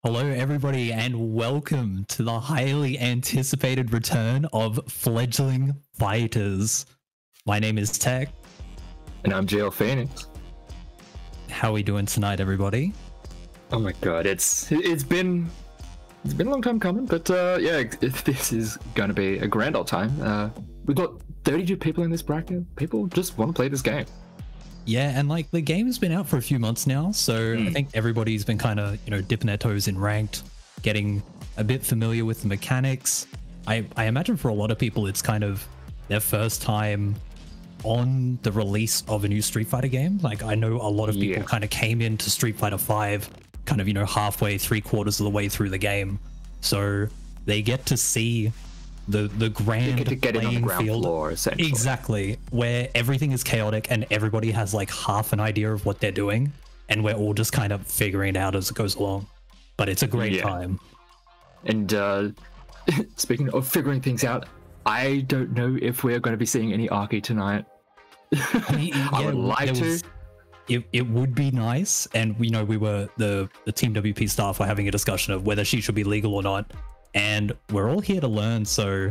Hello, everybody, and welcome to the highly anticipated return of Fledgling Fighters. My name is Tech. And I'm JL Phoenix. How are we doing tonight, everybody? Oh my god, it's been a long time coming, but yeah, this is going to be a grand old time. We've got 32 people in this bracket. People just want to play this game. Yeah, and like the game's been out for a few months now, so I think everybody's been kind of, dipping their toes in ranked, getting a bit familiar with the mechanics. I imagine for a lot of people, it's kind of their first time on the release of a new Street Fighter game. Like, I know a lot of people kind of came into Street Fighter 5 kind of, halfway, 3/4 of the way through the game. So they get to see the grand to get playing it on the ground field floor, essentially. Exactly, where everything is chaotic and everybody has like half an idea of what they're doing, and we're all just kind of figuring it out as it goes along. But it's a great time. And speaking of figuring things out, I don't know if we're going to be seeing any Arky tonight. I would like to. It would be nice, and we were the Team WP staff were having a discussion of whether she should be legal or not. And we're all here to learn, so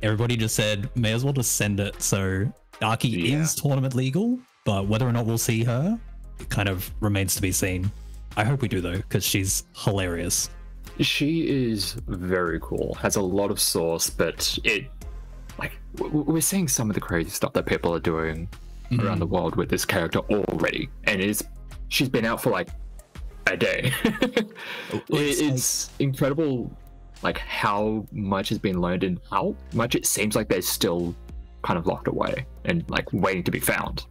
everybody just said, may as well just send it. So Arky is tournament legal, but whether or not we'll see her, it kind of remains to be seen. I hope we do, though, because she's hilarious. She is very cool, has a lot of sauce, but we're seeing some of the crazy stuff that people are doing around the world with this character already. And she's been out for like a day. It's incredible. Like how much has been learned and how much it seems like they're still kind of locked away and like waiting to be found.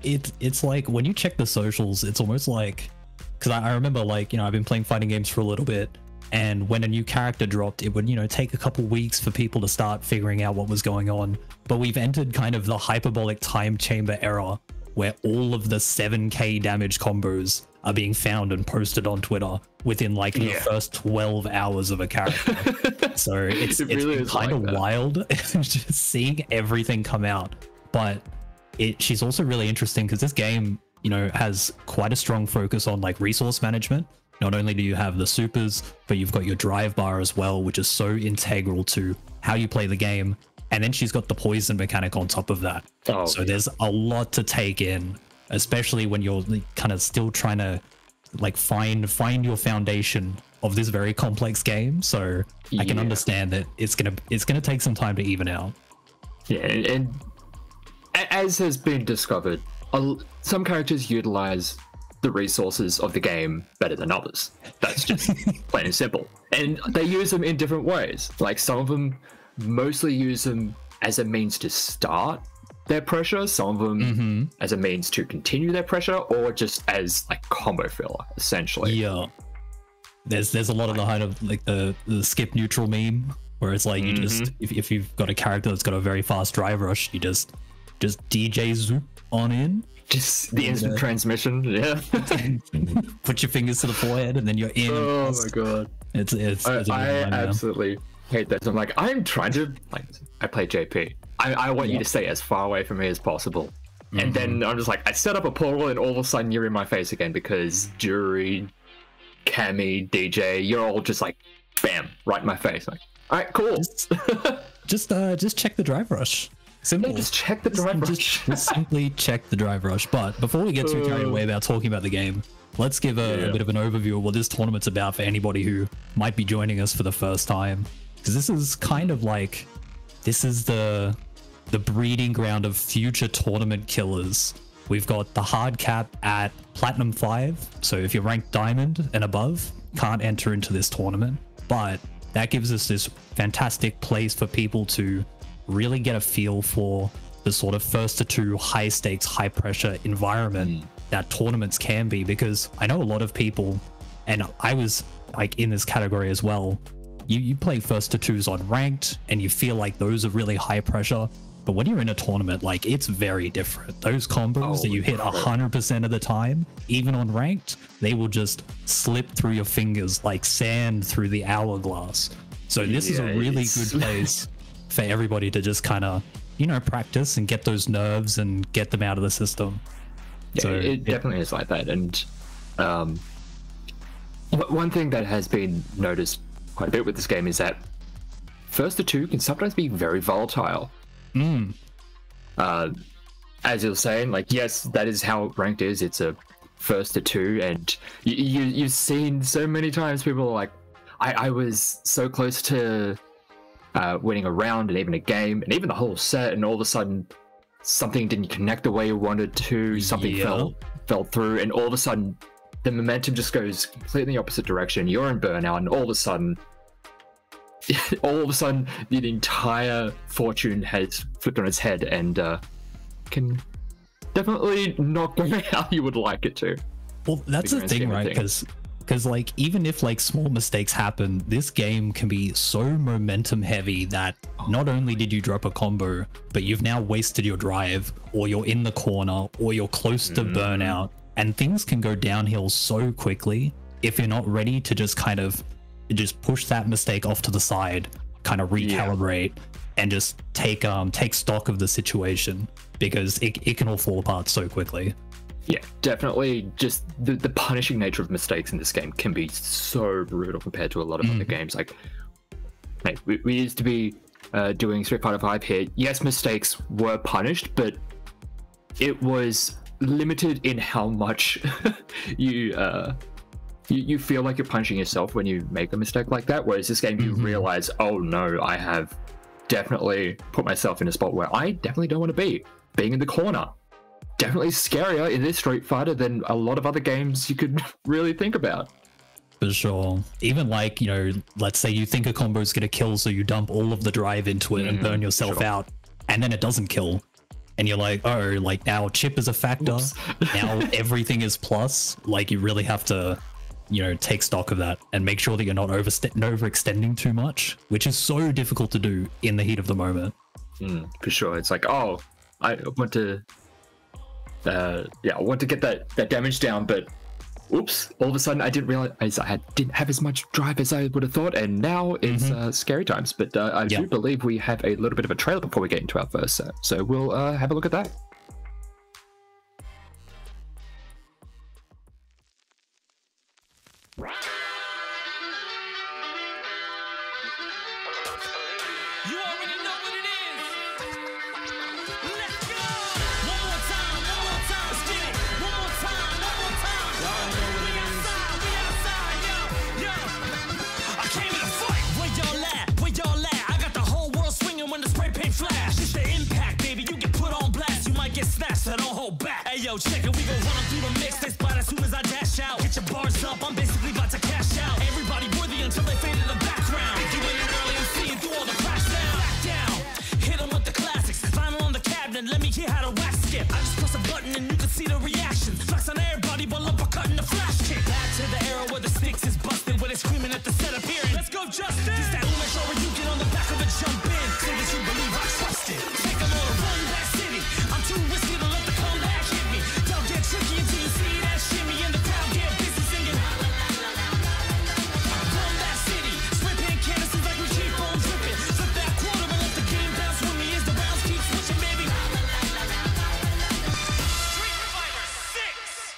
It's like when you check the socials, it's almost like, because I remember like, I've been playing fighting games for a little bit, and when a new character dropped, it would, take a couple weeks for people to start figuring out what was going on. But we've entered kind of the hyperbolic time chamber era where all of the 7k damage combos are being found and posted on Twitter within like the first 12 hours of a character. So it's really kind of wild just seeing everything come out. But she's also really interesting because this game, has quite a strong focus on like resource management. Not only do you have the supers, but you've got your drive bar as well, which is so integral to how you play the game. And then she's got the poison mechanic on top of that. So there's a lot to take in, especially when you're kind of still trying to like find your foundation of this very complex game. So I can understand that it's gonna take some time to even out. Yeah, and as has been discovered, some characters utilize the resources of the game better than others. That's just plain and simple. And they use them in different ways. Like some of them mostly use them as a means to start their pressure, some of them as a means to continue their pressure, or just as like combo filler, essentially. Yeah, there's a lot of the kind of like the skip neutral meme where it's like you just if you've got a character that's got a very fast drive rush, you just DJ zoop on in, just the instant transmission. Put your fingers to the forehead and then you're in. Oh my god, I absolutely hate that. I'm like, I'm trying to I play JP. I want you to stay as far away from me as possible. And then I'm just like, I set up a portal and all of a sudden you're in my face again because Jury, Cammy, DJ, you're all just like, bam, right in my face. Like, all right, cool. Just check the drive rush. Simple. Just check the drive rush. Just simply check the drive rush. But before we get too carried away about talking about the game, let's give a bit of an overview of what this tournament's about for anybody who might be joining us for the first time. Because this is kind of like, this is the breeding ground of future tournament killers. We've got the hard cap at Platinum 5. So if you're ranked Diamond and above, can't enter into this tournament. But that gives us this fantastic place for people to really get a feel for the sort of first to two high stakes, high pressure environment that tournaments can be. Because I know a lot of people, and I was like in this category as well, you play first to twos on ranked and you feel like those are really high pressure. But when you're in a tournament, like, it's very different. Those combos that you hit 100% of the time, even on ranked, they will just slip through your fingers like sand through the hourglass. So this is a really good place for everybody to just kind of, practice and get those nerves and get them out of the system. Yeah, so it definitely is like that. And One thing that has been noticed quite a bit with this game is that first to two can sometimes be very volatile. As you're saying, like, yes, that is how ranked is. It's a first to two, and you've seen so many times people are like, I was so close to winning a round and even a game and even the whole set, and all of a sudden something didn't connect the way you wanted to, something fell through, and all of a sudden the momentum just goes completely in the opposite direction. You're in burnout, and all of a sudden the entire fortune has flipped on its head, and can definitely not go how you would like it to. Well, that's the thing, right? Because like, even if like small mistakes happen, this game can be so momentum heavy that not only did you drop a combo, but you've now wasted your drive, or you're in the corner, or you're close to burnout, and things can go downhill so quickly if you're not ready to just kind of just push that mistake off to the side, kind of recalibrate, and just take stock of the situation, because it can all fall apart so quickly. Yeah, definitely. Just the punishing nature of mistakes in this game can be so brutal compared to a lot of other games. Like, hey, we used to be doing Street Fighter V here. Yes, mistakes were punished, but it was limited in how much you feel like you're punishing yourself when you make a mistake like that. Whereas this game, you realize, oh no, I have definitely put myself in a spot where I definitely don't want to be. Being in the corner, definitely scarier in this Street Fighter than a lot of other games you could really think about. For sure. Even like, you know, let's say you think a combo is going to kill, so you dump all of the drive into it and burn yourself out, and then it doesn't kill. And you're like, oh, like now chip is a factor. Now everything is plus. Like, you really have to, you know, take stock of that and make sure that you're not overextending too much, which is so difficult to do in the heat of the moment. For sure. It's like, oh, I want to get that damage down, but oops, all of a sudden I didn't realize I didn't have as much drive as I would have thought, and now it's scary times. But I do believe we have a little bit of a trailer before we get into our first set, so we'll have a look at that. Yo, check it, we gon' run through the mix. They spot as soon as I dash out. Get your bars up, I'm basically about to cash out. Everybody worthy until they fade in the background. If you in it early and seeing through all the crash down. Back down, hit them with the classics. Vinyl on the cabinet, let me hear how to wax skip. I just press a button and you can see the reaction. Flex on everybody, but uppercut in the flash kick. Back to the era where the sticks is busted, where they screaming at the set appearance. Let's go, Justin! This that Ume show where you get on the back of a jump in. Say that you believe I trust it. Take them all to run that city. I'm too risky to let the comeback hit me. Don't get tricky until you see that shimmy and the crowd get busy singing. Run that city. Spray paint canvases like we keep on dripping. Flip that quarter and let the game bounce with me as the rounds keep switching, baby. Street Fighter 6.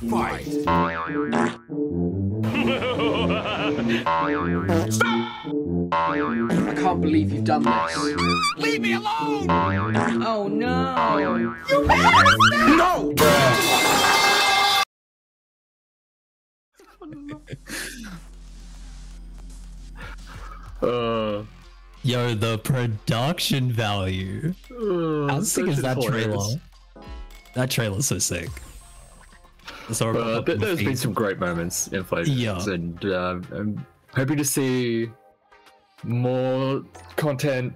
Fight. Stop! I can't believe you've done this. Leave me alone! Oh no! You bastard! No! Yo, the production value. How sick is that trailer? That trailer's so sick. There's been some great moments in Fledglings, and I'm hoping to see more content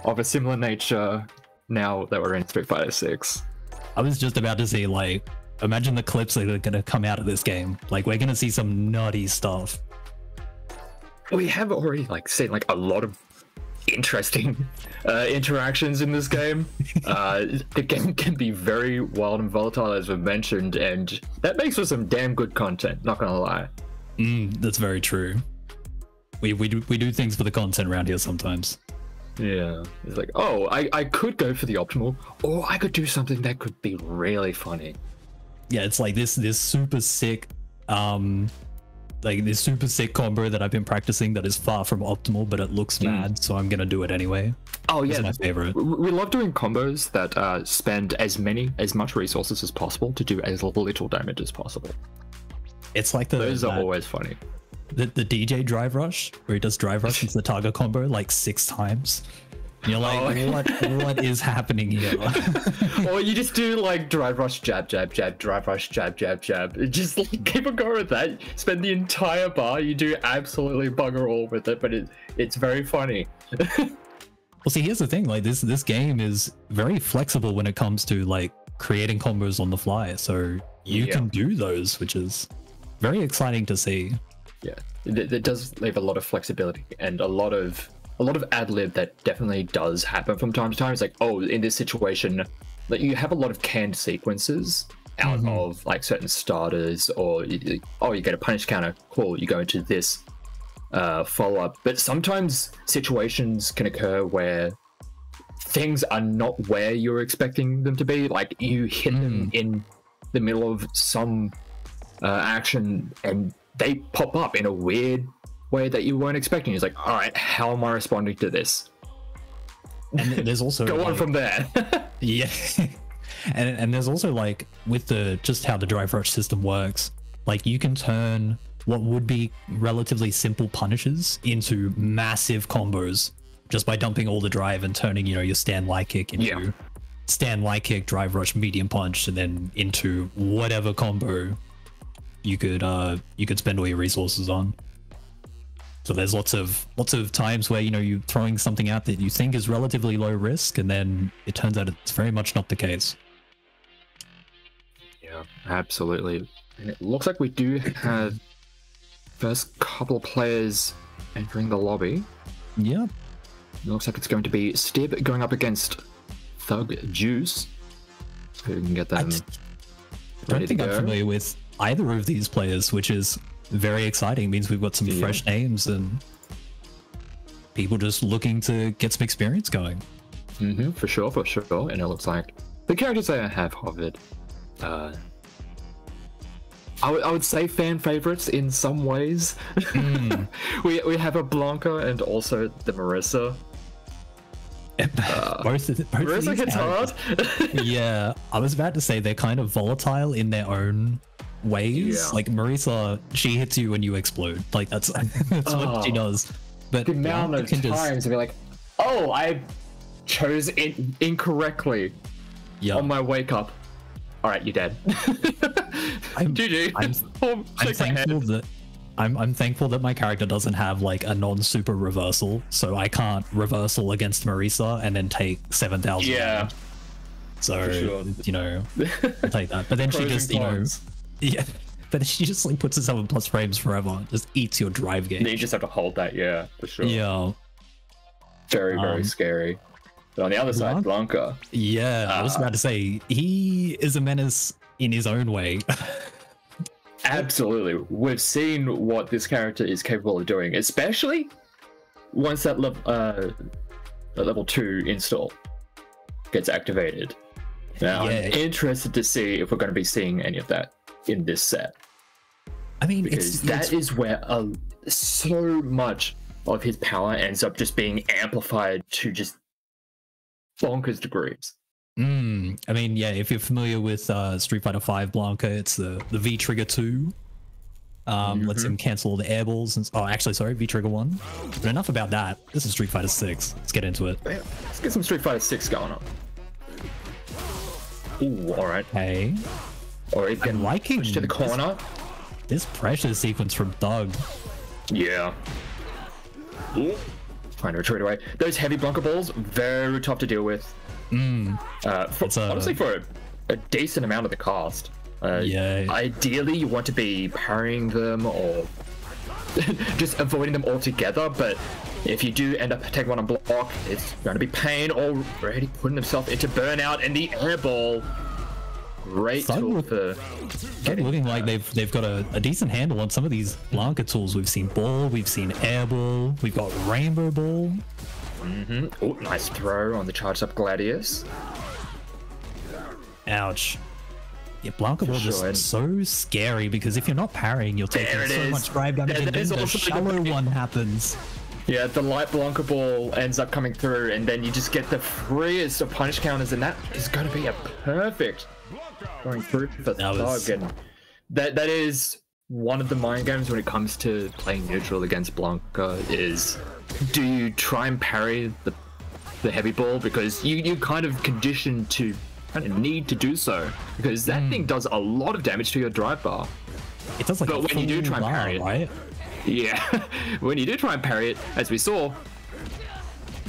of a similar nature now that we're in Street Fighter 6. I was just about to say, like, imagine the clips that are going to come out of this game. Like, we're going to see some nutty stuff. We have already seen a lot of interesting interactions in this game. The game can be very wild and volatile, as we've mentioned, and that makes for some damn good content, not gonna lie. That's very true. We do things for the content around here sometimes. Yeah, it's like, oh, I could go for the optimal, or I could do something that could be really funny. Yeah, it's like this super sick combo that I've been practicing that is far from optimal, but it looks mad, so I'm gonna do it anyway. Oh yeah, my favorite. We love doing combos that spend as much resources as possible to do as little damage as possible. It's like those are always funny. The DJ drive rush, where he does drive rush into the target combo like 6 times. And you're like, what is happening here? Or you just do like drive rush, jab, jab, jab, drive rush, jab, jab, jab. Just like, keep on going with that. Spend the entire bar. You do absolutely bugger all with it, but it's very funny. Well, see, here's the thing. Like this game is very flexible when it comes to like creating combos on the fly. So you can do those, which is very exciting to see. Yeah, it does leave a lot of flexibility and a lot of ad lib that definitely does happen from time to time. It's like, oh, in this situation, like you have a lot of canned sequences out of like certain starters, or you get a punish counter, cool, you go into this follow up. But sometimes situations can occur where things are not where you're expecting them to be. Like you hit them in the middle of some action and they pop up in a weird way that you weren't expecting. It's like, all right, how am I responding to this? And there's also go on from there. Yeah. And there's also like with just how the drive rush system works, like you can turn what would be relatively simple punishes into massive combos just by dumping all the drive and turning, your stand light kick into stand light kick, drive rush, medium punch, and then into whatever combo you could spend all your resources on. So there's lots of times where you're throwing something out that you think is relatively low risk, and then it turns out it's very much not the case. Yeah, absolutely. And it looks like we do have first couple of players entering the lobby. Yeah. It looks like it's going to be Stib going up against Thug Juice. Who can get them? I don't think I'm familiar with either of these players, which is very exciting. It means we've got some fresh names and people just looking to get some experience going. For sure. And it looks like the characters they have hovered. I would say fan favorites in some ways. We have a Blanca and also the Marissa. Marissa hits hard. Yeah, I was about to say they're kind of volatile in their own ways. Yeah. Like Marissa, she hits you when you explode. Like that's what she does. But the amount of times to be like, oh, I chose it incorrectly on my wake up. All right, you're dead. GG. I'm thankful that my character doesn't have like a non-super reversal, so I can't reversal against Marissa and then take 7,000. Yeah. So I'll take that. But then she just but she just like puts herself in plus frames forever. Just eats your drive game. You just have to hold that, yeah, for sure. Yeah. Very scary. But on the other side, Blanca. Yeah, I was about to say he is a menace in his own way. Absolutely. We've seen what this character is capable of doing, especially once that level 2 install gets activated. Now, I'm interested to see if we're going to be seeing any of that in this set. I mean, that is where so much of his power ends up just being amplified to just bonkers degrees. I mean, yeah, if you're familiar with Street Fighter V Blanca, it's the V Trigger 2. Lets him cancel all the air balls. V Trigger 1. But enough about that. This is Street Fighter 6. Let's get into it. Yeah, let's get some Street Fighter 6 going on. Ooh, all right. Hey. Or even liking to the corner. This pressure sequence from Thug. Yeah. Ooh. Trying to retreat away. Those heavy Blanca balls, very tough to deal with. Honestly, for a decent amount of the cost. Ideally, you want to be parrying them or just avoiding them altogether, but if you do end up taking one on block, it's going to be pain. Already putting himself into burnout, and the air ball. Great tool for looking like they've got a decent handle on some of these Blanca tools. We've seen ball, we've seen air ball, we've got rainbow ball. Oh, nice throw on the charged up Gladius. Ouch. Yeah, Blanca Ball is so scary because if you're not parrying, you're taking so much drive damage, and then the shallow one happens. Yeah, the light Blanca Ball ends up coming through, and then you just get the freest of punish counters, and that is going to be a perfect going through for Thug. And that is one of the mind games when it comes to playing neutral against Blanca is, do you try and parry the heavy ball? Because you kind of conditioned to kind of need to do so, because that thing does a lot of damage to your drive bar. It does, like, but when you do try and parry it, right? Yeah, when you do try and parry it, as we saw,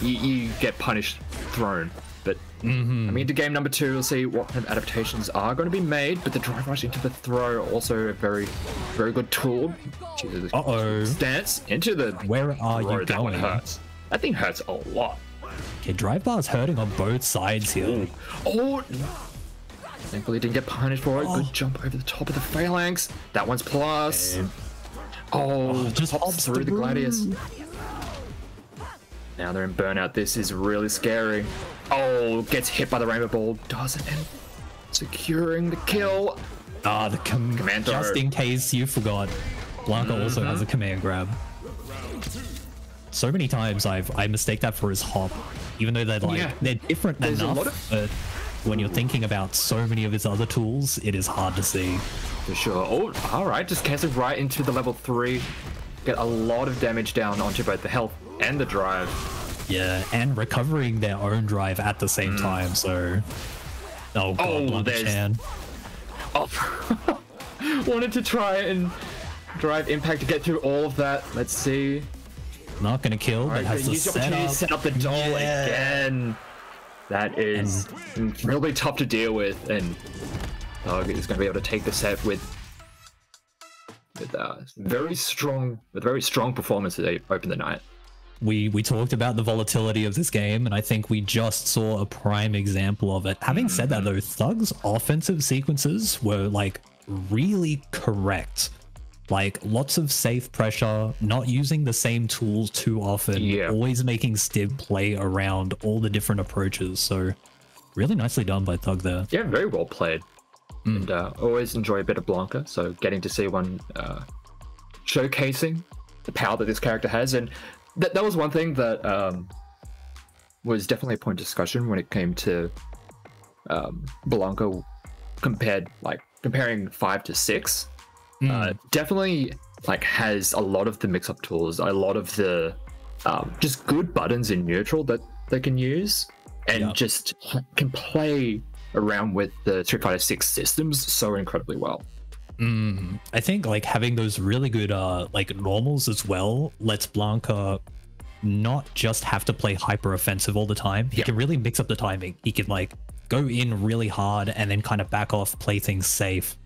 you get punished thrown. But I mean, to game number 2, we'll see what kind of adaptations are going to be made. But the drive rush into the throw, also a very, very good tool. Stance into the where are you that one going? hurts. That thing hurts a lot. Okay, drive bar's hurting on both sides here. Oh, thankfully didn't get punished for it. Good jump over the top of the phalanx. That one's plus. Just pops through the Gladius. Now they're in burnout. This is really scary. Oh, gets hit by the Rainbow Ball. Doesn't end. Securing the kill. The command. Just in case you forgot, Blanca also has a command grab. So many times I mistake that for his hop, even though they're they're different enough. But when you're thinking about so many of his other tools, it is hard to see. For sure. Oh, all right. Just cancel right into the level 3. Get a lot of damage down onto both the health and the drive. Yeah, and recovering their own drive at the same time. So, oh god, Blanca-chan. Oh, wanted to try and drive impact to get through all of that. Let's see. Not gonna kill, but has to set up the doll again. That is incredibly tough to deal with, and Thug is going to be able to take the set with very strong performance as they open the night. We talked about the volatility of this game, and I think we just saw a prime example of it. Having said that, though, Thug's offensive sequences were like really correct. Like lots of safe pressure, not using the same tools too often, always making Stib play around all the different approaches. So really nicely done by Thug there. Yeah, very well played. And always enjoy a bit of Blanca, so getting to see one showcasing the power that this character has. And that was one thing that was definitely a point of discussion when it came to Blanca comparing 5 to 6. Definitely like has a lot of the mix-up tools, a lot of the just good buttons in neutral that they can use, and just can play around with the Street Fighter 6 systems so incredibly well. I think like having those really good like normals as well lets Blanca not just have to play hyper offensive all the time. He can really mix up the timing. He can like go in really hard and then kind of back off, play things safe,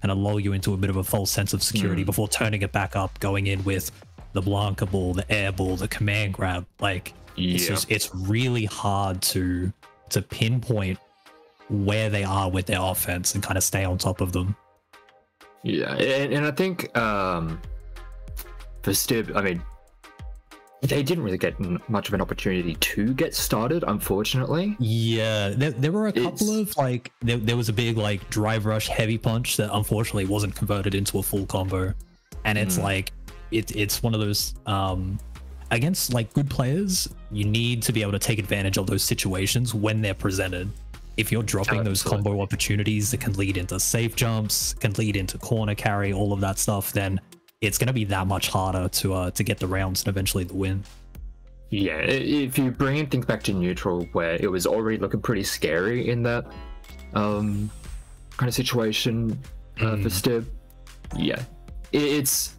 and lull you into a bit of a false sense of security before turning it back up, going in with the Blanca ball, the air ball, the command grab. Like it's really hard to pinpoint where they are with their offense and kind of stay on top of them. Yeah, and I think for Stib, I mean, they didn't really get much of an opportunity to get started, unfortunately. Yeah, there were a couple of like there was a big like drive rush heavy punch that unfortunately wasn't converted into a full combo, and it's like it's one of those against like good players, you need to be able to take advantage of those situations when they're presented. If you're dropping those combo opportunities that can lead into safe jumps, can lead into corner carry, all of that stuff, then it's going to be that much harder to get the rounds and eventually the win. Yeah, if you bring in things back to neutral where it was already looking pretty scary in that kind of situation for Stib, it's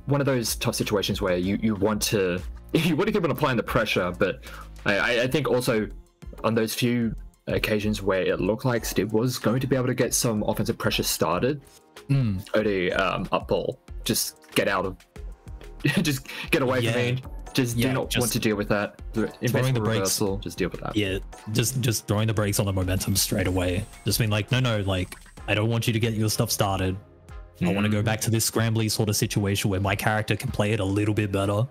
one of those tough situations where you want to keep on applying the pressure, but I think also on those few occasions where it looked like Stib was going to be able to get some offensive pressure started, Odie up ball, just get out of, just get away from me. Just do not want to deal with that. Throwing the brakes, just deal with that. Yeah, just throwing the brakes on the momentum straight away. Just being like, no, like I don't want you to get your stuff started. I want to go back to this scrambly sort of situation where my character can play it a little bit better.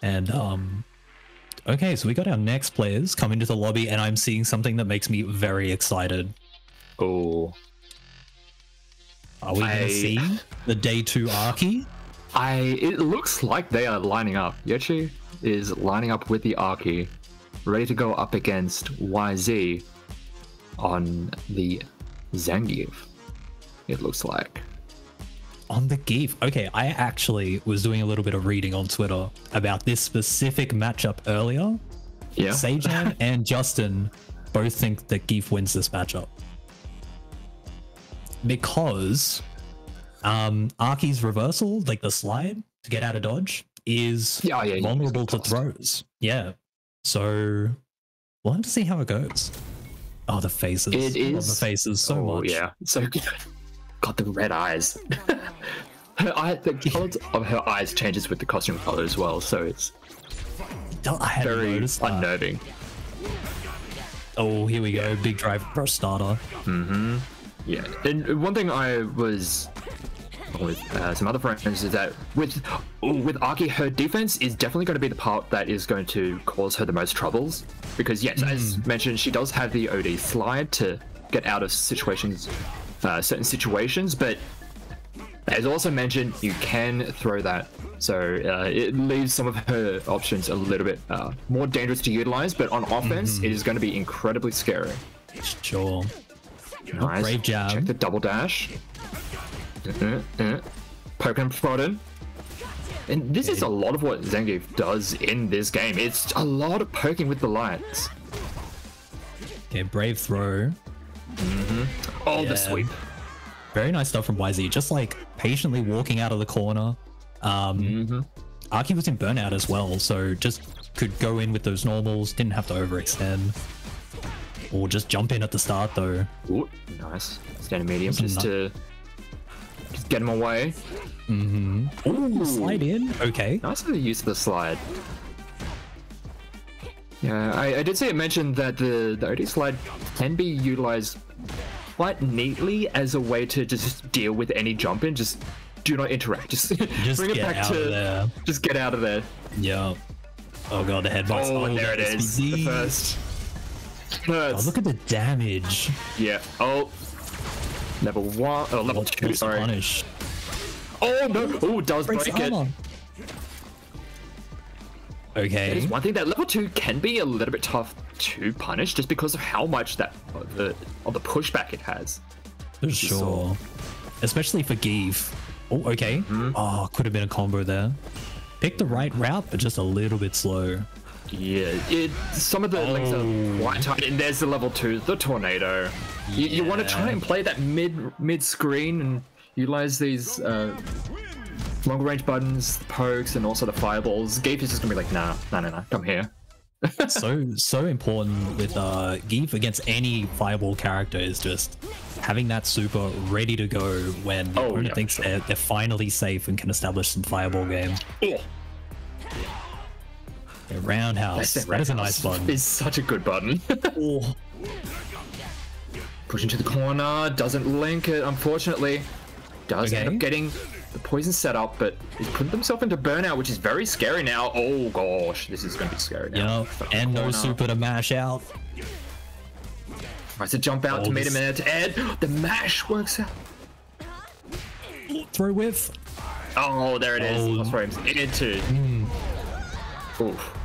And Okay, so we got our next players come into the lobby, and I'm seeing something that makes me very excited. Oh. Are we going to see the day 2 Arky? It looks like they are lining up. Yoshi is lining up with the Arky, ready to go up against YZ on the Zangief, it looks like. On the Geef. Okay, I actually was doing a little bit of reading on Twitter about this specific matchup earlier. Yeah. Sejan and Justin both think that Geef wins this matchup. Because Arky's reversal, like the slide to get out of dodge, is vulnerable to throws. Yeah. So we'll have to see how it goes. Oh, the faces. It is. I love the faces so much. Yeah, so good. Got the red eyes. The color of her eyes changes with the costume color as well, so it's very unnerving. Oh, here we go. Big drive for a starter. Mm-hmm. Yeah, and one thing I was with some other friends is that with Arky, her defense is definitely going to be the part that is going to cause her the most troubles. Because yes, as mentioned, she does have the OD slide to get out of situations, certain situations, but as also mentioned, you can throw that. So it leaves some of her options a little bit more dangerous to utilize, but on offense, it is going to be incredibly scary. Sure. Nice. Brave jab. Check the double dash. Poke and prodded. And this is a lot of what Zangief does in this game. It's a lot of poking with the lights. Okay, brave throw. Oh, the sweep. Very nice stuff from YZ. Just like patiently walking out of the corner. Arky was in burnout as well, so just could go in with those normals. Didn't have to overextend. Or just jump in at the start though. Ooh, nice. Standing medium just to get him away. Ooh, slide in. Okay. Nice of the use of the slide. Yeah, I did see it mentioned that the OD slide can be utilized quite neatly as a way to just deal with any jump in. Just do not interact. Just bring it back to there. Just get out of there. Yeah. Oh god, the headbutt. Oh, there it is. The first. Oh, look at the damage. Yeah. Oh. Level 1. Oh, level 2. Sorry. Punish. Oh no. Oh, does break it. Okay. It is one thing that level 2 can be a little bit tough to punish just because of how much that the pushback it has. For sure. Especially for Geef. Oh, okay. Oh, could have been a combo there. Pick the right route, but just a little bit slow. Yeah, some of the links are quite tight, and there's the level 2, the tornado. You want to try and play that mid screen and utilize these longer range buttons, the pokes, and also the fireballs. Geef is just gonna be like, nah, come here. so important with Geef against any fireball character is just having that super ready to go when the opponent thinks they're finally safe and can establish some fireball game. A roundhouse. That is a nice button. It's such a good button. Push into the corner, doesn't link it, unfortunately. Does end up getting the poison set up, but he's putting himself into burnout, which is very scary now. Oh gosh, this is going to be scary now. And no super to mash out. Tries to jump out to meet him in Ed. The mash works out. Throw whiff. Oh, there it is. Lost frames into. Oof.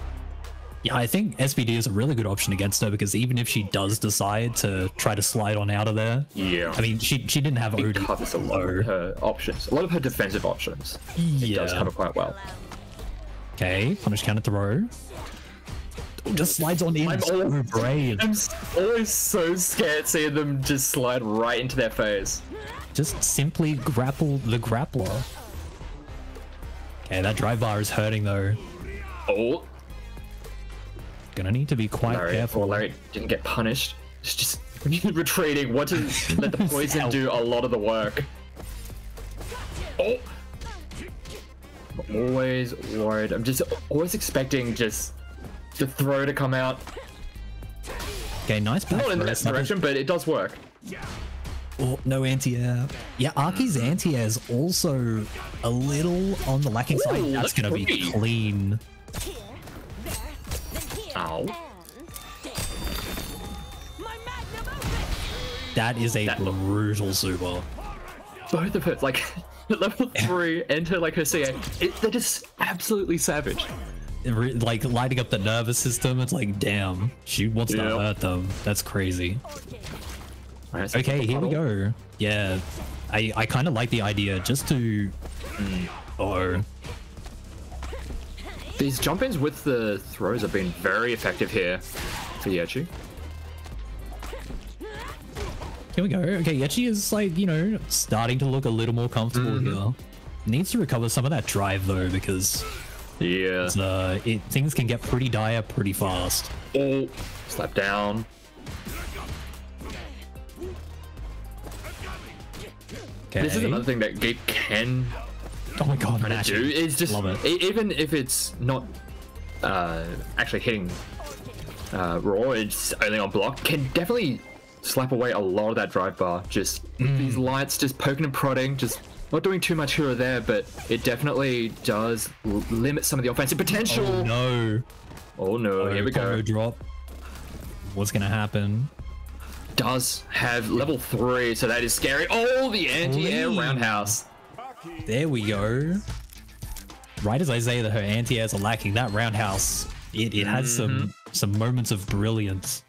Yeah, I think SBD is a really good option against her because even if she does decide to try to slide on out of there, I mean, she didn't have OD. It covers a lot of her options, a lot of her defensive options. It does cover quite well. Okay, punish counter throw. Just slides on in. I'm always so scared seeing them just slide right into their face. Just simply grapple the grappler. Okay, that drive bar is hurting though. Oh. Gonna need to be quite careful. Larry didn't get punished. It's just retreating. What to let the poison do a lot of the work. Oh. I'm always worried. I'm just always expecting just the throw to come out. Okay, nice back. Not in that direction, but it does work. Oh, no anti-air. Yeah, Arky's anti-air is also a little on the lacking side. That's gonna be clean. Ow. That is a brutal super. Both of her, like, level 3 enter like her CA, they're just absolutely savage. Like lighting up the nervous system. It's like, damn, she wants to hurt them. That's crazy. Right, okay, here we go. Yeah, I kind of like the idea just to. Oh. These jump ins with the throws have been very effective here for Yechi. Here we go. Okay, Yechi is like, you know, starting to look a little more comfortable here. Needs to recover some of that drive though, because things can get pretty dire pretty fast. Oh, slap down. Okay. This is another thing that Gabe can oh my god, do. It's just even if it's not actually hitting raw, it's only on block, can definitely slap away a lot of that drive bar. Just these lights just poking and prodding, just not doing too much here or there, but it definitely does limit some of the offensive potential. Oh no. Oh no, here we go. Drop. What's gonna happen? Does have level 3, so that is scary. Oh, the anti-air roundhouse. There we go. Right as I say that her anti-airs are lacking, that roundhouse, it has some moments of brilliance.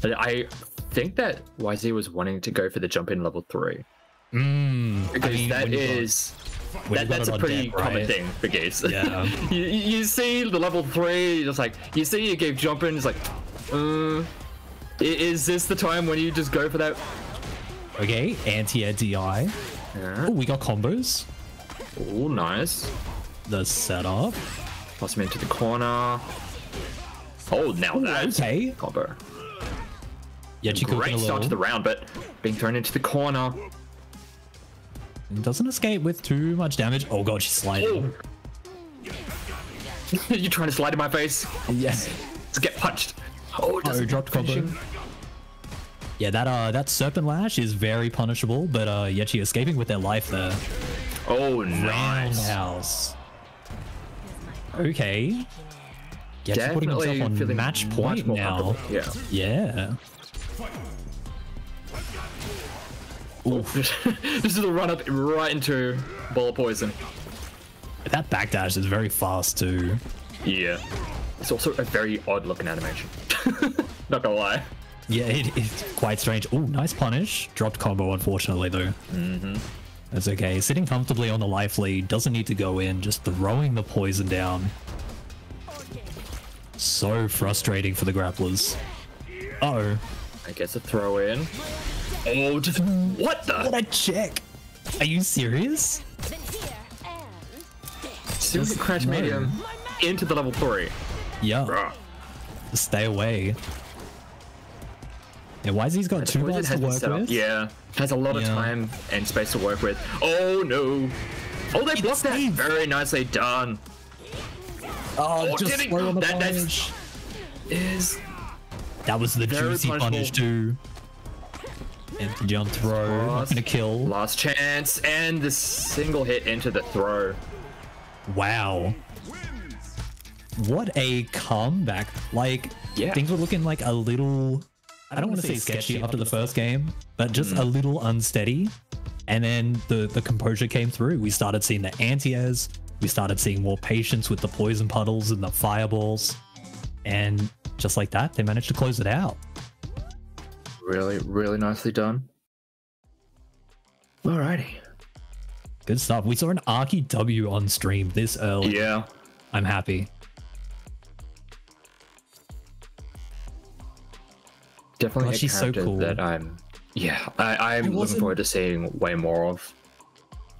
I think that YZ was wanting to go for the jump in level 3. Because that's a pretty common thing for games. Yeah. you see the level 3, just like, you see you gave jump in, it's like, is this the time when you just go for that? Okay, anti-air DI. Oh, we got combos. Oh, nice. The setup. Toss him into the corner. Oh, now that's okay. Combo. Yeah, great start to the round, but being thrown into the corner. Doesn't escape with too much damage. Oh god, she's sliding. Oh. You trying to slide in my face? Yes. To get punched. Oh, dropped combo. Yeah, that serpent lash is very punishable, but Yechi escaping with their life there. Oh, nice. Roundhouse. Okay. Yechi putting himself on match point now. Yeah. Yeah. Oof. This is a run up right into ball of poison. That backdash is very fast too. Yeah. It's also a very odd looking animation. Not gonna lie. Yeah, it's quite strange. Oh, nice punish. Dropped combo, unfortunately, though. That's okay. Sitting comfortably on the life lead, doesn't need to go in, just throwing the poison down. So frustrating for the grapplers. Uh-oh. I guess a throw in. Oh, just what the? What a check! Are you serious? Super crash medium into the level 3. Yeah. Bruh. Stay away. Yeah, YZ's got 2 bars to work with. Yeah, has a lot of time and space to work with. Oh no! Oh, they blocked that. Very nicely done. Oh, just slow on the punish. That was the juicy punish too. Empty jump throw, not gonna kill. Last chance, and the single hit into the throw. Wow. What a comeback. Like, things were looking like a little, I don't want to say sketchy after the first game, but just a little unsteady. And then the composure came through. We started seeing the anti-airs. We started seeing more patience with the poison puddles and the fireballs. And just like that, they managed to close it out. Really, really nicely done. Alrighty. Good stuff. We saw an Arky W on stream this early. Yeah. I'm happy. Definitely she's so cool. That I'm looking forward to seeing way more of.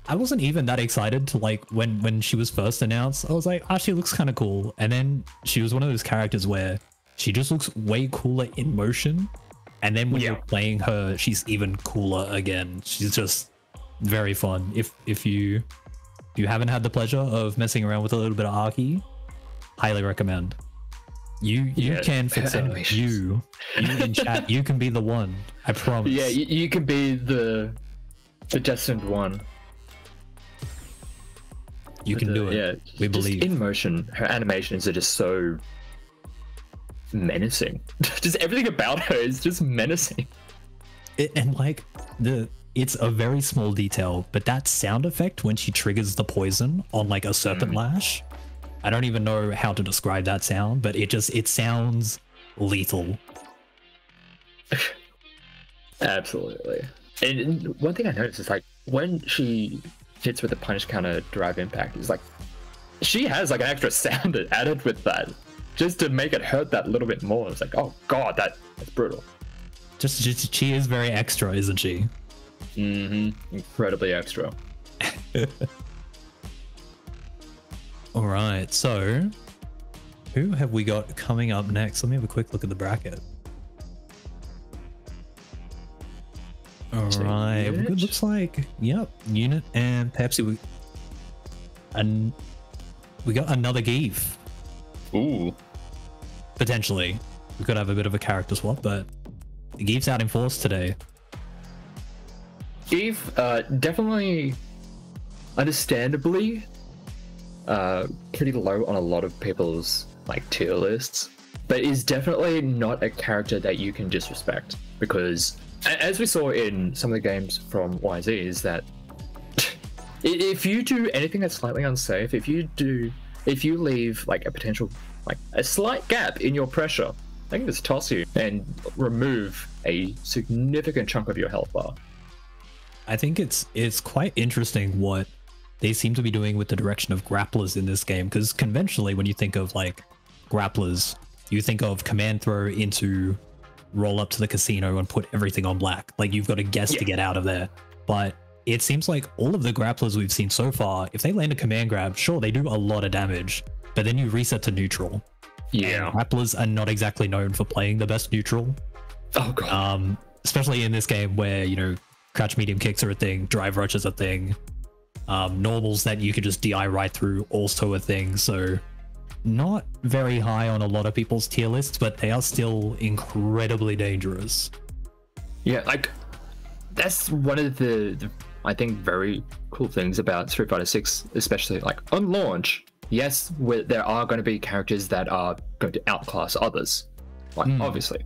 I wasn't even that excited to like when she was first announced. I was like, she looks kind of cool. And then she was one of those characters where she just looks way cooler in motion. And then when you're playing her, she's even cooler again. She's just very fun. If you haven't had the pleasure of messing around with a little bit of Arky, highly recommend. You can fix it. You in chat, you can be the one. I promise. Yeah, you can be the destined one. You can do it. Yeah, we believe. In motion, her animations are just so menacing. Just everything about her is just menacing. And like it's a very small detail, but that sound effect when she triggers the poison on like a serpent lash, I don't even know how to describe that sound, but it sounds lethal. Absolutely. And one thing I noticed is like when she hits with the punish counter drive impact, is like she has like an extra sound added with that just to make it hurt that little bit more. It's like, oh god, that's brutal. Just she is very extra, isn't she? Incredibly extra. All right, so who have we got coming up next? Let me have a quick look at the bracket. All right, it looks like, yep, Unit and Pepsi. And we got another Geef. Ooh. Potentially. We could have a bit of a character swap, but the Geef's out in force today. Geef, definitely, understandably, pretty low on a lot of people's like tier lists, but is definitely not a character that you can disrespect, because as we saw in some of the games from YZ, is that if you do anything that's slightly unsafe, if you leave like a potential, like a slight gap in your pressure, they can just toss you and remove a significant chunk of your health bar. I think it's quite interesting what they seem to be doing with the direction of grapplers in this game, because conventionally when you think of like grapplers, you think of command throw into roll up to the casino and put everything on black. Like you've got to guess to get out of there. But it seems like all of the grapplers we've seen so far, if they land a command grab, sure, they do a lot of damage, but then you reset to neutral. Yeah. And grapplers are not exactly known for playing the best neutral. Oh god. Especially in this game where, you know, crouch medium kicks are a thing, drive rush is a thing, normals that you could just DI right through also a thing. So not very high on a lot of people's tier lists, but they are still incredibly dangerous. Yeah, like that's one of the I think very cool things about Street Fighter 6, especially like on launch. Yes, there are going to be characters that are going to outclass others, like obviously,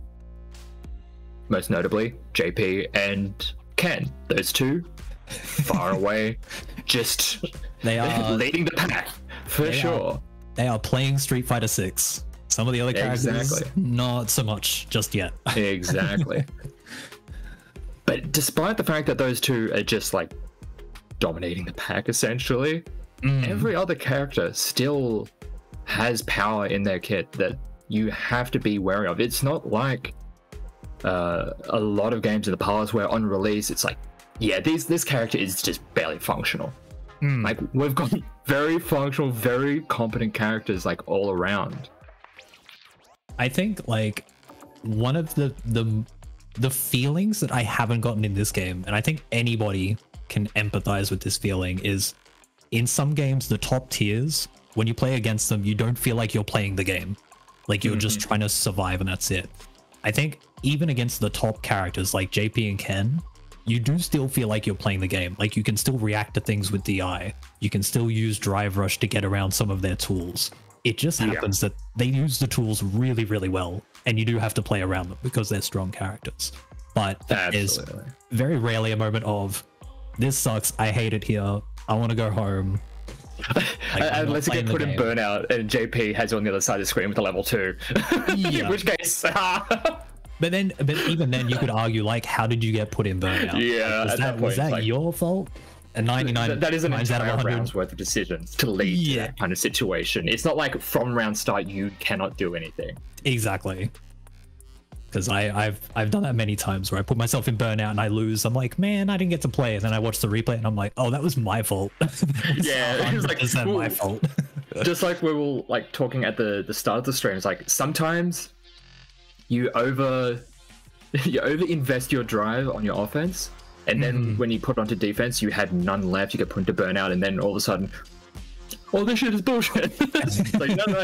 most notably JP and Ken. Those two far away, just they are leading the pack for sure. They are playing Street Fighter 6. Some of the other characters, not so much just yet. Exactly. But despite the fact that those two are just like dominating the pack essentially, every other character still has power in their kit that you have to be wary of. It's not like a lot of games in the past where on release it's like, yeah, this character is just barely functional. Like we've got very functional, very competent characters like all around. I think like one of the feelings that I haven't gotten in this game, and I think anybody can empathize with this feeling, is in some games, the top tiers, when you play against them, you don't feel like you're playing the game. Like you're just trying to survive and that's it. I think even against the top characters like JP and Ken, you do still feel like you're playing the game. Like you can still react to things with DI. You can still use drive rush to get around some of their tools. It just happens that they use the tools really, really well, and you do have to play around them because they're strong characters. But there's very rarely a moment of, this sucks, I hate it here, I want to go home. Like, unless you get put in burnout and JP has you on the other side of the screen with a level 2. In which case... But even then, you could argue, like, how did you get put in burnout? Yeah, like, was that like, your fault? A 99. That is an entire round's worth of decisions to lead to that kind of situation. It's not like from round start you cannot do anything. Exactly. Because I've done that many times where I put myself in burnout and I lose. I'm like, man, I didn't get to play. And then I watch the replay and I'm like, oh, that was my fault. Yeah, it's like my fault. Just like we were like talking at the start of the stream, it's like sometimes you over invest your drive on your offense, and then when you put onto defense, you had none left. You get put into burnout, and then all of a sudden, oh, this shit is bullshit. It's like, no,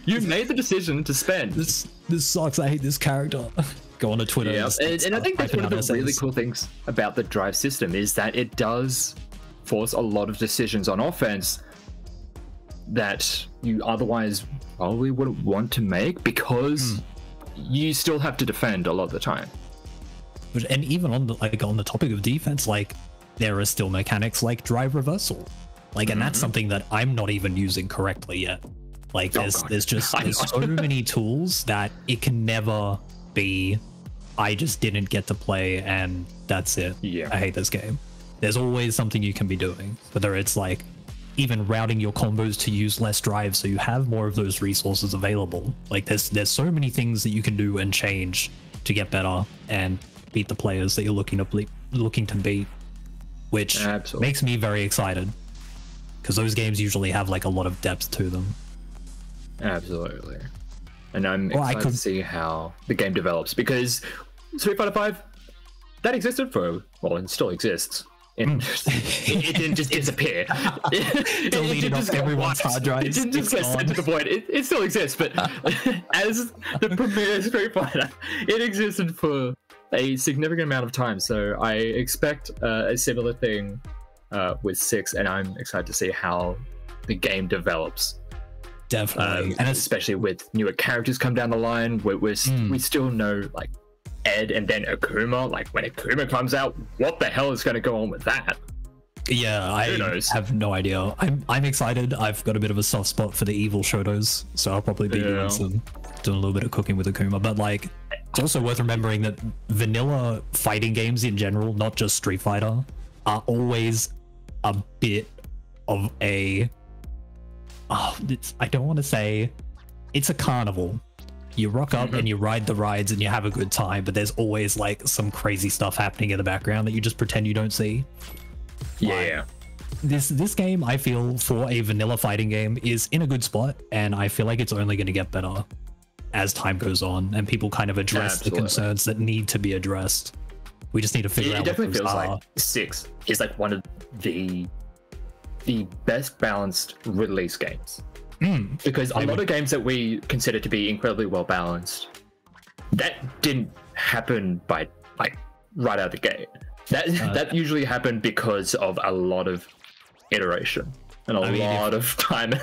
you made the decision to spend. This sucks. I hate this character. Go on to Twitter. Yeah, and I think that's one of the really cool things about the drive system is that it does force a lot of decisions on offense that you otherwise probably wouldn't want to make because you still have to defend a lot of the time. And even on the topic of defense, like there are still mechanics like drive reversal, like, and that's something that I'm not even using correctly yet. Like there's so many tools that it can never be I just didn't get to play and that's it. Yeah, I hate this game. There's always something you can be doing, whether it's like even routing your combos to use less drive so you have more of those resources available. Like there's so many things that you can do and change to get better and beat the players that you're looking to beat, which makes me very excited because those games usually have like a lot of depth to them. Absolutely. And I'm excited to see how the game develops because Street Fighter 5 that existed for, well, it still exists. It didn't just disappear. Deleted off everyone's hard drives. It didn't just get sent to the void. It still exists, but as the premier Street Fighter, it existed for a significant amount of time. So I expect a similar thing with 6, and I'm excited to see how the game develops. Definitely, and especially with newer characters come down the line, we still know like Ed and then Akuma. Like when Akuma comes out, what the hell is going to go on with that? Yeah, I have no idea. I'm excited. I've got a bit of a soft spot for the evil Shotos, so I'll probably be doing a little bit of cooking with Akuma. But like, it's also worth remembering that vanilla fighting games in general, not just Street Fighter, are always a bit of a I don't want to say it's a carnival. You rock up and you ride the rides and you have a good time, but there's always like some crazy stuff happening in the background that you just pretend you don't see. Yeah. This game, I feel, for a vanilla fighting game is in a good spot, and I feel like it's only going to get better as time goes on and people kind of address the concerns that need to be addressed. We just need to figure out what those are. It definitely feels like 6 is like one of the best balanced release games. Because a lot of games that we consider to be incredibly well balanced, that didn't happen by like right out the gate. That usually happened because of a lot of iteration and a lot of time.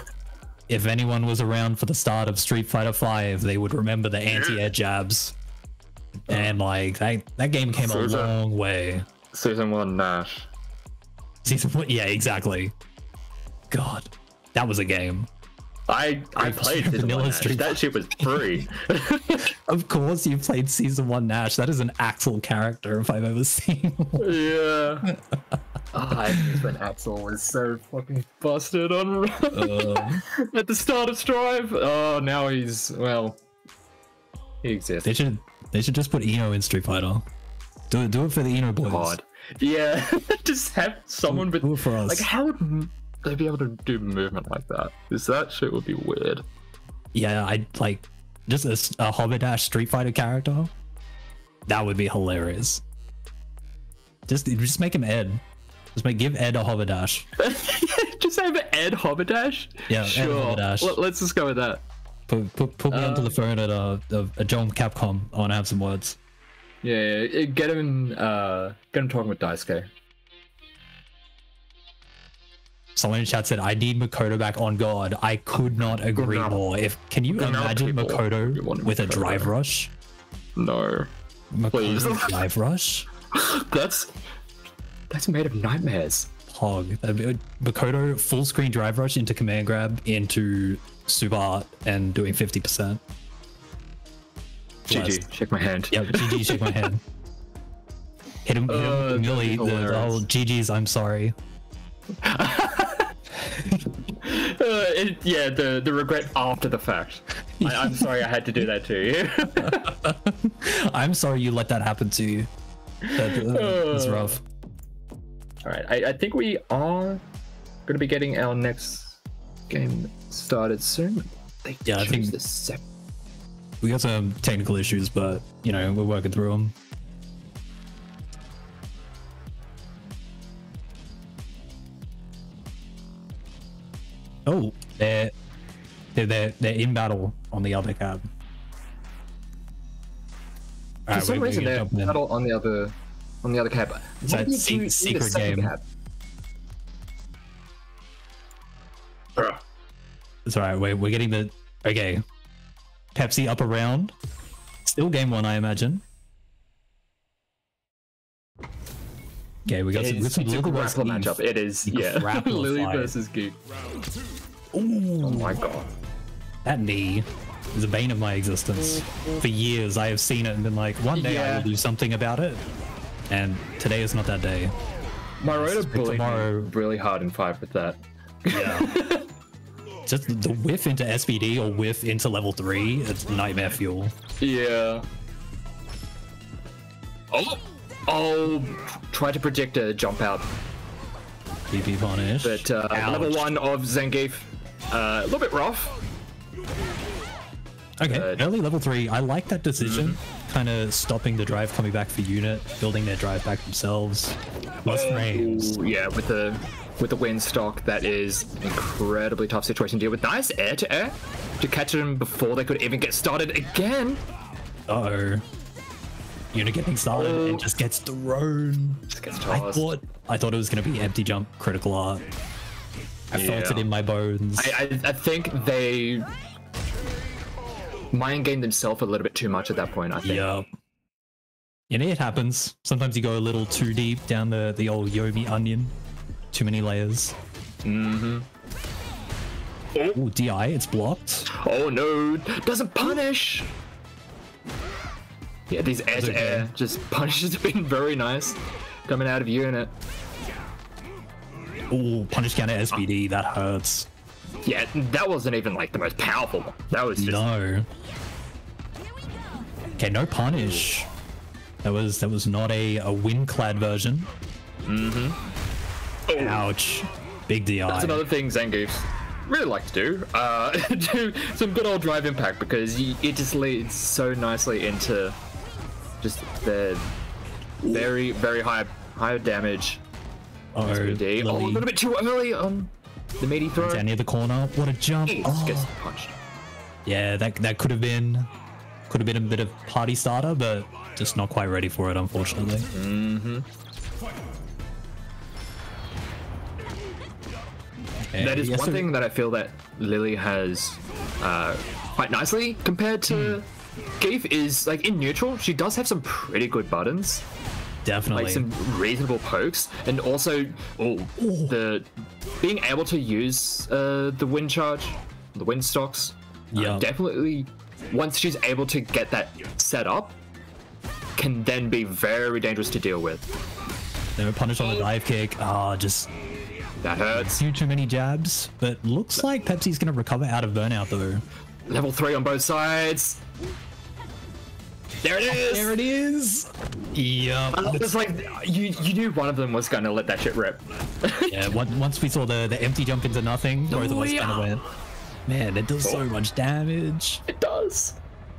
If anyone was around for the start of Street Fighter 5, they would remember the anti-air jabs. And like that game came a long way. Season 1 Nash. Season 1, yeah, exactly. God, that was a game. I played Vanilla Street. That shit was free. Of course you played Season 1 Nash. That is an Axel character if I've ever seen one. Yeah. I think when Axel was so fucking busted on at the start of Strive. Oh, now he's, well, he exists. They should just put Eno in Street Fighter. Do it for the Eno boys. God. Yeah, just have someone do it for us. Like, how would they be able to do movement like that? Because that shit would be weird. Yeah, I'd like just a Hoverdash Street Fighter character. That would be hilarious. Just make him Ed. Give Ed a Hoverdash. Just have Ed Hoverdash? Yeah, sure. Ed Hoverdash. Let's just go with that. Put me onto the phone at a John Capcom. I want to have some words. Yeah, get him talking with Daisuke. Someone in chat said, I need Makoto back on God. I could not agree more. Can you imagine Makoto with a drive rush? No. Makoto drive rush? That's made of nightmares. Hog. Makoto full screen drive rush into command grab into super art and doing 50%. GG, shake my hand. Yeah, GG, shake my hand. Hit him with Millie, the whole GG's I'm sorry. Yeah, the regret after the fact. I'm sorry I had to do that to you. I'm sorry you let that happen to you. That's rough. Alright, I think we are going to be getting our next game started soon. Yeah, I think we got some technical issues, but you know, we're working through them. Oh, they're in battle on the other cab. For some reason, they're in battle on the other cab. It's that secret game. Cab? Bruh. It's alright, we're getting the... Okay. Pepsi up around. Still game 1, I imagine. Okay, we got It's a grappler matchup. It is, yeah. Lily versus Geek. Ooh. Oh my god. That knee is a bane of my existence. For years, I have seen it and been like, one day I will do something about it. And today is not that day. My rotor bullied me really hard in 5 with that. Yeah. Just the whiff into SPD or whiff into level 3, it's nightmare fuel. Yeah. Oh, try to predict a jump out. PP punish. But level 1 of Zangief, a little bit rough. Okay, early level 3, I like that decision. Kind of stopping the drive coming back for unit, building their drive back themselves. Less frames. Yeah, with the wind stock, that is incredibly tough situation to deal with. Nice air to catch them before they could even get started again. Uh-oh. Unit getting started and just gets thrown. Just gets tossed. I thought it was going to be empty jump critical art. I felt it in my bones. I think they mind gamed themselves a little bit too much at that point, I think. Yep. You know, it happens. Sometimes you go a little too deep down the old Yomi onion. Too many layers. Mm-hmm. Oh, DI, it's blocked. Oh no, doesn't punish. Yeah, these air to air just punishes have been very nice coming out of unit. Oh, punish counter SPD, that hurts. Yeah, that wasn't even like the most powerful one. That was just... No. Okay, no punish. That was not a wind-clad version. Mm-hmm. Oh. Ouch. Big DI. That's another thing Zangief's really like to do. Do some good old drive impact, because it just leads so nicely into just the very, very high damage. Oh, a little bit too early on the meaty throw. Down near the corner. What a jump. Gets punched. Yeah, that could have been a bit of party starter, but just not quite ready for it, unfortunately. Mm-hmm. Okay. That is one thing that I feel that Lily has quite nicely compared to Geef is, like, in neutral, she does have some pretty good buttons. Definitely. Like some reasonable pokes, and also the being able to use the wind charge, the wind stocks. Yeah. Definitely, once she's able to get that set up, can then be very dangerous to deal with. They were punished on the dive kick. Just that hurts. Too many jabs, but looks like Pepsi's gonna recover out of burnout though. Level 3 on both sides. There it is. There it is. Yeah. It's like you knew one of them was gonna let that shit rip. Yeah. Once we saw the empty jump into nothing, both of us kind of went. Man, it does so much damage. It does.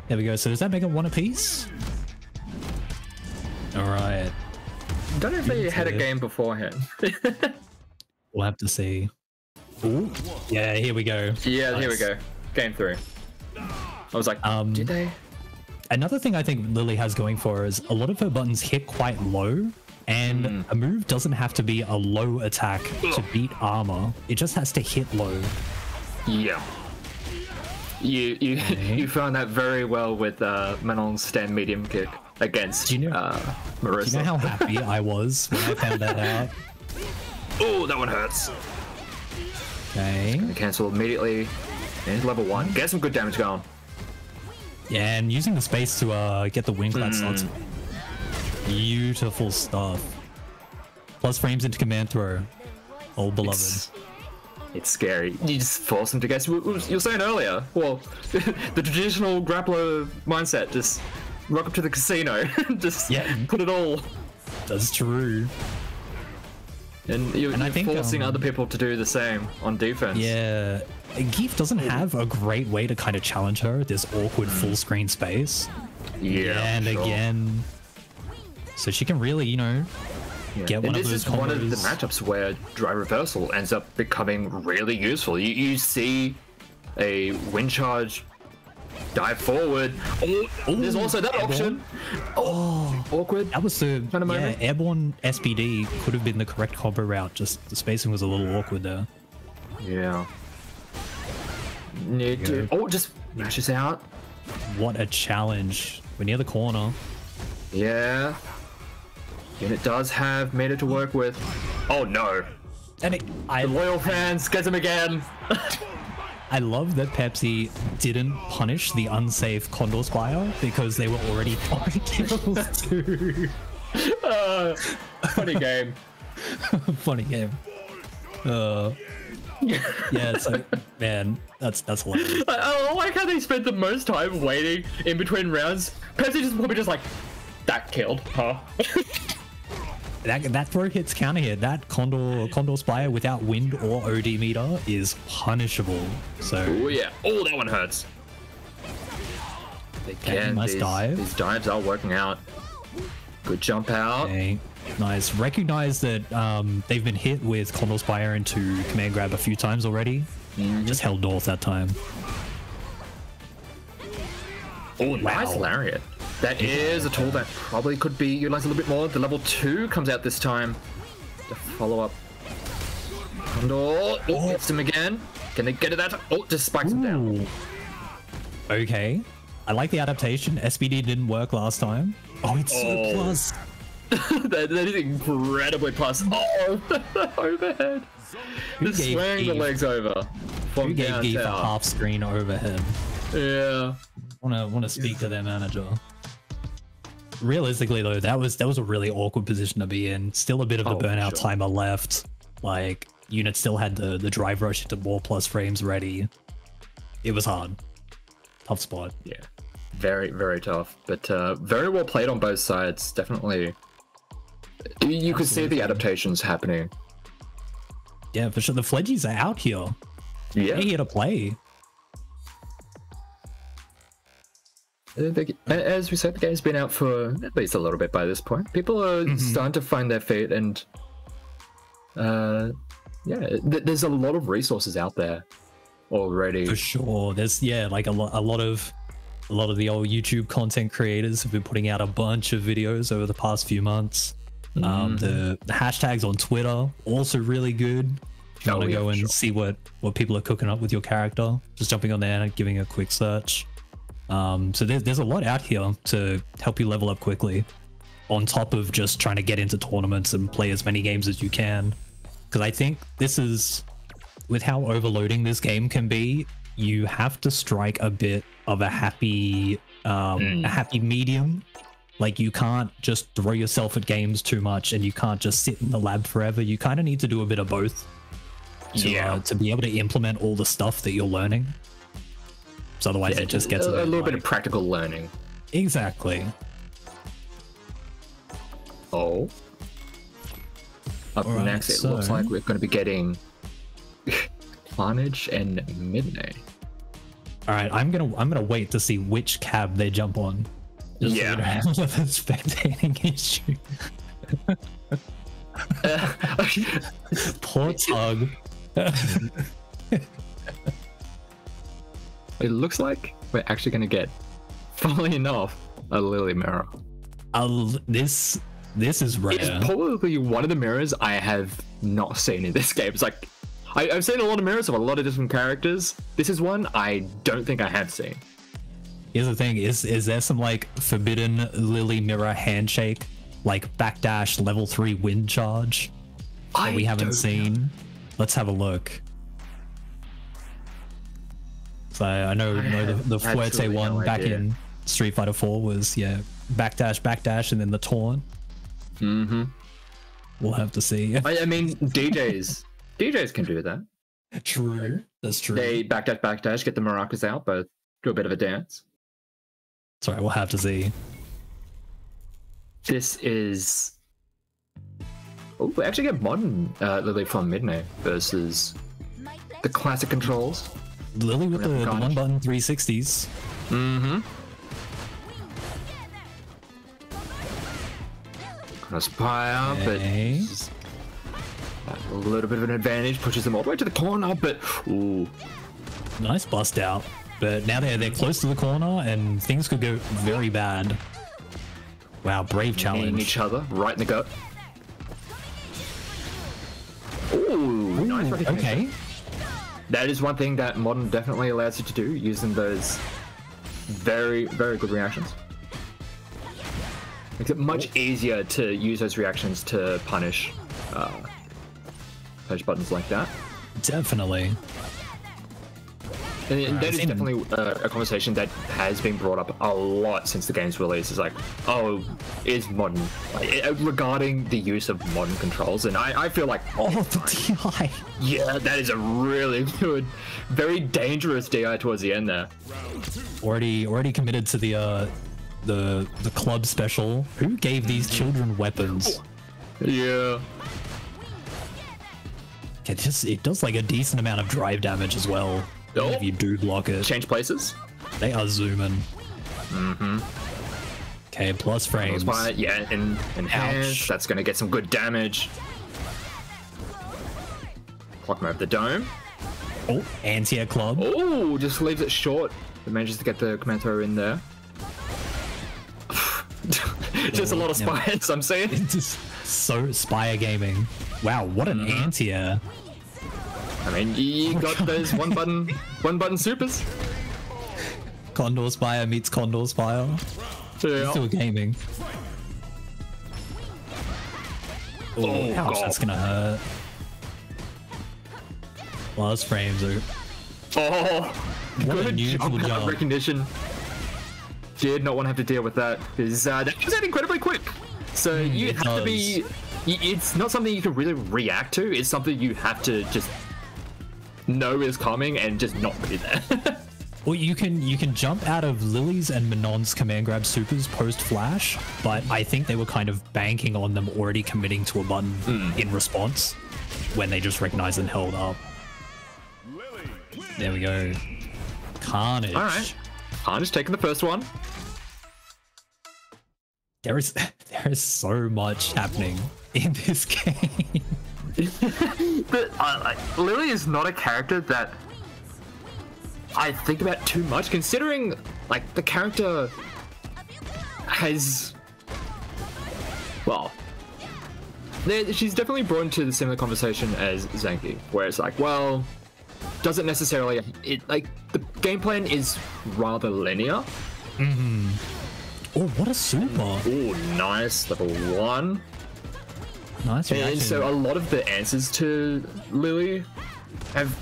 There we go. So does that make it 1 apiece? All right. Don't know if they had a game beforehand. We'll have to see. Ooh. Yeah, here we go. Yeah, nice. Here we go. Game 3. I was like, did they? Another thing I think Lily has going for her is a lot of her buttons hit quite low, and a move doesn't have to be a low attack to beat armor. It just has to hit low. Yeah. You found that very well with Manon's stand medium kick against Marissa. Do you know how happy I was when I found that out? Oh, that one hurts. Okay. Gonna cancel immediately into level 1. Get some good damage going. Yeah, and using the space to get the wing clad slots. Beautiful stuff. Plus frames into command throw. Old beloved. It's scary. You just force them to guess. You were saying earlier, well, the traditional grappler mindset, just rock up to the casino, just put it all. That's true. And you're forcing other people to do the same on defense. Yeah. Geef doesn't have a great way to kind of challenge her at this awkward full screen space. Yeah. And again. So she can really, get one of those combos. This is one of the matchups where drive reversal ends up becoming really useful. You see a wind charge dive forward. There's also that option. Awkward. That was the kind of moment. Airborne SPD could have been the correct combo route. Just the spacing was a little awkward there. Yeah. Need to. Oh, just mashes out. What a challenge. We're near the corner. Yeah. Unit does have meter to work with. Oh no. And The loyal fans gets him again. I love that Pepsi didn't punish the unsafe Condor Spire because they were already 5 kills too. Funny game. Funny game. Yeah, so man, that's hilarious. I like how they spent the most time waiting in between rounds. Pepsi just probably just like, that killed, huh? That throw hits counter hit. That Condor Spire without wind or OD meter is punishable. So Oh yeah. Oh, that one hurts. Again, nice dive. These dives are working out. Good jump out. Okay, nice. Recognize that they've been hit with Condor Spire into command grab a few times already. Just held north that time. Oh, nice lariat. That is a tool that probably could be utilized a little bit more. The level 2 comes out this time. The follow up. Condor. Oh, hits him again. Can they get to that? Oh, just spikes him down. Ooh. Okay. I like the adaptation. SBD didn't work last time. Oh, it's so plus. that is incredibly plus. Oh, overhead. Just swaying the legs over. Who gave Geef a half screen overhead? Yeah. Wanna speak to their manager. Realistically though, that was a really awkward position to be in. Still a bit of a burnout timer left. Like unit still had the drive rush into more plus frames ready. It was hard. Tough spot. Yeah. Very, very tough. But very well played on both sides. Definitely. You could see the adaptations happening. Yeah, for sure. The Fledgies are out here. Yeah. They're here to play. As we said, the game's been out for at least a little bit by this point. People are starting to find their feet, and yeah, there's a lot of resources out there already. For sure. There's like a lot of the old YouTube content creators have been putting out a bunch of videos over the past few months. The hashtags on Twitter also really good. If you want to go and see what people are cooking up with your character, just jumping on there and giving a quick search. So there's a lot out here to help you level up quickly, on top of just trying to get into tournaments and play as many games as you can. Because I think this is, with how overloading this game can be, you have to strike a bit of a happy medium. Like you can't just throw yourself at games too much, and you can't just sit in the lab forever. You kind of need to do a bit of both to be able to implement all the stuff that you're learning. So otherwise it just gets a little bit of practical learning. Exactly. Oh. Up next, it looks like we're going to be getting Carnage and Midnight. All right, I'm gonna wait to see which cab they jump on. Just so you don't have a spectating issue. Poor Tug. It looks like we're actually going to get, funnily enough, a Lily mirror. This is rare. It's probably one of the mirrors I have not seen in this game. It's like, I've seen a lot of mirrors of a lot of different characters. This is one I don't think I have seen. Here's the thing, is there some like forbidden Lily mirror handshake, like backdash level 3 wind charge that we haven't seen? Let's have a look. So I know the Fuerte one back in Street Fighter 4 was backdash, and then the taunt. We'll have to see. I mean, DJs can do that. True, that's true. They backdash, get the maracas out, but do a bit of a dance. Sorry, we'll have to see. This is. Oh, we actually get modern Lily from Midnight versus the classic controls. Lily with the one button 360s. Gonna spy up, but a little bit of an advantage, pushes them all the way to the corner, but ooh. Nice bust out. But now they're close to the corner and things could go very bad. Wow, brave challenge. Hitting each other right in the gut. Ooh, nice recognition. Okay. that is one thing that Modern definitely allows you to do, using those very, very good reactions. Makes it much easier to use those reactions to punish buttons like that. Definitely. And that is definitely a conversation that has been brought up a lot since the game's release. It's like, oh, is Modern regarding the use of Modern controls, and I feel like, oh, the DI. Yeah, that is a really good, very dangerous DI towards the end there. Already committed to the club special. Who gave these children weapons? Yeah. It does like a decent amount of drive damage as well. Oh. If you do block it. Change places. They are zooming. Okay, plus frames. Yeah, and enhance. That's going to get some good damage. Clock him over the dome. Oh, anti-air club. Oh, just leaves it short. It manages to get the command thrower in there. Just a lot of spires, I'm saying. Just so Spire gaming. Wow, what an anti-air. I mean, you got those one button supers. Condor Spire meets Condor Spire. Yeah. Still gaming. Oh, ouch, that's gonna hurt. Last frames are... Oh, what a neutral jump. jump. Recognition. Did not want to have to deal with that, because that was out incredibly quick. So you have to be... It's not something you can really react to. It's something you have to just know is coming and just not be there. Well, you can jump out of Lily's and Minon's command grab supers post flash, but I think they were kind of banking on them already committing to a button in response when they just recognized and held up. There we go. Carnage. All right, Carnage taking the first one. There is so much happening in this game. But Lily is not a character that I think about too much, considering like the character has, well, she's definitely brought into the similar conversation as Zanki, where it's like, well, doesn't necessarily like the game plan is rather linear. Oh, what a super! Oh, nice, level 1. Nice reaction. And so a lot of the answers to Lily have,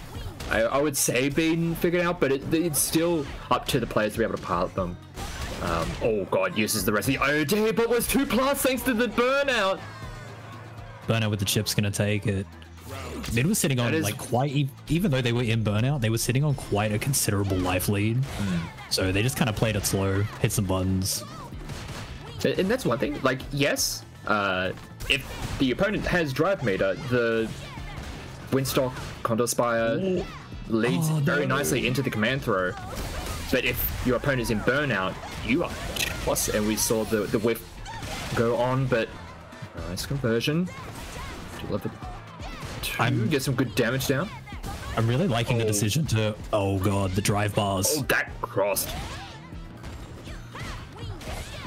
I would say, been figured out, but it's still up to the players to be able to pilot them. Oh god, uses the rest of the OD, but was 2+ thanks to the burnout. Burnout with the chip's gonna take it. Mid was sitting on like quite, even though they were in burnout, they were sitting on quite a considerable life lead. So they just kind of played it slow, hit some buttons. And that's one thing, like, yes, if the opponent has drive meter, the Windstock Condor Spire leads very nicely into the command throw. But if your opponent is in burnout, you are plus, and we saw the whiff go on, but nice conversion. Level 2, get some good damage down. I'm really liking the decision to, oh god, the drive bars. Oh, that crossed.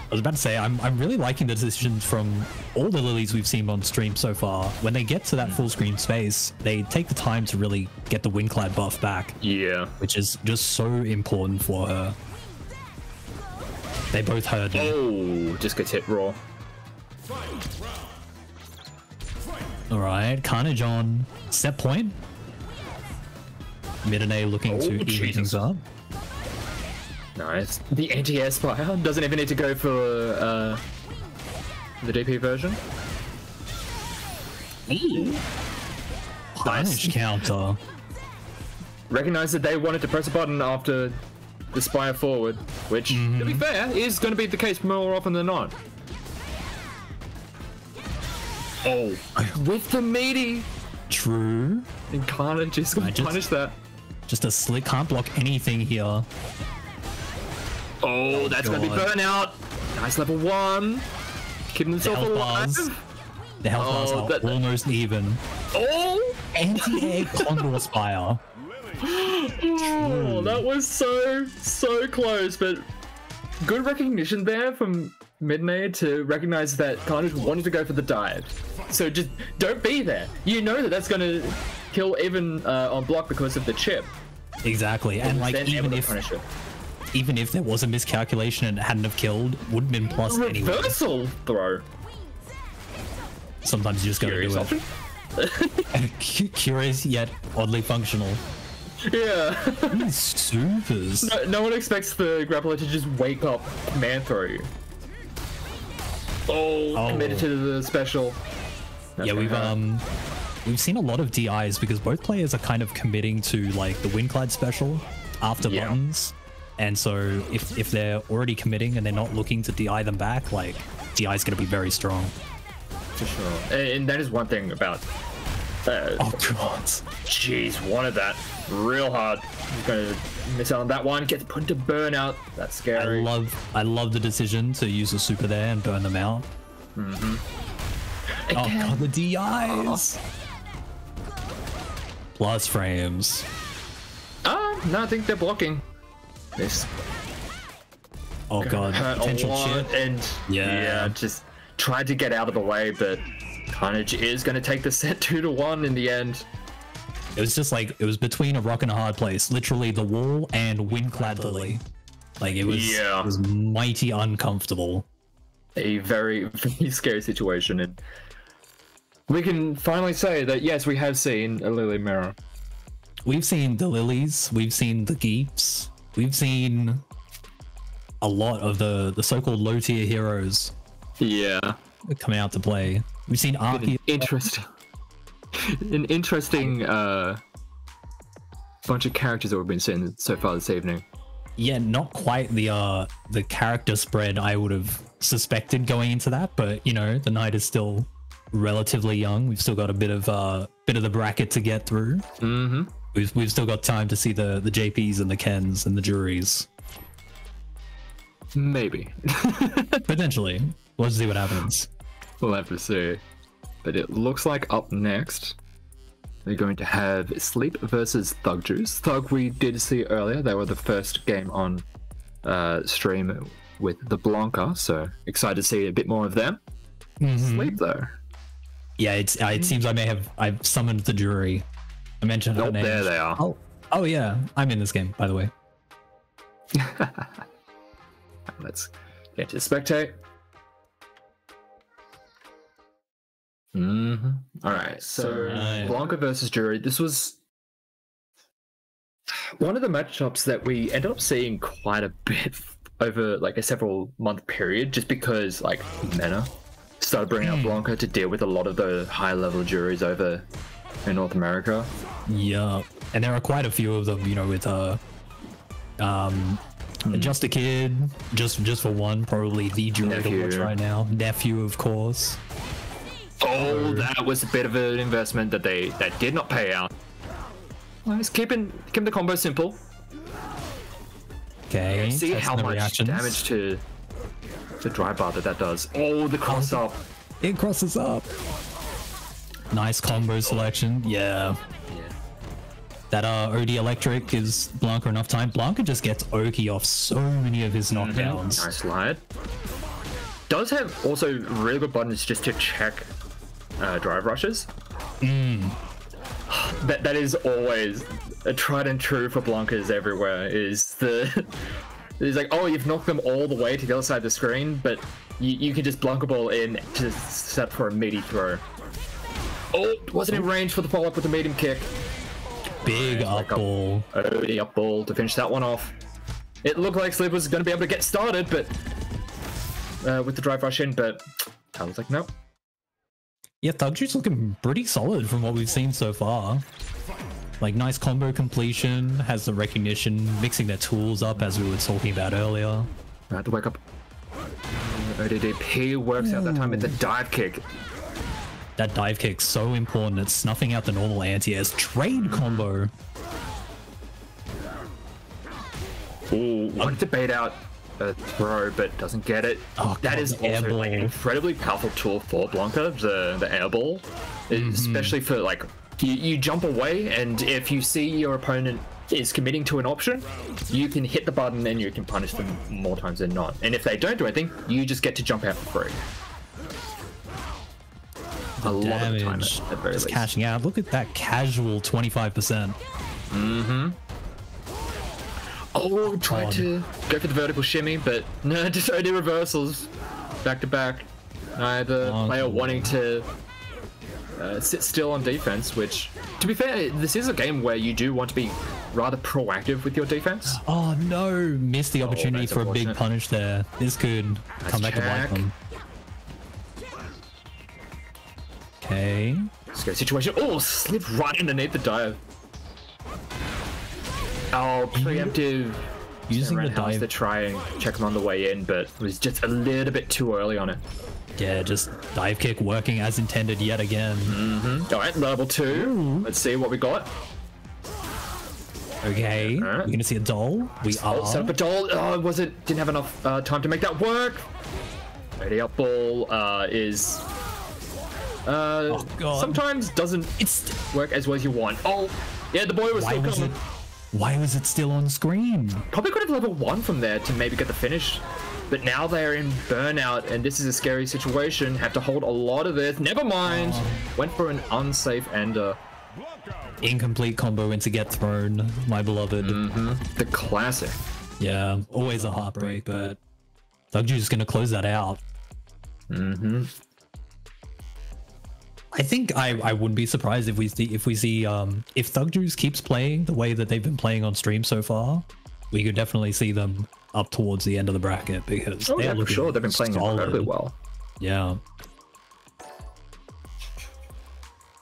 I was about to say, I'm really liking the decision from all the Lilies we've seen on stream so far. When they get to that full screen space, they take the time to really get the Windclad buff back. Yeah. Which is just so important for her. They both heard me. Oh, just gets hit raw. Alright, Carnage on set point. Mid and A looking to even things up. Nice. The anti-air Spire doesn't even need to go for the DP version. Punish counter. Recognize that they wanted to press a button after the Spire forward, which, to be fair, is going to be the case more often than not. Oh, with the meaty. True. And Carnage is going to punish that. Just a slick, can't block anything here. Oh, that's going to be burnout. Nice level 1. Keeping himself alive. The health bars are almost even. Oh! Anti-air Condor Spire. Oh, that was so close, but good recognition there from Midnight to recognize that Carnage wanted to go for the dive. So just don't be there. You know that that's going to kill even on block because of the chip. Exactly, and like even if there was a miscalculation and it hadn't have killed, wouldn't have been plus anyway. Reversal throw. Sometimes you just gotta do it. Curious yet oddly functional. Yeah. These supers. No one expects the grappler to just wake up man throw you. Oh, committed to the special. Yeah, we've seen a lot of DIs because both players are kind of committing to like the Windclad special after buttons, and so if they're already committing and they're not looking to DI them back, like DI is going to be very strong. For sure, and that is one thing about. Oh god! Jeez, wanted that real hard. He's gonna miss out on that one. Gets put into burnout. That's scary. I love the decision to use a super there and burn them out. Mm-hmm. Oh god, the DIs. Plus frames. No, I think they're blocking. This. Oh god, potential chip. And yeah, just tried to get out of the way, but Carnage is going to take the set 2-1 in the end. It was just like, it was between a rock and a hard place. Literally the wall and Windclad Lily. Like it was mighty uncomfortable. A very, very scary situation. And we can finally say that, yes, we have seen a Lily Mirror. We've seen the Lilies. We've seen the Geeps. We've seen a lot of the so-called low-tier heroes. Yeah. Coming out to play. We've seen Arky. An interesting bunch of characters that we've been seeing so far this evening. Yeah, not quite the character spread I would have suspected going into that, but you know, the night is still relatively young. We've still got a bit of the bracket to get through. Mm-hmm. We've still got time to see the JPs and the Kens and the juries. Maybe. Potentially. We'll see what happens. We'll have to see. But it looks like up next, they're going to have Sleep versus Thug Juice. Thug we did see earlier. They were the first game on stream with the Blanca, so excited to see a bit more of them. Mm-hmm. Sleep though. Yeah, it seems I've summoned the jury. I mentioned her name. There they are. Oh yeah, I'm in this game, by the way. Let's get to spectate. Mm-hmm. All right, so Blanca versus Jury. This was one of the matchups that we ended up seeing quite a bit over like a several month period, just because like Mena started bringing out Blanca to deal with a lot of the high level juries over in North America. Yeah, and there are quite a few of them, you know, with Just a Kid, just for one, probably the jury to watch right now. Nephew, of course. Oh, that was a bit of an investment that did not pay out. Well, just keeping the combo simple. Okay. See how much damage to the drive bar that does. Oh, the cross up. It crosses up. Nice combo selection. Yeah. That OD Electric gives Blanca enough time. Blanca just gets Oki off so many of his knockdowns. Nice slide. Does have also really good buttons just to check drive rushes. That is always a tried and true for Blancas everywhere. Is like, oh, you've knocked them all the way to the other side of the screen, but you can just Blanca ball in to set for a meaty throw. Oh, wasn't in range for the follow up with the medium kick. Big up ball. OD up ball to finish that one off. It looked like Sleep was going to be able to get started, but with the drive rush in, but I was like, nope. Yeah, Thug Juice looking pretty solid from what we've seen so far. Like, nice combo completion, has the recognition, mixing their tools up as we were talking about earlier. Right, the wake up. ODDP works out that time with the dive kick. That dive kick's so important. It's snuffing out the normal anti-airs. Trade combo. Ooh, wanted to bait out a throw, but doesn't get it. Oh, that is also like an incredibly powerful tool for Blanca, the air ball. Especially for like, you jump away, and if you see your opponent is committing to an option, you can hit the button and you can punish them more times than not. And if they don't do anything, you just get to jump out for free. a lot of the time Damage. at very Just least. cashing out. Look at that casual 25%. Oh, tried to go for the vertical shimmy, but no, just only reversals. Back to back. Neither player wanting to sit still on defense, which, to be fair, this is a game where you do want to be rather proactive with your defense. Oh no, missed the opportunity that's for a big unfortunate. punish there. This could come back to check. bite them. Okay. Scary situation. Oh, slipped right underneath the dive. Oh, preemptive. Using the Roundhouse to dive. try and check him on the way in, but was just a little bit too early on it. Yeah, just dive kick working as intended yet again. All right, level 2. Let's see what we got. Okay, we're gonna see a doll. We are. Set up a doll. Oh, didn't have enough time to make that work. Ready up ball is God. sometimes doesn't It's work as well as you want. Oh, yeah, the boy was why still was coming. it? Why was it still on screen? Probably could have level 1 from there to maybe get the finish. But now they're in burnout, and this is a scary situation. Have to hold a lot of this. Never mind. Went for an unsafe ender. Incomplete combo into get thrown, my beloved. The classic. Yeah, always a heartbreak, but Thugju's is gonna close that out. I think I wouldn't be surprised if we see if Thugju's keeps playing the way that they've been playing on stream so far, we could definitely see them up towards the end of the bracket because Oh they're yeah, for looking sure. They've been playing solid. incredibly well. Yeah.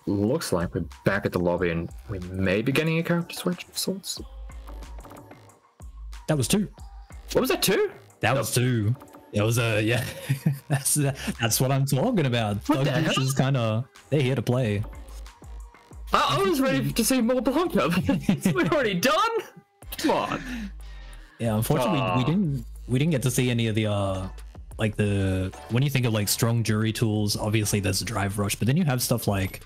Looks like we're back at the lobby, and we may be getting a character switch of sorts. That was 2. What was that, 2? That was 2. It was yeah. that's what I'm talking about. What the Thugju's hell? is kind of they're here to play. I was ready to see more Blanca. We're already done. Come on. Yeah, unfortunately, we didn't get to see any of the like when you think of like strong jury tools. Obviously, there's a drive rush, but then you have stuff like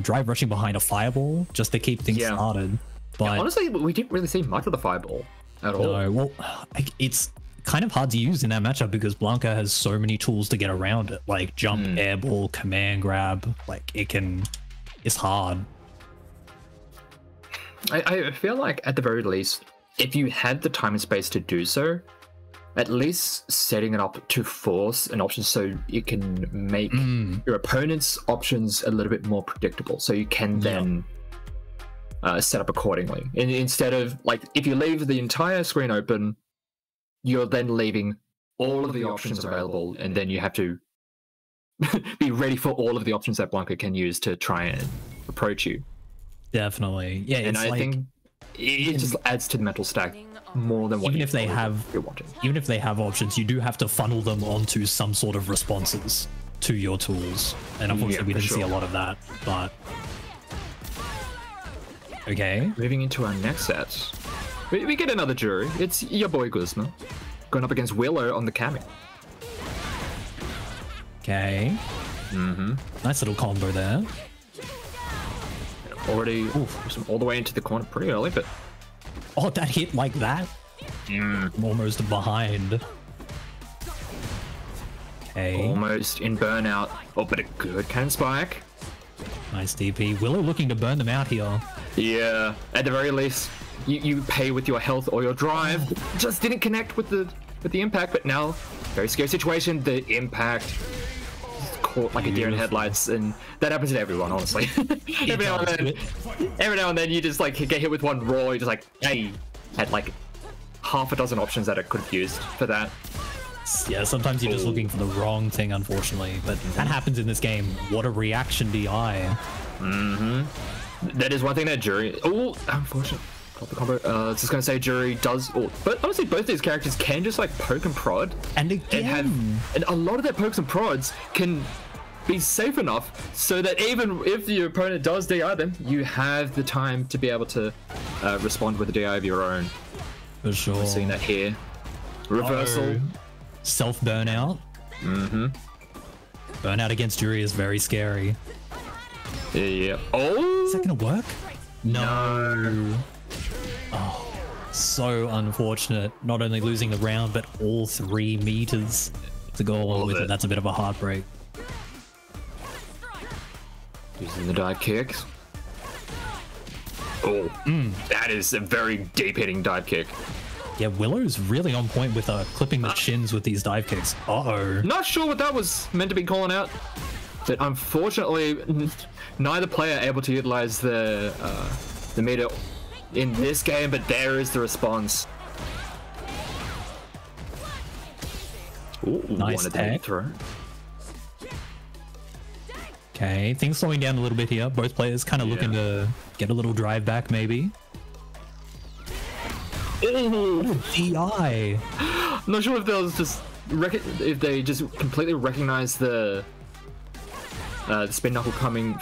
drive rushing behind a fireball just to keep things started. But Honestly, we didn't really see much of the fireball at all. no, well, it's kind of hard to use in that matchup because Blanca has so many tools to get around it, like jump, airball, command grab. Like it's hard. I feel like at the very least, if you had the time and space to do so, at least setting it up to force an option so you can make your opponent's options a little bit more predictable, so you can then set up accordingly. And instead of, like, if you leave the entire screen open, you're then leaving all of the options available, and then you have to be ready for all of the options that Blanca can use to try and approach you. Definitely, yeah. And It's I like, think it just adds to the mental stack more than what even you if they probably have you're wanting. even if they have options, you do have to funnel them onto some sort of responses to your tools, and unfortunately we for didn't see a sure. lot of that. But okay, Moving into our next set, we get another jury. It's your boy Guzma going up against Willow on the Kami. okay, nice little combo there. Already all the way into the corner pretty early, but Oh, that hit like that? Almost behind. Okay, almost in burnout. Oh, but a good cannon spike. nice DP. Willow looking to burn them out here. Yeah, at the very least, you pay with your health or your drive. Just didn't connect with the impact, but now very scary situation. The impact caught like a deer in headlights, and that happens to everyone, honestly. every now and then you just like get hit with one roll. You're just like, hey, had like half a dozen options that I could have used for that. Yeah, sometimes you're just looking for the wrong thing, unfortunately. But that happens in this game. What a reaction DI. That is one thing that Jury. Oh, unfortunate. Got the combo. I was just gonna say Jury does. Oh, but honestly, both these characters can just like poke and prod, And again, and a lot of their pokes and prods can be safe enough so that even if your opponent does DI them, you have the time to be able to respond with a DI of your own. for sure. We're seeing that here. Reversal. Self burnout. Burnout against Jury is very scary. Yeah. Oh. Is that gonna work? No. Oh, so unfortunate. Not only losing the round, but all 3 meters to go along with it. That's a bit of a heartbreak. Using the dive kicks. Oh, that is a very deep hitting dive kick. Yeah, Willow's really on point with clipping the shins with these dive kicks. Uh-oh. Not sure what that was meant to be calling out, but unfortunately, neither player able to utilize the meter in this game, but there is the response. Ooh, nice tag. Throw. Okay, things slowing down a little bit here. Both players kind of looking to get a little drive back, maybe. Ooh. DI. I'm not sure if they was just if they just completely recognized the spin knuckle coming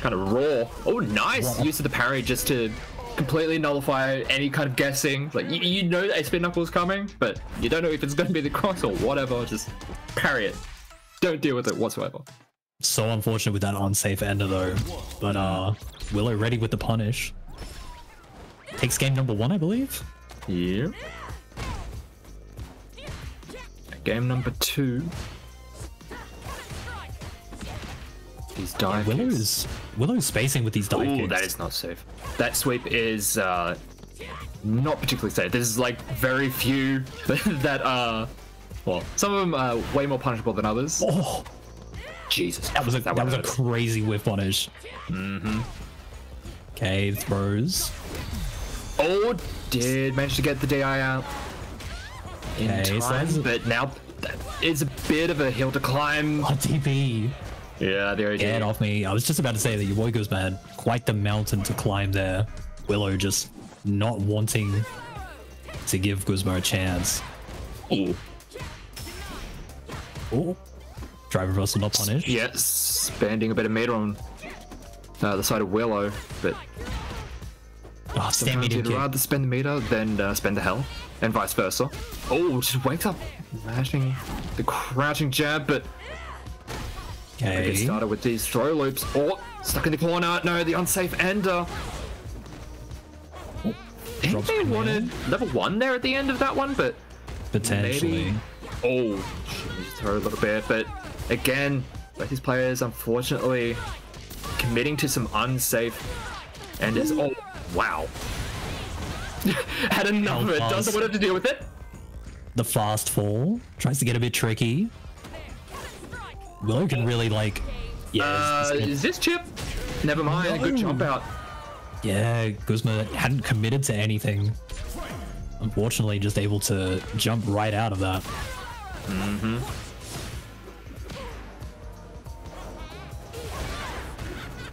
kind of raw. Oh, nice use of the parry just to completely nullify any kind of guessing. Like you know a spin knuckle is coming, but you don't know if it's going to be the cross or whatever. Just parry it. Don't deal with it whatsoever. So unfortunate with that unsafe ender though. But Willow ready with the punish. Takes game number 1, I believe. Yeah. Game number 2. These dive kicks. Willow's spacing with these dive kicks. That is not safe. That sweep is not particularly safe. There's like very few that are, well, some of them are way more punishable than others. Oh, Jesus, that was a crazy whip punish. Okay, throws. Oh, did manage to get the DI out in time, but now it's a bit of a hill to climb. Oh, TP. Yeah, there you go. Get off me. I was just about to say that your boy Guzma had quite the mountain to climb there. Willow just not wanting to give Guzma a chance. Ooh. Oh. Drive reversal not punished. Yes, spending a bit of meter on the side of Willow, but stand medium you'd rather spend the meter than spend the hell, and vice versa. Oh, just wakes up, mashing the crouching jab, but okay. Get started with these throw loops. Oh, stuck in the corner. No, the unsafe ender. I think they wanted level 1 there at the end of that one, but potentially. Maybe. Oh, just throw a little bit, but again, both these players unfortunately committing to some unsafe enders. Oh, wow. Had enough of it. Doesn't want to deal with it. The fast fall tries to get a bit tricky. Willow can really like. Yeah. Is this chip? Never mind. No. Good jump out. Yeah, Guzma hadn't committed to anything. Unfortunately, just able to jump right out of that.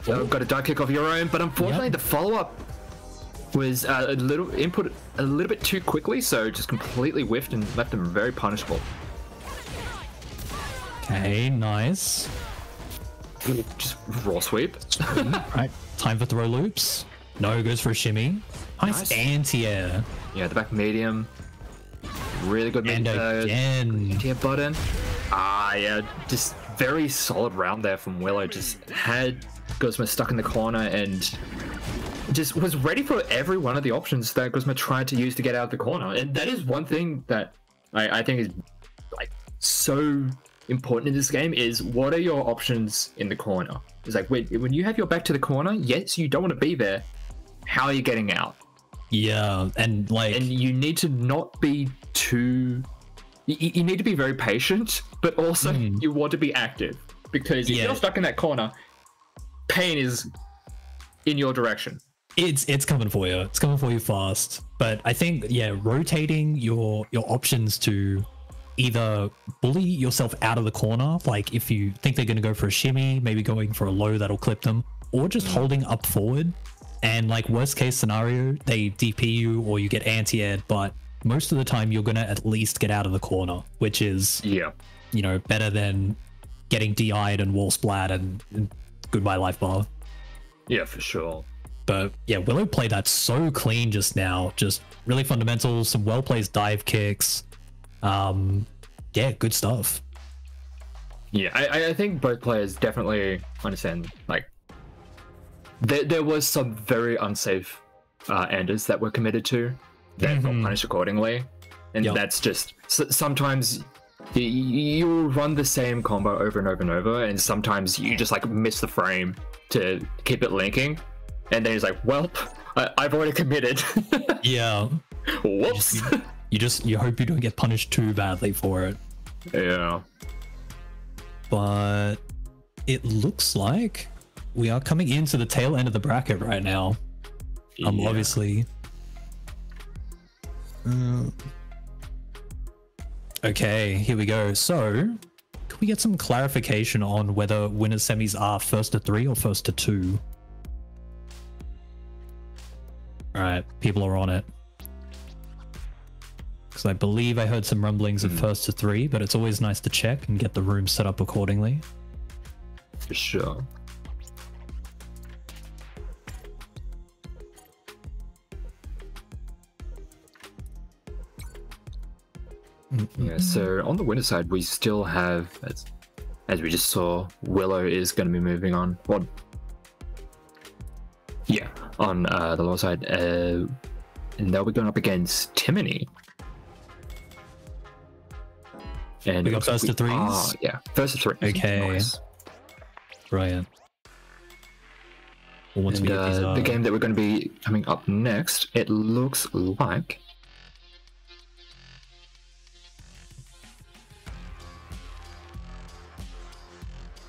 Got a dive kick of your own, but unfortunately the follow-up was a little bit too quickly, so just completely whiffed and left them very punishable. Okay, nice. Just raw sweep. Right, time for throw loops. No, goes for a shimmy. Nice anti-air. Yeah, the back medium. Really good anti-air button. Yeah, just very solid round there from Willow. Just had Guzma stuck in the corner and just was ready for every one of the options that Guzma tried to use to get out of the corner. And that is one thing that I think is like so important in this game is what are your options in the corner? It's like when you have your back to the corner, yes, you don't want to be there. How are you getting out? Yeah, and you need to not be too. You need to be very patient, but also you want to be active because if you're stuck in that corner, pain is in your direction. It's coming for you. It's coming for you fast. But I think rotating your options to either bully yourself out of the corner, like if you think they're going to go for a shimmy, maybe going for a low that'll clip them, or just holding up forward. And like worst case scenario, they DP you or you get anti-aired, but most of the time you're going to at least get out of the corner, which is, better than getting DI'd and wall splat and goodbye life bar. Yeah, for sure. But yeah, Willow played that so clean just now. Just really fundamental, some well-placed dive kicks. Good stuff. Yeah, I think both players definitely understand, like, there was some very unsafe enders that were committed to that got punished accordingly, and that's just sometimes you'll run the same combo over and over and over, and sometimes you just like miss the frame to keep it linking, and then it's like, well, I've already committed. Yeah. Whoops. You hope you don't get punished too badly for it. Yeah. But it looks like we are coming into the tail end of the bracket right now. Yeah. Obviously. Okay, here we go. So, can we get some clarification on whether winners semis are first to 3 or first to 2? Alright, people are on it. Because I believe I heard some rumblings of first to 3, but it's always nice to check and get the room set up accordingly. For sure. Yeah, so on the winner side, we still have, as we just saw, Willow is going to be moving on. Well, yeah, on the lower side, and they'll be going up against Timony. And We got first to 3s? Yeah, first to 3s. Okay. Nice. Brilliant. Well, once And we get these, the game that we're going to be coming up next, it looks like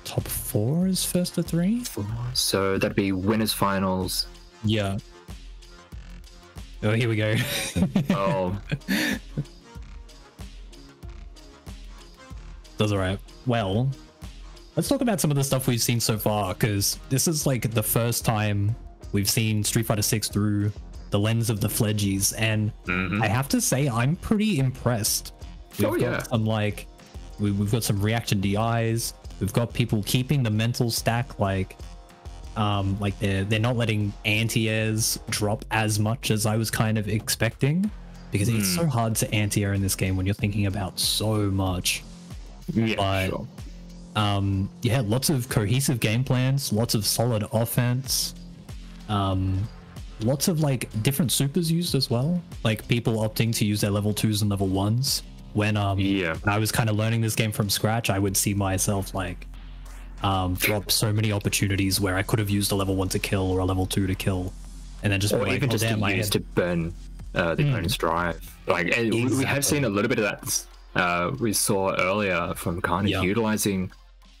top 4 is first to 3? so that'd be winners finals. Yeah. Oh, here we go. Oh, That's alright. Well, let's talk about some of the stuff we've seen so far, because this is like the first time we've seen Street Fighter 6 through the lens of the Fledgies, and I have to say I'm pretty impressed. We've got some like we've got some reaction DIs. We've got people keeping the mental stack like they're not letting anti-airs drop as much as I was kind of expecting, because it's so hard to anti-air in this game when you're thinking about so much. yeah, But sure. yeah, lots of cohesive game plans, lots of solid offense, lots of like different supers used as well, like people opting to use their level 2s and level 1s. When when I was kind of learning this game from scratch, I would see myself like drop so many opportunities where I could have used a level 1 to kill or a level 2 to kill, and then just Or be like, even oh, just damn, to I use had... to burn the opponent's drive. Like, and we have seen a little bit of that. We saw earlier from Carnage utilizing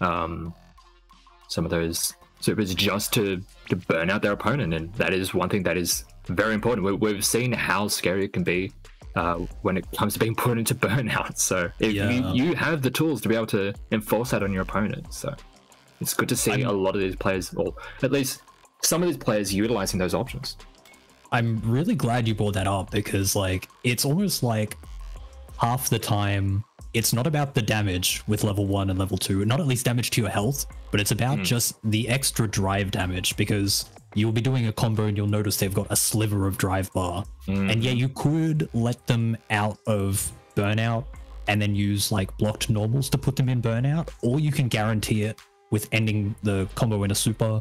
some of those supers just to burn out their opponent, and that is one thing that is very important. We've seen how scary it can be when it comes to being put into burnout. So if you have the tools to be able to enforce that on your opponent, so it's good to see a lot of these players, or at least some of these players, utilizing those options. I'm really glad you brought that up, because like it's almost like half the time it's not about the damage with level 1 and level 2, not at least damage to your health, but it's about just the extra drive damage, because you'll be doing a combo and you'll notice they've got a sliver of drive bar. And yeah, you could let them out of burnout and then use like blocked normals to put them in burnout, or you can guarantee it with ending the combo in a super,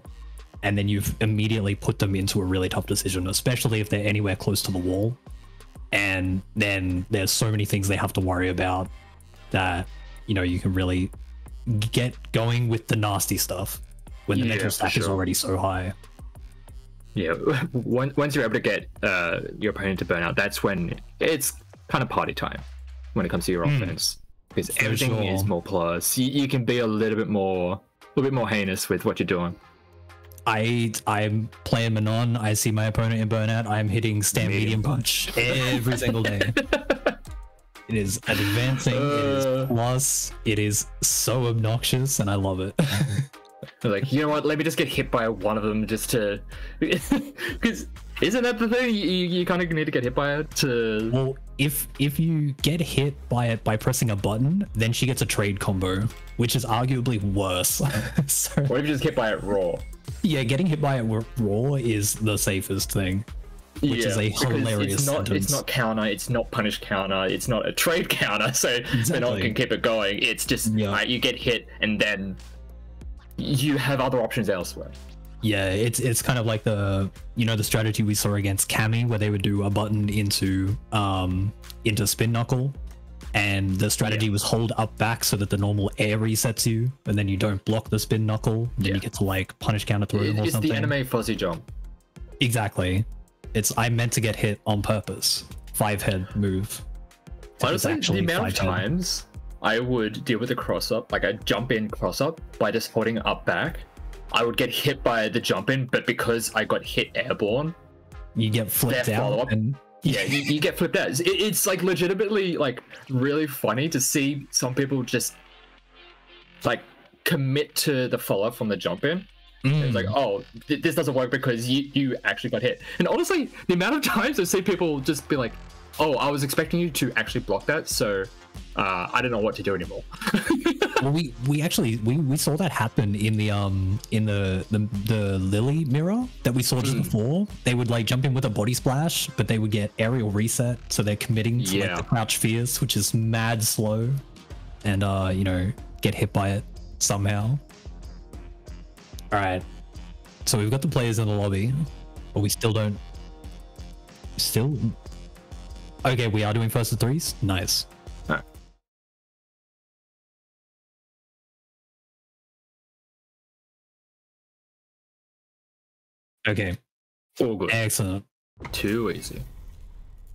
and then you've immediately put them into a really tough decision, especially if they're anywhere close to the wall. And then there's so many things they have to worry about that, you know, you can really get going with the nasty stuff when the mental stack is already so high. Yeah, once you're able to get your opponent to burn out, that's when it's kind of party time when it comes to your offense, because everything is more plus. You can be a little bit more heinous with what you're doing. I'm playing Manon. I see my opponent in burnout. I'm hitting stand medium punch every single day. It is advancing. It is plus. It is so obnoxious, and I love it. Like, you know what? Let me just get hit by one of them just to, because isn't that the thing? You kind of need to get hit by it to. Well, if you get hit by it by pressing a button, then she gets a trade combo, which is arguably worse. So, or if you just hit by it raw. Yeah, getting hit by it raw is the safest thing. Which is a hilarious sentence. It's not counter, it's not punish counter, it's not a trade counter, so they're not can keep it going. It's just you get hit and then you have other options elsewhere. Yeah, it's kind of like the strategy we saw against Cammy, where they would do a button into spin knuckle, And the strategy was hold up back so that the normal air resets you, and then you don't block the spin knuckle. Then you get to like punish counter through him or something. It's the anime fuzzy jump. Exactly. I meant to get hit on purpose. 5-head move. Honestly, the amount of times I would deal with a cross up, like I jump in cross up by just holding up back, I would get hit by the jump in, but because I got hit airborne, you get flipped out. And yeah, you get flipped out. It's like legitimately like really funny to see some people just like commit to the follow from the jump in. It's like, oh, this doesn't work because you actually got hit. And honestly, the amount of times I see people just be like, oh, I was expecting you to actually block that, so I don't know what to do anymore. Well, we actually saw that happen in the Lily mirror that we saw just before. They would like jump in with a body splash, but they would get aerial reset, so they're committing to like the crouch fierce, which is mad slow, and you know, get hit by it somehow. All right, so we've got the players in the lobby, but we still don't. Okay, we are doing first to threes. Nice. All right. Okay. All good. Excellent. Too easy.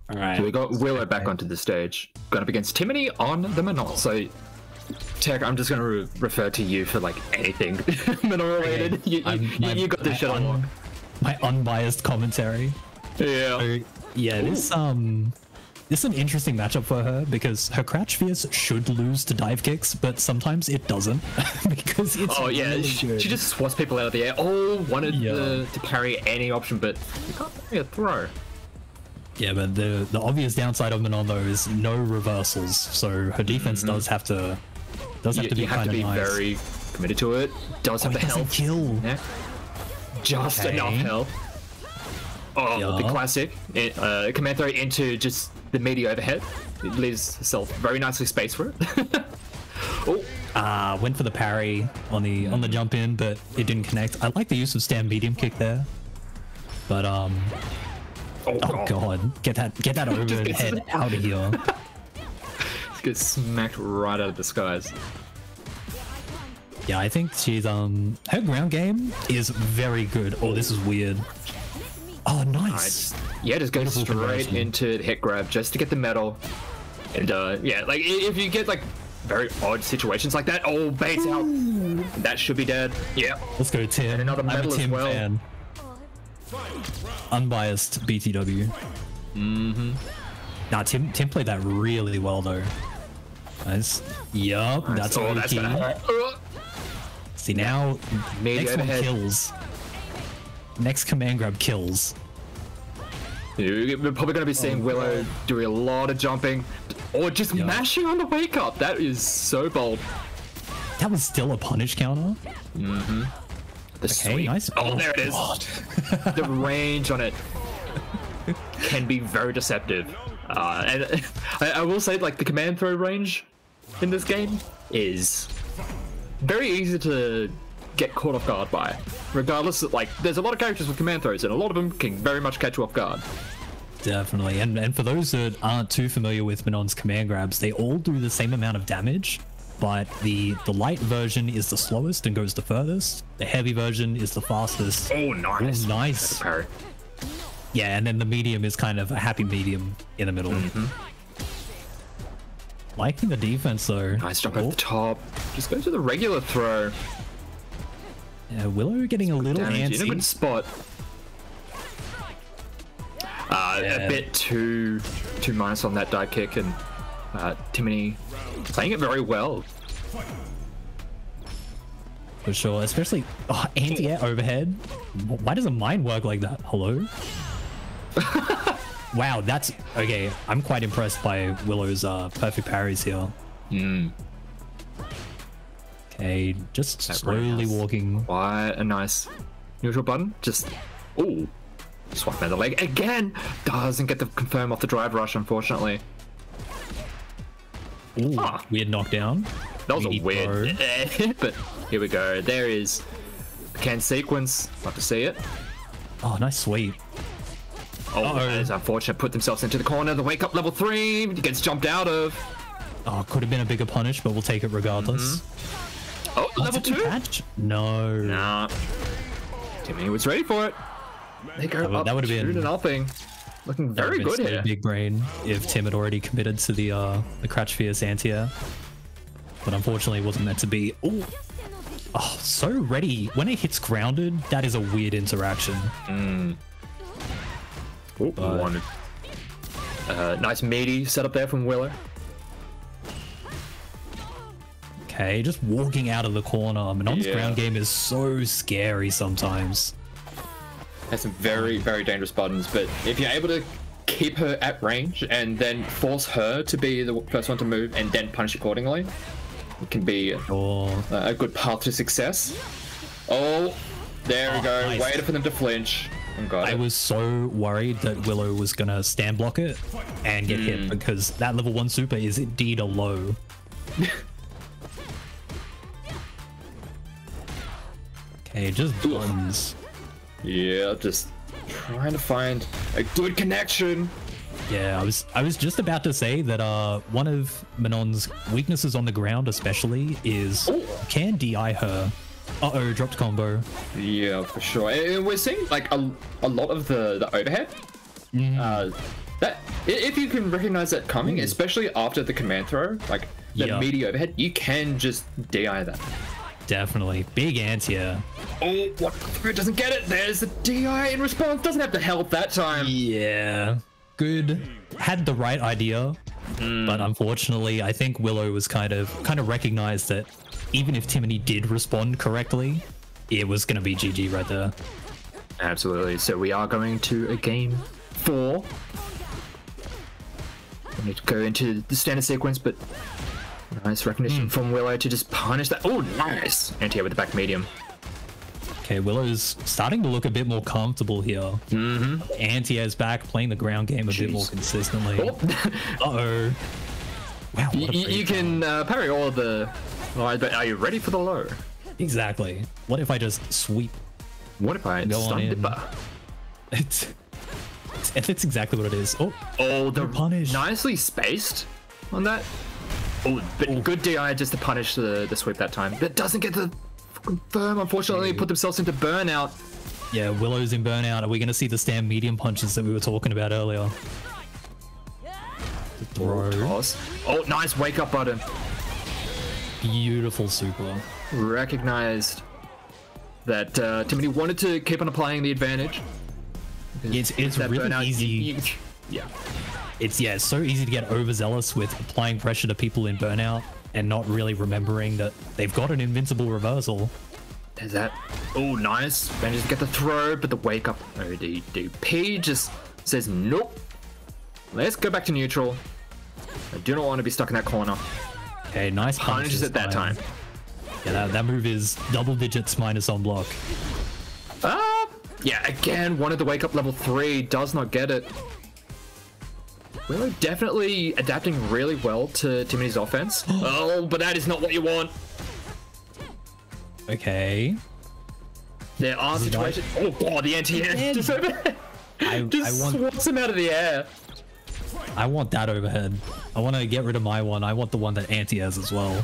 All right. So we got Willow back onto the stage, going up against Timony on the Manon. So, Tech, I'm just going to refer to you for like anything Manon related. Okay. You got this shit on lock. My unbiased commentary. Yeah. So, yeah, this is an interesting matchup for her because her crouch fierce should lose to dive kicks, but sometimes it doesn't because it's really she just swats people out of the air. Oh, wanted to parry any option, but you can't parry a throw. Yeah, but the obvious downside of Manon though is no reversals, so her defense does have to be kind of nice. Very committed to it. Does have the health. Kill. Yeah. Just enough health. Oh, the classic. Command throw into just the meaty overhead. It leaves herself very nicely spaced for it. Oh. Went for the parry on the jump in, but it didn't connect. I like the use of stand medium kick there, but oh god, get that overhead out of here. Gets smacked right out of the skies. Yeah, I think she's her ground game is very good. Oh, this is weird. Oh, nice. Yeah, just go straight into the hit grab just to get the medal. And yeah, like if you get like very odd situations like that, oh, baits out. That should be dead. Yeah. Let's go, Tim. And another medal Tim as well. Fan. Unbiased BTW. Nah, Tim played that really well though. Nice. Yup, that's all key. See now, next one kills. Next command grab kills. We're probably going to be seeing Willow doing a lot of jumping or just mashing on the wake up. That is so bold. That was still a punish counter. The sweep. Nice. Oh, there it is. The range on it can be very deceptive. And I will say, like, the command throw range in this game is very easy to get caught off guard by. Regardless, like, there's a lot of characters with command throws, and a lot of them can very much catch you off guard. Definitely, and for those that aren't too familiar with Manon's command grabs, they all do the same amount of damage, but the light version is the slowest and goes the furthest. The heavy version is the fastest. Oh, nice. Oh, nice. Parry. Yeah, and then the medium is kind of a happy medium in the middle. Liking the defense though. Nice jump over the top. Just go to the regular throw. Yeah, Willow getting a little antsy. In a good spot. A bit too minus on that dive kick, and Timony playing it very well. For sure, especially anti-air overhead. Why doesn't mine work like that? Hello? Wow, that's okay. I'm quite impressed by Willow's perfect parries here. Okay, just slowly walking. Quite a nice neutral button. Just swipe out the leg again. Doesn't get the confirm off the drive rush, unfortunately. Weird knockdown. That was a weird, but here we go. There is the can sequence. Love to see it. Oh, nice sweep. Oh, that is unfortunate. Put themselves into the corner. The wake up level 3 gets jumped out of. Oh, could have been a bigger punish, but we'll take it regardless. Oh, level 2? Catch? No. Nah. Timmy was ready for it. They go up that would have been 2-0. Looking very good here. Big brain if Tim had already committed to the Crouch Fierce anti-air. But unfortunately it wasn't meant to be. Ooh. Oh, so ready. When it hits grounded, that is a weird interaction. One. Nice meaty setup there from Willow. Okay, just walking out of the corner. Manon's ground game is so scary sometimes. Has some very, very dangerous buttons, but if you're able to keep her at range and then force her to be the first one to move and then punish accordingly, it can be a good path to success. Oh, there we go. Nice. Waited for them to flinch. And got I it. was so worried that Willow was gonna stand block it and get hit because that level 1 super is indeed a low. Okay, just buttons. Yeah, just trying to find a good connection. Yeah, I was just about to say that one of Manon's weaknesses on the ground especially is can DI her. Uh-oh, dropped combo. Yeah, for sure. And we're seeing like a lot of the overhead. That if you can recognize that coming, especially after the command throw, like the meaty overhead, you can just DI that. Definitely. Big anti-air. Oh, what? It doesn't get it. There's the DI in response. Doesn't have to help that time. Yeah. Good. Had the right idea, but unfortunately, I think Willow was kind of recognized that even if Timony did respond correctly, it was going to be GG right there. Absolutely. So we are going to a game 4. We need to go into the standard sequence, but nice recognition from Willow to just punish that. Oh, nice. Anti-air with the back medium. Okay, Willow's starting to look a bit more comfortable here. Anti-air's back, playing the ground game a bit more consistently. Uh-oh. Wow, what a you can parry all of the lines, but are you ready for the low? Exactly. What if I just sweep? What if I Go stun on in. dipper? It's exactly what it is. Oh, the punish. Nicely spaced on that. Oh, but good DI just to punish the sweep that time. But doesn't get the confirm, unfortunately. Put themselves into burnout. Yeah, Willow's in burnout. Are we going to see the stand medium punches that we were talking about earlier? Throw. Toss. Oh, nice wake up button. Beautiful super. Recognized that Timony wanted to keep on applying the advantage. It's That really burnout, easy. yeah. It's so easy to get overzealous with applying pressure to people in burnout and not really remembering that they've got an invincible reversal. There's that. Oh, nice. Manages to get the throw, but the wake up ODDP just says nope. Let's go back to neutral. I do not want to be stuck in that corner. Okay, nice Punishes at that time. Yeah, that move is double digits minus on block. Yeah, again, wanted the wake up level 3, does not get it. Willow definitely adapting really well to Timony's offense. Oh, but that is not what you want. Okay. There are situations. Oh, God, the anti-air just overhead. Just swats him out of the air. I want that overhead. I want to get rid of my one. I want the one that anti-airs as well.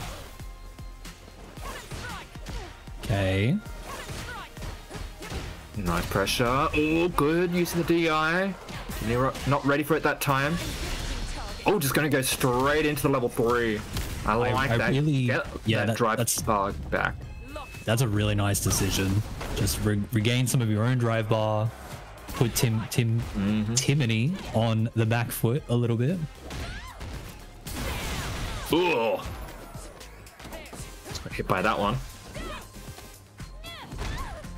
Okay. Nice pressure. Oh, good use of the DI. Not ready for it that time. Oh, just going to go straight into the level 3. I like that. Really, that drive bar back. That's a really nice decision. Just regain some of your own drive bar. Put Timony on the back foot a little bit. Ooh. Got hit by that one.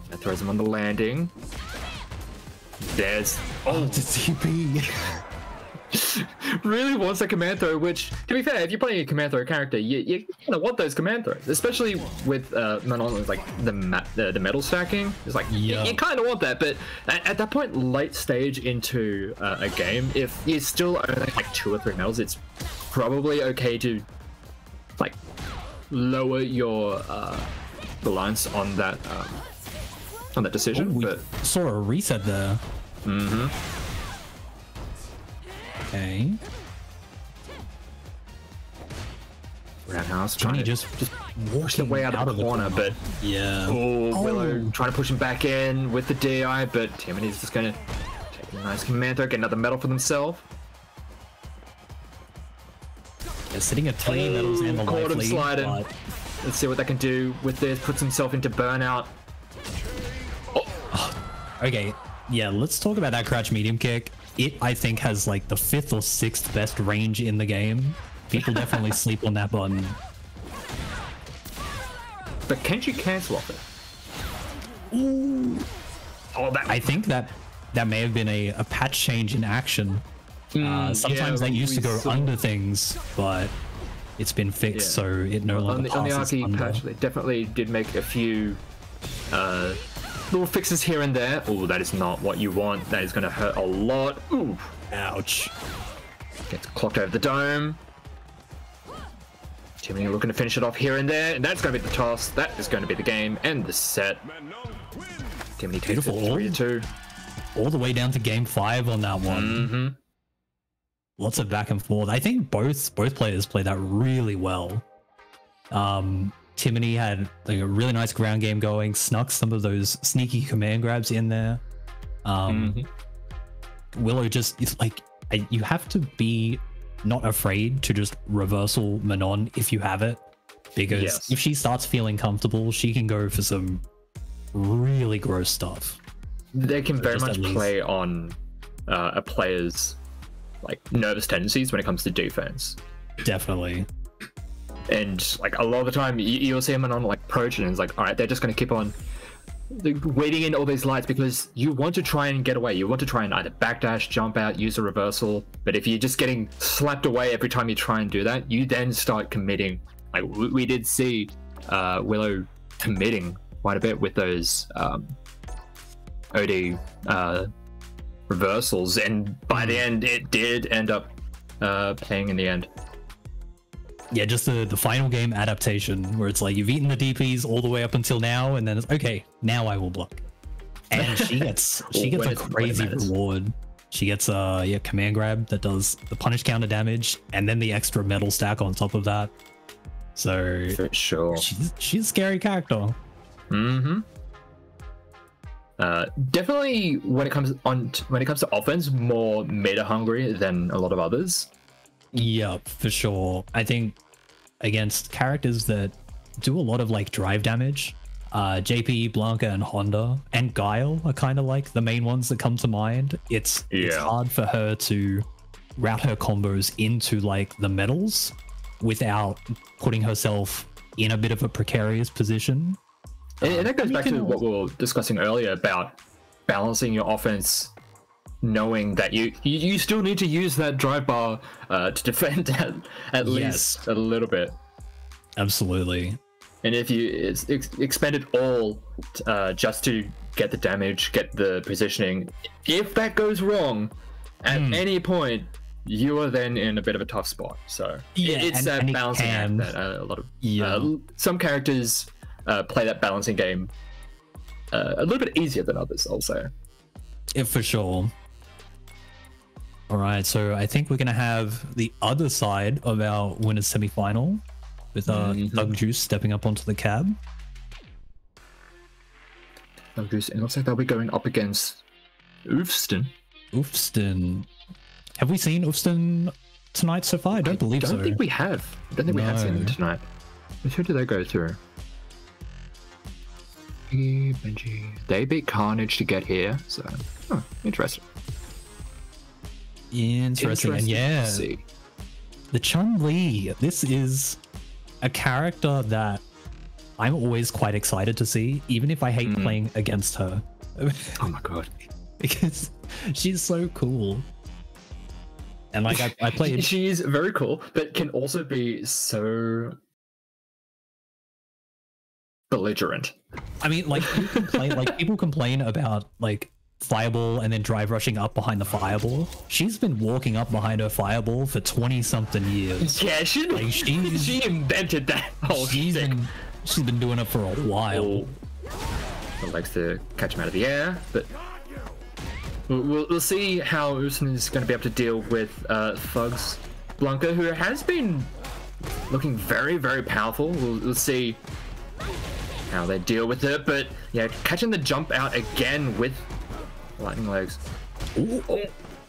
That throws him on the landing. There's... Oh, it's a TP. Really wants a command throw, which, to be fair, if you're playing a command throw character, you kind of want those command throws, especially with Manon, like the metal stacking. It's like you kind of want that, but at that point, late stage into a game, if you're still only like 2 or 3 medals, it's probably okay to like lower your reliance on that decision. We but saw a reset there. Okay. Mouse trying to just push the way out of the corner, but yeah. oh, Willow trying to push him back in with the DI, but Timonee's just going to take a nice command throw, get another medal for themselves. They're sitting at 20 medals and the caught life him lead, sliding. but... Let's see what they can do with this. Puts himself into burnout. Okay, yeah, let's talk about that crouch medium kick. It, I think, has like the 5th or 6th best range in the game. People definitely sleep on that button. But can she cancel off it? Ooh. Oh, that... I think that may have been a patch change in action. Sometimes they used to go under things, but it's been fixed, so it no longer on the passes Arky under. patch, they definitely did make a few little fixes here and there. Oh, that is not what you want. That is going to hurt a lot. Ooh. Ouch. Gets clocked over the dome. Jimmy looking to finish it off here and there. And that's going to be the toss. That is going to be the game and the set. Jimmy takes it 3-2. All the way down to game 5 on that one. Lots of back and forth. I think both players played that really well. Timonee had like a really nice ground game going, snuck some of those sneaky command grabs in there. Willow just like you have to be not afraid to just reversal Manon if you have it, because if she starts feeling comfortable, she can go for some really gross stuff. They can very much play on a player's like nervous tendencies when it comes to defense. Definitely. And like a lot of the time you'll see them on like approach and it's like, all right, they're just going to keep on waiting in all these lights because you want to try and get away. You want to try and either backdash, jump out, use a reversal. But if you're just getting slapped away every time you try and do that, you then start committing. Like we did see Willow committing quite a bit with those OD reversals, and by the end it did end up paying in the end. Yeah, just the final game adaptation where it's like you've eaten the DPs all the way up until now, and then it's okay, now I will block. And she gets a crazy reward. She gets a command grab that does the punish counter damage and then the extra metal stack on top of that. So for sure, she's a scary character. Definitely when it comes to offense, more meta hungry than a lot of others. Yeah, for sure. I think against characters that do a lot of like drive damage, JP, Blanca, and Honda, and Guile are kind of like the main ones that come to mind. It's hard for her to route her combos into like the metals without putting herself in a bit of a precarious position. And that goes back to what we were discussing earlier about balancing your offense, knowing that you still need to use that drive bar to defend at least a little bit. Absolutely. And if you expend it all just to get the damage, get the positioning, if that goes wrong at any point, you are then in a bit of a tough spot. So it's that balancing act that a lot of some characters play that balancing game a little bit easier than others, I'll say. Yeah, for sure. All right, so I think we're going to have the other side of our winners semi-final with Thug Juice stepping up onto the cab. Thug Juice, and it looks like they'll be going up against Oofston. Oofston. Have we seen Oofston tonight so far? I don't believe so. I don't think we have. I don't think we have seen them tonight. Who did they go through? Benji. They beat Carnage to get here, so interesting. Interesting. And yeah, the Chun-Li. This is a character that I'm always quite excited to see, even if I hate playing against her. Oh my god, because she's so cool. And like I played. She's very cool, but can also be so belligerent. I mean, like people complain about like fireball and then drive rushing up behind the fireball. She's been walking up behind her fireball for 20-something years. Yeah, she invented that whole shtick. She's been doing it for a while. She likes to catch him out of the air, but we'll see how Usun is going to be able to deal with Thugs. Blanca, who has been looking very, very powerful. We'll see how they deal with it, but yeah, catching the jump out again with lightning legs. Ooh, oh.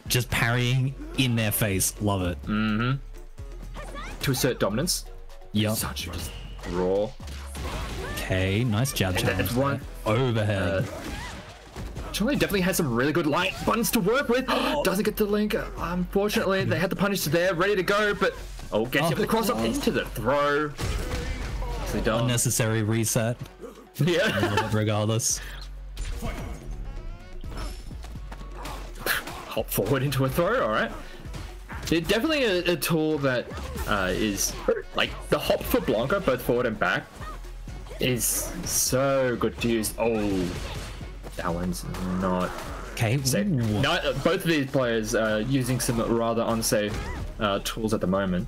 Just parrying in their face. Love it. To assert dominance. Yep. Such just raw. Okay, nice jab challenge. That's one. Overhead. Chun-Li definitely has some really good light buttons to work with. Doesn't get the link. Unfortunately, they had the punish there, ready to go, but gets hit with the cross up into the throw. Unnecessary reset. Yeah. Regardless. Hop forward into a throw, alright. It's definitely a tool that is like the hop for Blanca, both forward and back, is so good to use. Oh, that one's not safe. No, both of these players are using some rather unsafe tools at the moment.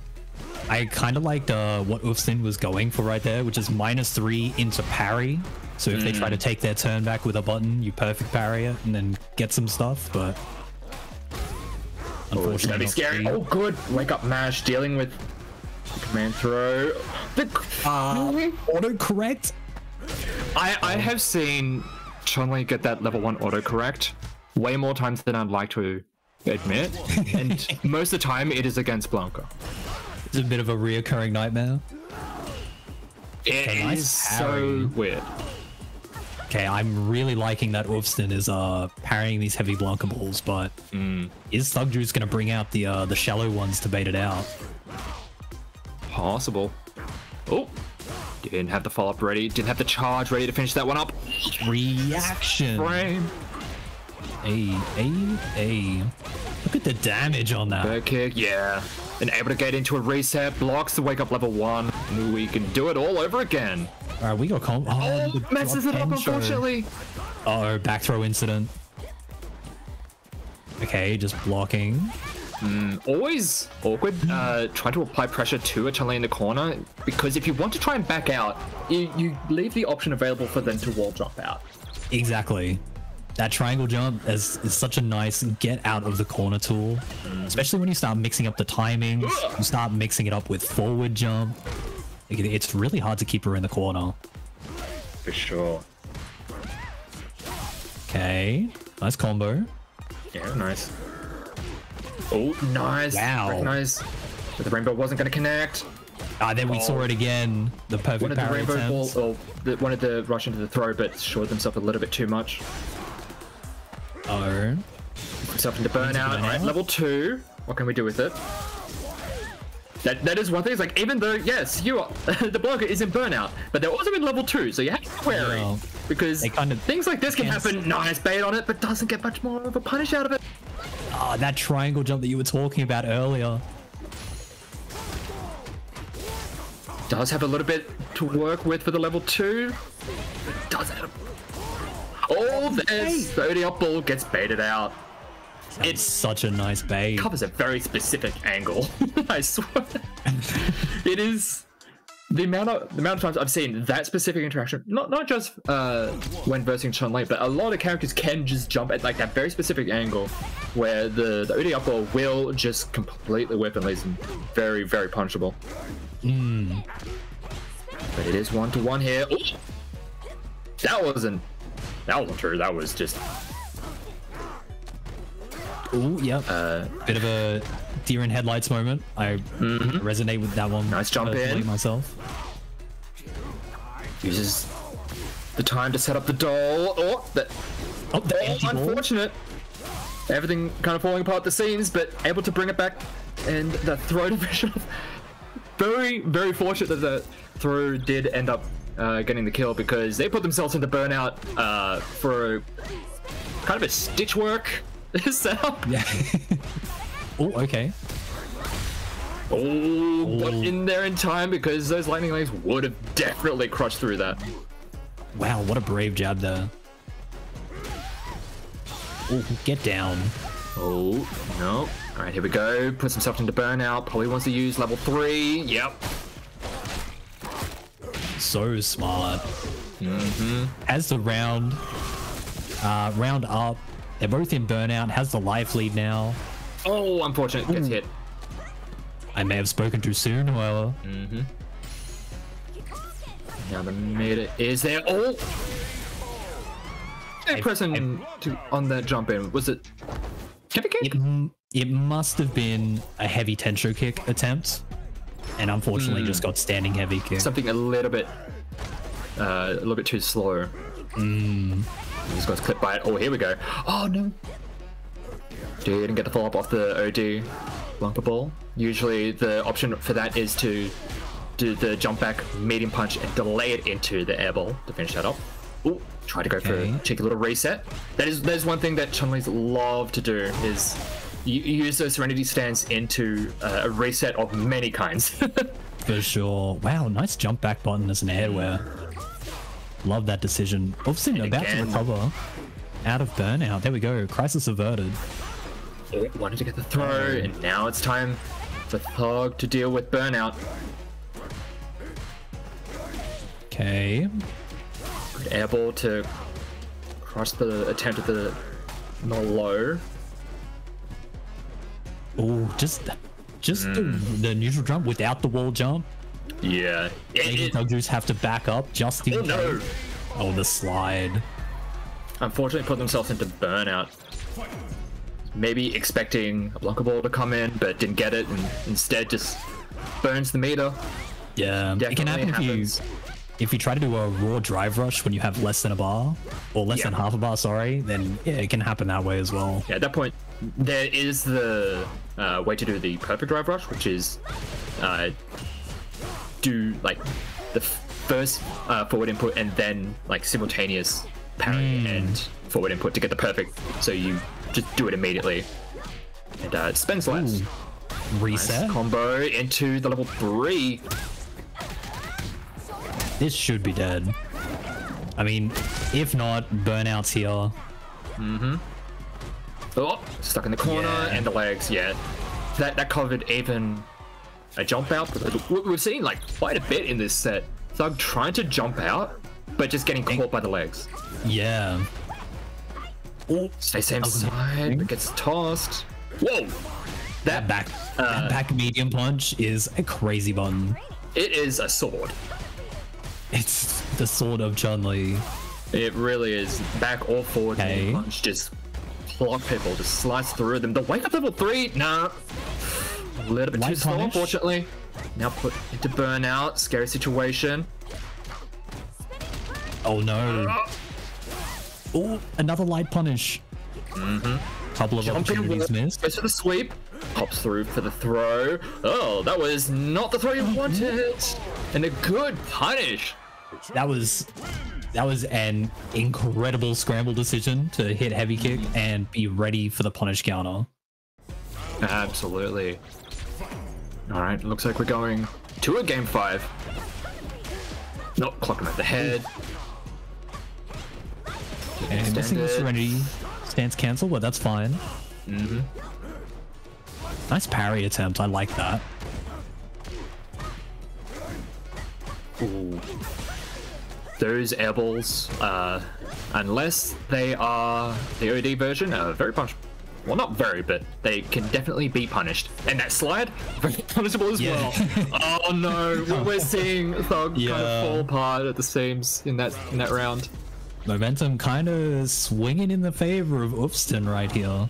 I kind of liked what Ufsin was going for right there, which is -3 into parry. So if they try to take their turn back with a button, you perfect parry it and then get some stuff, but unfortunately that'd be scary. Oh, good. Wake up mash, dealing with the command throw. Autocorrect? I have seen Chun-Li get that level 1 autocorrect way more times than I'd like to admit, and most of the time it is against Blanca. It's a bit of a reoccurring nightmare. It is so weird. Okay, I'm really liking that Ufsin is parrying these heavy Blanca balls, but is Thugdru's going to bring out the shallow ones to bait it out? Possible. Oh, didn't have the follow-up ready, didn't have the charge ready to finish that one up. Reaction. Frame. Hey. Look at the damage on that. Bird kick, yeah. And able to get into a reset, blocks the wake up level 1. And we can do it all over again. Alright, we got messes it up, unfortunately. Oh, back throw incident. Okay, just blocking. Always awkward trying to apply pressure to a Chun-Li in the corner, because if you want to try and back out, you leave the option available for them to wall jump out. Exactly. That triangle jump is such a nice get out of the corner tool, especially when you start mixing up the timings, you start mixing it up with forward jump. It's really hard to keep her in the corner. For sure. Okay, nice combo. Yeah, nice. Oh, nice. Wow. Recognize that the rainbow wasn't going to connect. Then we saw it again. The perfect parry attempts. Wanted to rush into the throw, but shorted themselves a little bit too much. Himself into burnout. Alright, level 2. What can we do with it? That is one thing. It's like, even though, yes, you are the Blanca is in burnout, but they're also in level 2, so you have to be wary. Because things like this can happen. Nice bait on it, but doesn't get much more of a punish out of it. That triangle jump that you were talking about earlier. Does have a little bit to work with for the level 2. Does have. Oh, there's 30 up ball gets baited out. It's such a nice bait. Covers a very specific angle. I swear. It is the amount of times I've seen that specific interaction. Not just when versing Chun-Li, but a lot of characters can just jump at like that very specific angle where the OD up ball will just completely whip and leaves them very, very punishable. But it is 1-to-1 here. Ooh. That wasn't true. That was just. Ooh, yep. Bit of a deer in headlights moment. I resonate with that one. Nice jump in. Myself. Uses the time to set up the doll. Unfortunate. Everything kind of falling apart at the seams, but able to bring it back. And the throw division. Very, very fortunate that the throw did end up getting the kill, because they put themselves into burnout for kind of a stitch work setup. Yeah. Oh, okay. Got in there in time, because those lightning legs would have definitely crushed through that. Wow, what a brave jab there. Oh, get down. Oh, no. All right, here we go. Puts himself into burnout. Probably wants to use level 3. Yep. So smart. As the round up, they're both in burnout. Has the life lead now. Oh, unfortunate. Gets hit. I may have spoken too soon, however. Now the meter is there. Oh! Pressing on that jump in. Was it heavy kick? It must have been a heavy tensho kick attempt, and unfortunately just got standing heavy kick. Something a little bit too slow. Just got clipped by it. Oh, here we go. Oh no! Didn't get the follow up off the OD Blanca ball. Usually the option for that is to do the jump back medium punch and delay it into the air ball to finish that up. Ooh, try to go for a cheeky little reset. There's one thing that Chun-Li's love to do is use those Serenity stands into a reset of many kinds. For sure. Wow, nice jump back button as an airware. Love that decision. Wolfson about to recover out of burnout. There we go. Crisis averted. Wanted to get the throw, and now it's time for Thug to deal with burnout. Okay. Good air ball to crush the attempt at the low. Oh, just the neutral jump without the wall jump. Yeah. Thug Juice have to back up just in case. No. Oh, the slide. Unfortunately, put themselves into burnout. Maybe expecting a Blanca ball to come in, but didn't get it, and instead just burns the meter. Yeah, it can happen if you try to do a raw drive rush when you have less than a bar, or less than half a bar, sorry, then yeah, it can happen that way as well. Yeah, at that point, there is the way to do the perfect drive rush, which is do like the first forward input and then like simultaneous parry and forward input to get the perfect, so you just do it immediately. And it spends less. Reset. Nice combo into the level 3. This should be dead. I mean, if not, burnout's here. Oh, stuck in the corner and the legs. Yeah, that covered even a jump out. We've seen like quite a bit in this set. Thug trying to jump out, but just getting caught by the legs. Yeah. Oh, stay same side, but gets tossed. Whoa! That back medium punch is a crazy button. It is a sword. It's the sword of Chun-Li. It really is. Back or forward punch, just clock people, just slice through them. The wake up level 3, nah. A little bit too slow, unfortunately. Now put into burnout. Scary situation. Oh no. Oh, another light punish. Couple of opportunities missed. Goes for the sweep. Pops through for the throw. Oh, that was not the throw you wanted. And a good punish. That was an incredible scramble decision to hit heavy kick and be ready for the punish counter. Absolutely. All right, looks like we're going to a game 5. Nope, clock him at the head. And missing the Serenity stance cancel, but that's fine. Nice parry attempt. I like that. Ooh. Those air balls, unless they are the OD version, are very punishable. Well, not very, but they can definitely be punished. And that slide, very punishable as well. Oh no, we're seeing Thug kind of fall apart at the seams in that round. Momentum kind of swinging in the favor of Ufston right here.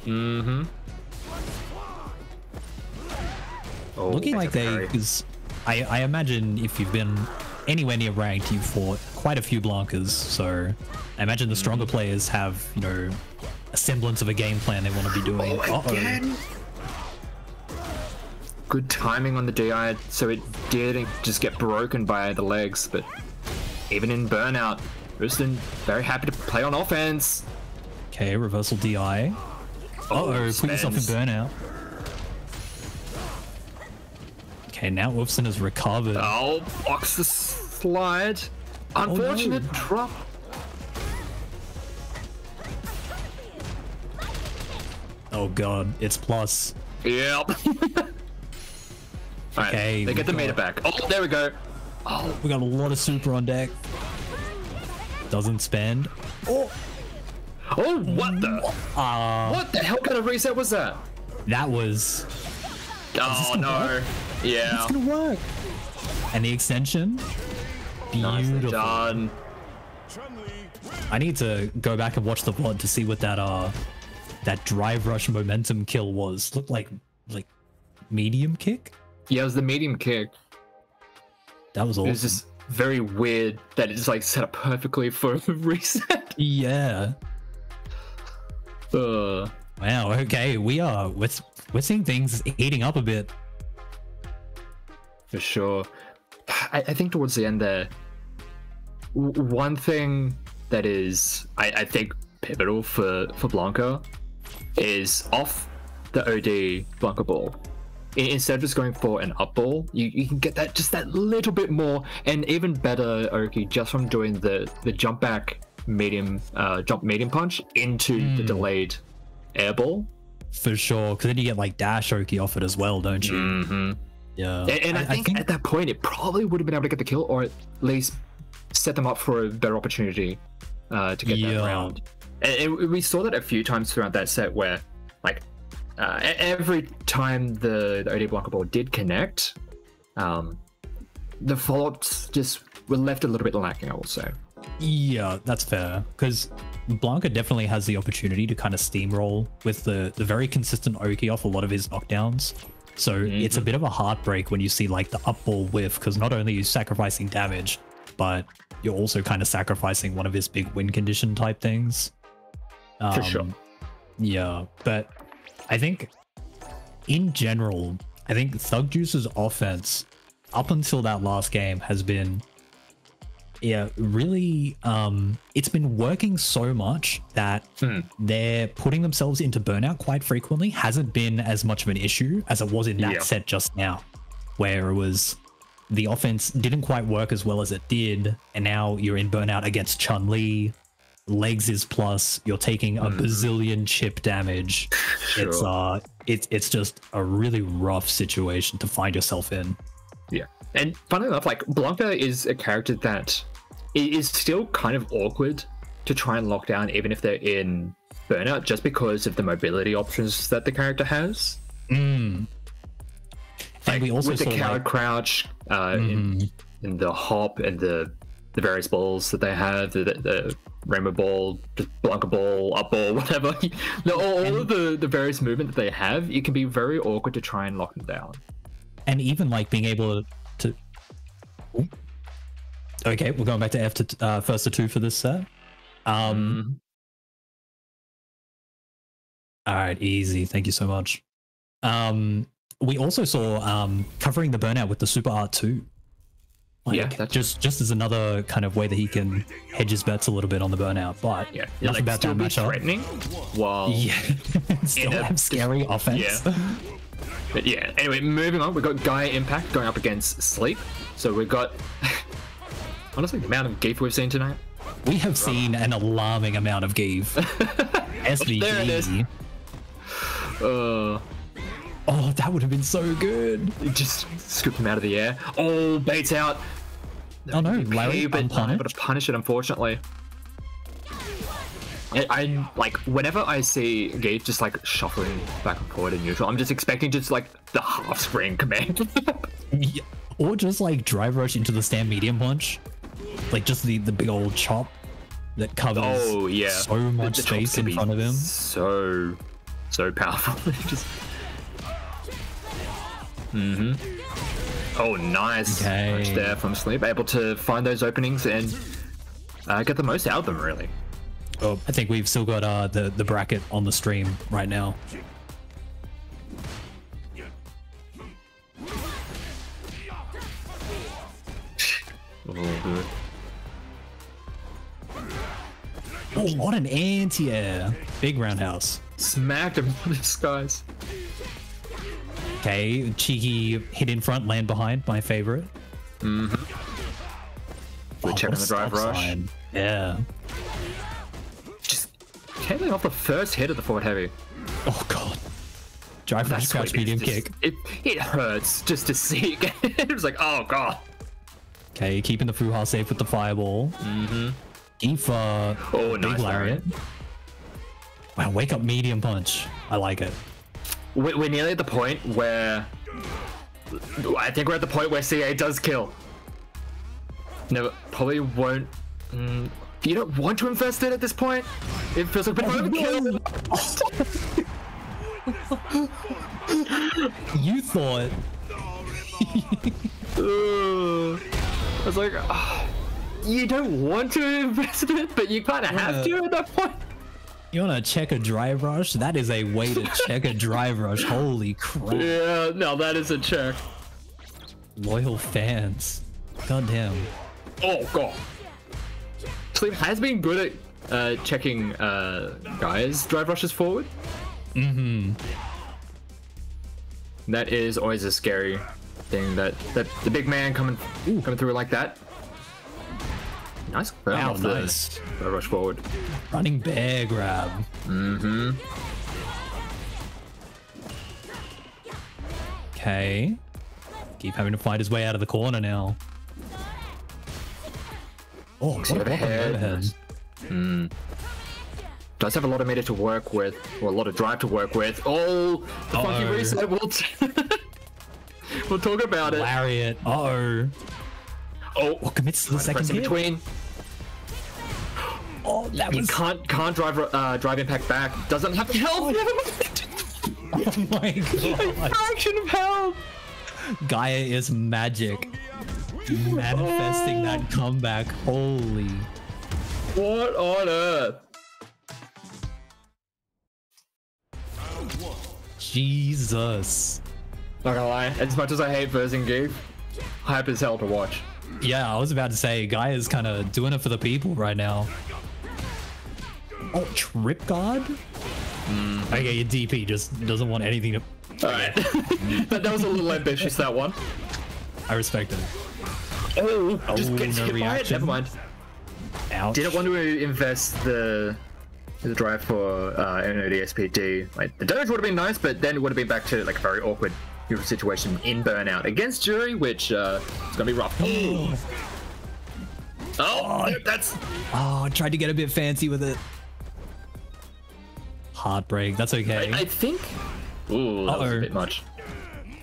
Oh, looking like they, because I imagine if you've been anywhere near ranked, you've fought quite a few Blancas, so I imagine the stronger players have, you know, a semblance of a game plan they want to be doing. Again. Good timing on the DI, so it didn't just get broken by the legs, but even in burnout, Ufston very happy to play on offense. Okay, reversal DI. Put yourself in burnout. Okay, now Ufston has recovered. Oh, blocks the slide. Unfortunate drop. Oh god, it's plus. Yep. Okay, they get the meter back. Oh, there we go. Oh, we got a lot of super on deck. Doesn't spend. Oh, what the? What the hell kind of reset was that? That was Oh no. Yeah. It's gonna work. And the extension. Nicely Beautiful. done. I need to go back and watch the VOD to see what that drive rush momentum kill was. Looked like medium kick. Yeah, it was the medium kick. That was awesome. It was just very weird that it's like set up perfectly for a reset. Yeah. Wow. Okay, we're seeing things heating up a bit. For sure. I think towards the end there, one thing that is, I think, pivotal for Blanca is off the OD Blanca ball. Instead of just going for an up ball, you can get that just that little bit more, and even better, Oki, just from doing the jump back medium punch into the delayed air ball. For sure, because then you get like dash Oki off it as well, don't you? Mm-hmm. Yeah. And I think at that point, it probably would have been able to get the kill, or at least set them up for a better opportunity to get that round. And we saw that a few times throughout that set where, like, every time the OD Blanca ball did connect, the follow-ups just were left a little bit lacking, I will say. Yeah, that's fair, because Blanca definitely has the opportunity to kind of steamroll with the very consistent Oki off a lot of his knockdowns. So it's a bit of a heartbreak when you see like the up ball whiff, because not only are you sacrificing damage, but you're also kind of sacrificing one of his big win condition type things. For sure. Yeah, but I think in general, I think Thug Juice's offense up until that last game has been, really, it's been working so much that they're putting themselves into burnout quite frequently. Hasn't been as much of an issue as it was in that set just now, where it was the offense didn't quite work as well as it did, and now you're in burnout against Chun-Li. Legs is plus, you're taking a bazillion chip damage. Sure. It's just a really rough situation to find yourself in. Yeah, and funnily enough, like, Blanca is a character that is still kind of awkward to try and lock down, even if they're in burnout, just because of the mobility options that the character has. And we also with the saw coward crouch, in the hop, and the various balls that they have, the rainbow ball, just Blanca ball, up ball, whatever. all of the various movement that they have, it can be very awkward to try and lock them down. And even like being able to okay, we're going back to F to first to 2 for this set. All right, easy. Thank you so much. We also saw covering the burnout with the super art too. Like, just as another kind of way that he can hedge his bets a little bit on the burnout, but nothing about that matchup. Threatening while still have scary offense. But yeah, anyway, moving on, we've got Gaia Impact going up against Sleep. So we've got, honestly, the amount of Geef we've seen tonight. We have seen an alarming amount of Geef. SVG. There it is. Oh, that would have been so good. Just scoop him out of the air. Oh, baits out. Oh no, Larry unpunished. But to punish it, unfortunately. I like, whenever I see Geef just like shuffling back and forward in neutral, I'm just expecting just like the half screen command. Or just like drive rush into the stand medium punch. Like just the big old chop that covers so much space in front of him. So powerful. Just Oh, nice. Punch there from Sleep. Able to find those openings and get the most out of them, really. Oh, I think we've still got the bracket on the stream right now. Oh, what an anti-air. Big roundhouse. Smacked him on the skies. Okay, cheeky hit in front, land behind, my favorite. We're checking the drive rush. Sign. Yeah. Just came off the first hit of the forward heavy. Oh god. Drive rush, crouch, medium kick. It hurts just to see again. It was like, oh god. Okay, keeping the Fuha safe with the fireball. Geef, oh, big nice lariat. Wow, wake up medium punch. I like it. we're nearly at the point where I think we're at the point where CA does kill. No, probably won't. You don't want to invest in at this point. It feels like a kill. You thought. I was like, you don't want to invest in it, but you kind of have to at that point. You want to check a drive rush? That is a way to check a drive rush. Holy crap. Yeah, no, that is a check. Loyal fans. God damn. Oh, God. Sleep has been good at checking guys' drive rushes forward. That is always a scary thing, that the big man coming through like that. Nice. Wow, nice. Rush forward. Running bear grab. Okay. Keep having to fight his way out of the corner now. Oh, what a overhead. Does have a lot of meter to work with, or a lot of drive to work with. Oh, the funky reset. We'll talk about it. Lariat. Oh, commits to the second hit. Between. Oh, that was... can't drive impact back. Doesn't have health. Oh my god. A fraction of health. Gaia is magic. Manifesting that comeback. Holy. What on earth? Jesus. Not gonna lie, as much as I hate versing Geek, hype as hell to watch. Yeah, I was about to say, Gaia's kind of doing it for the people right now. Oh, trip guard? Okay, your DP just doesn't want anything to... Alright. that was a little ambitious, that one. I respect it. Oh, just get no hit by it. Never mind. Ouch. Didn't want to invest the drive for the SPD. Like, the damage would have been nice, but then it would have been back to like a very awkward situation in burnout against Jury, which is gonna be rough. That's... Oh, I tried to get a bit fancy with it. Heartbreak, that's okay. I think... Ooh, that was a bit much.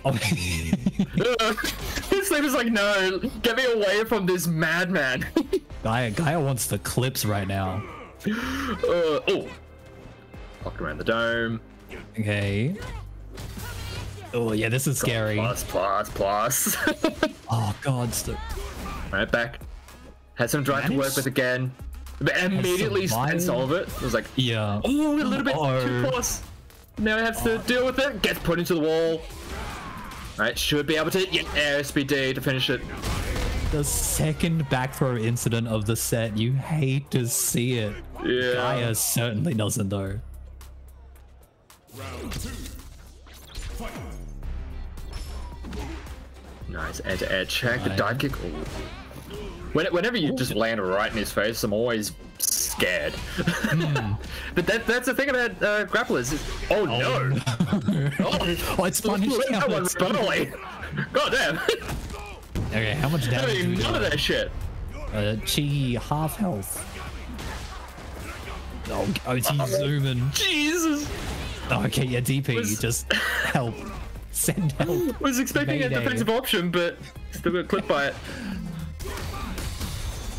Oh. His sleep is like, no, get me away from this madman. Gaia wants the clips right now. Locked around the dome. Okay. Oh yeah, this is scary. Plus. Oh god, Right back. Had some drive to work with again. But immediately spent all of it. It was like, yeah. Oh, a little bit too plus. Now he has to deal with it. Gets put into the wall. Right, should be able to air SPD to finish it. The second back throw incident of the set. You hate to see it. Yeah. Gaia certainly doesn't though. Round 2. Fight. Nice air-to-air check. The dive kick. Ooh. Whenever you just land right in his face, I'm always scared. But that's the thing about grapplers. Oh no! Oh, it's punished. That one's funny. God damn. Okay, how much damage? I mean, none of that shit. Chi half health. Oh, OT zooming. Jesus. Oh, okay, yeah, DP, just help. Send help. Was expecting Mayday. a defensive option, but still got clipped by it.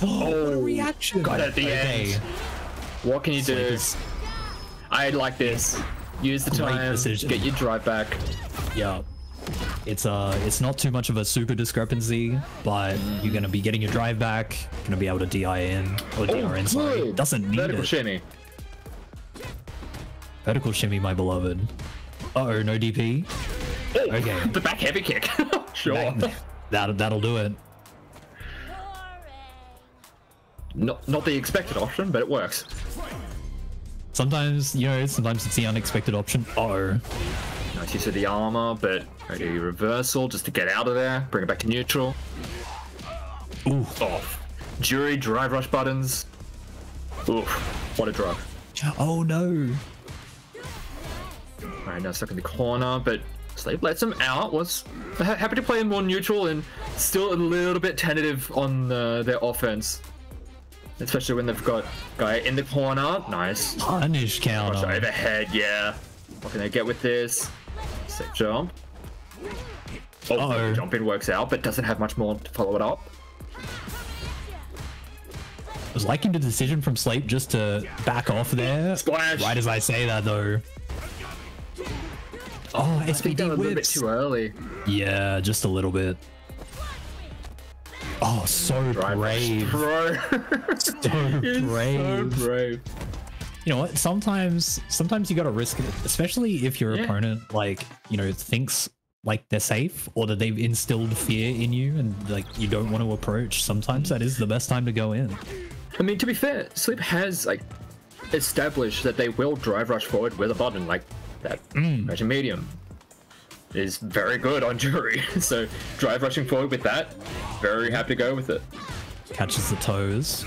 Oh, reaction. Got it at the end. What can you do? I like this. Use the time. Get your drive back. Yeah. It's not too much of a super discrepancy, but you're gonna be getting your drive back. Gonna be able to DI in or DR in. Sorry, doesn't need Vertical it. shimmy. Vertical shimmy, my beloved. Uh-oh, no DP. Oh, okay. The back heavy kick. Sure. That'll do it. Not the expected option, but it works. Sometimes, sometimes it's the unexpected option. Uh-oh. Nice use of the armor, but ready reversal just to get out of there. Bring it back to neutral. Ooh. Off. Jury drive rush buttons. Oof. What a drug. Oh no. Alright, now stuck in the corner, but Slave lets him out. Was happy to play in more neutral and still a little bit tentative on their offense. Especially when they've got guy in the corner. Nice. Punish counter. Overhead, yeah. What can they get with this? Safe jump. Oh, the jump in works out, but doesn't have much more to follow it up. I was liking the decision from Sleep just to back off there. Splash! Right as I say that, though. Oh, I think that was a little bit whips. too early. Yeah, just a little bit. Oh, so brave. Bro. So brave. So brave. You know what? Sometimes you gotta risk it, especially if your opponent, like, you know, thinks like they're safe or that they've instilled fear in you and like you don't want to approach. Sometimes that is the best time to go in. I mean, to be fair, Sleep has like established that they will drive rush forward with a button like that. Magic medium is very good on Jury, so drive rushing forward with that, very happy to go with it. Catches the toes.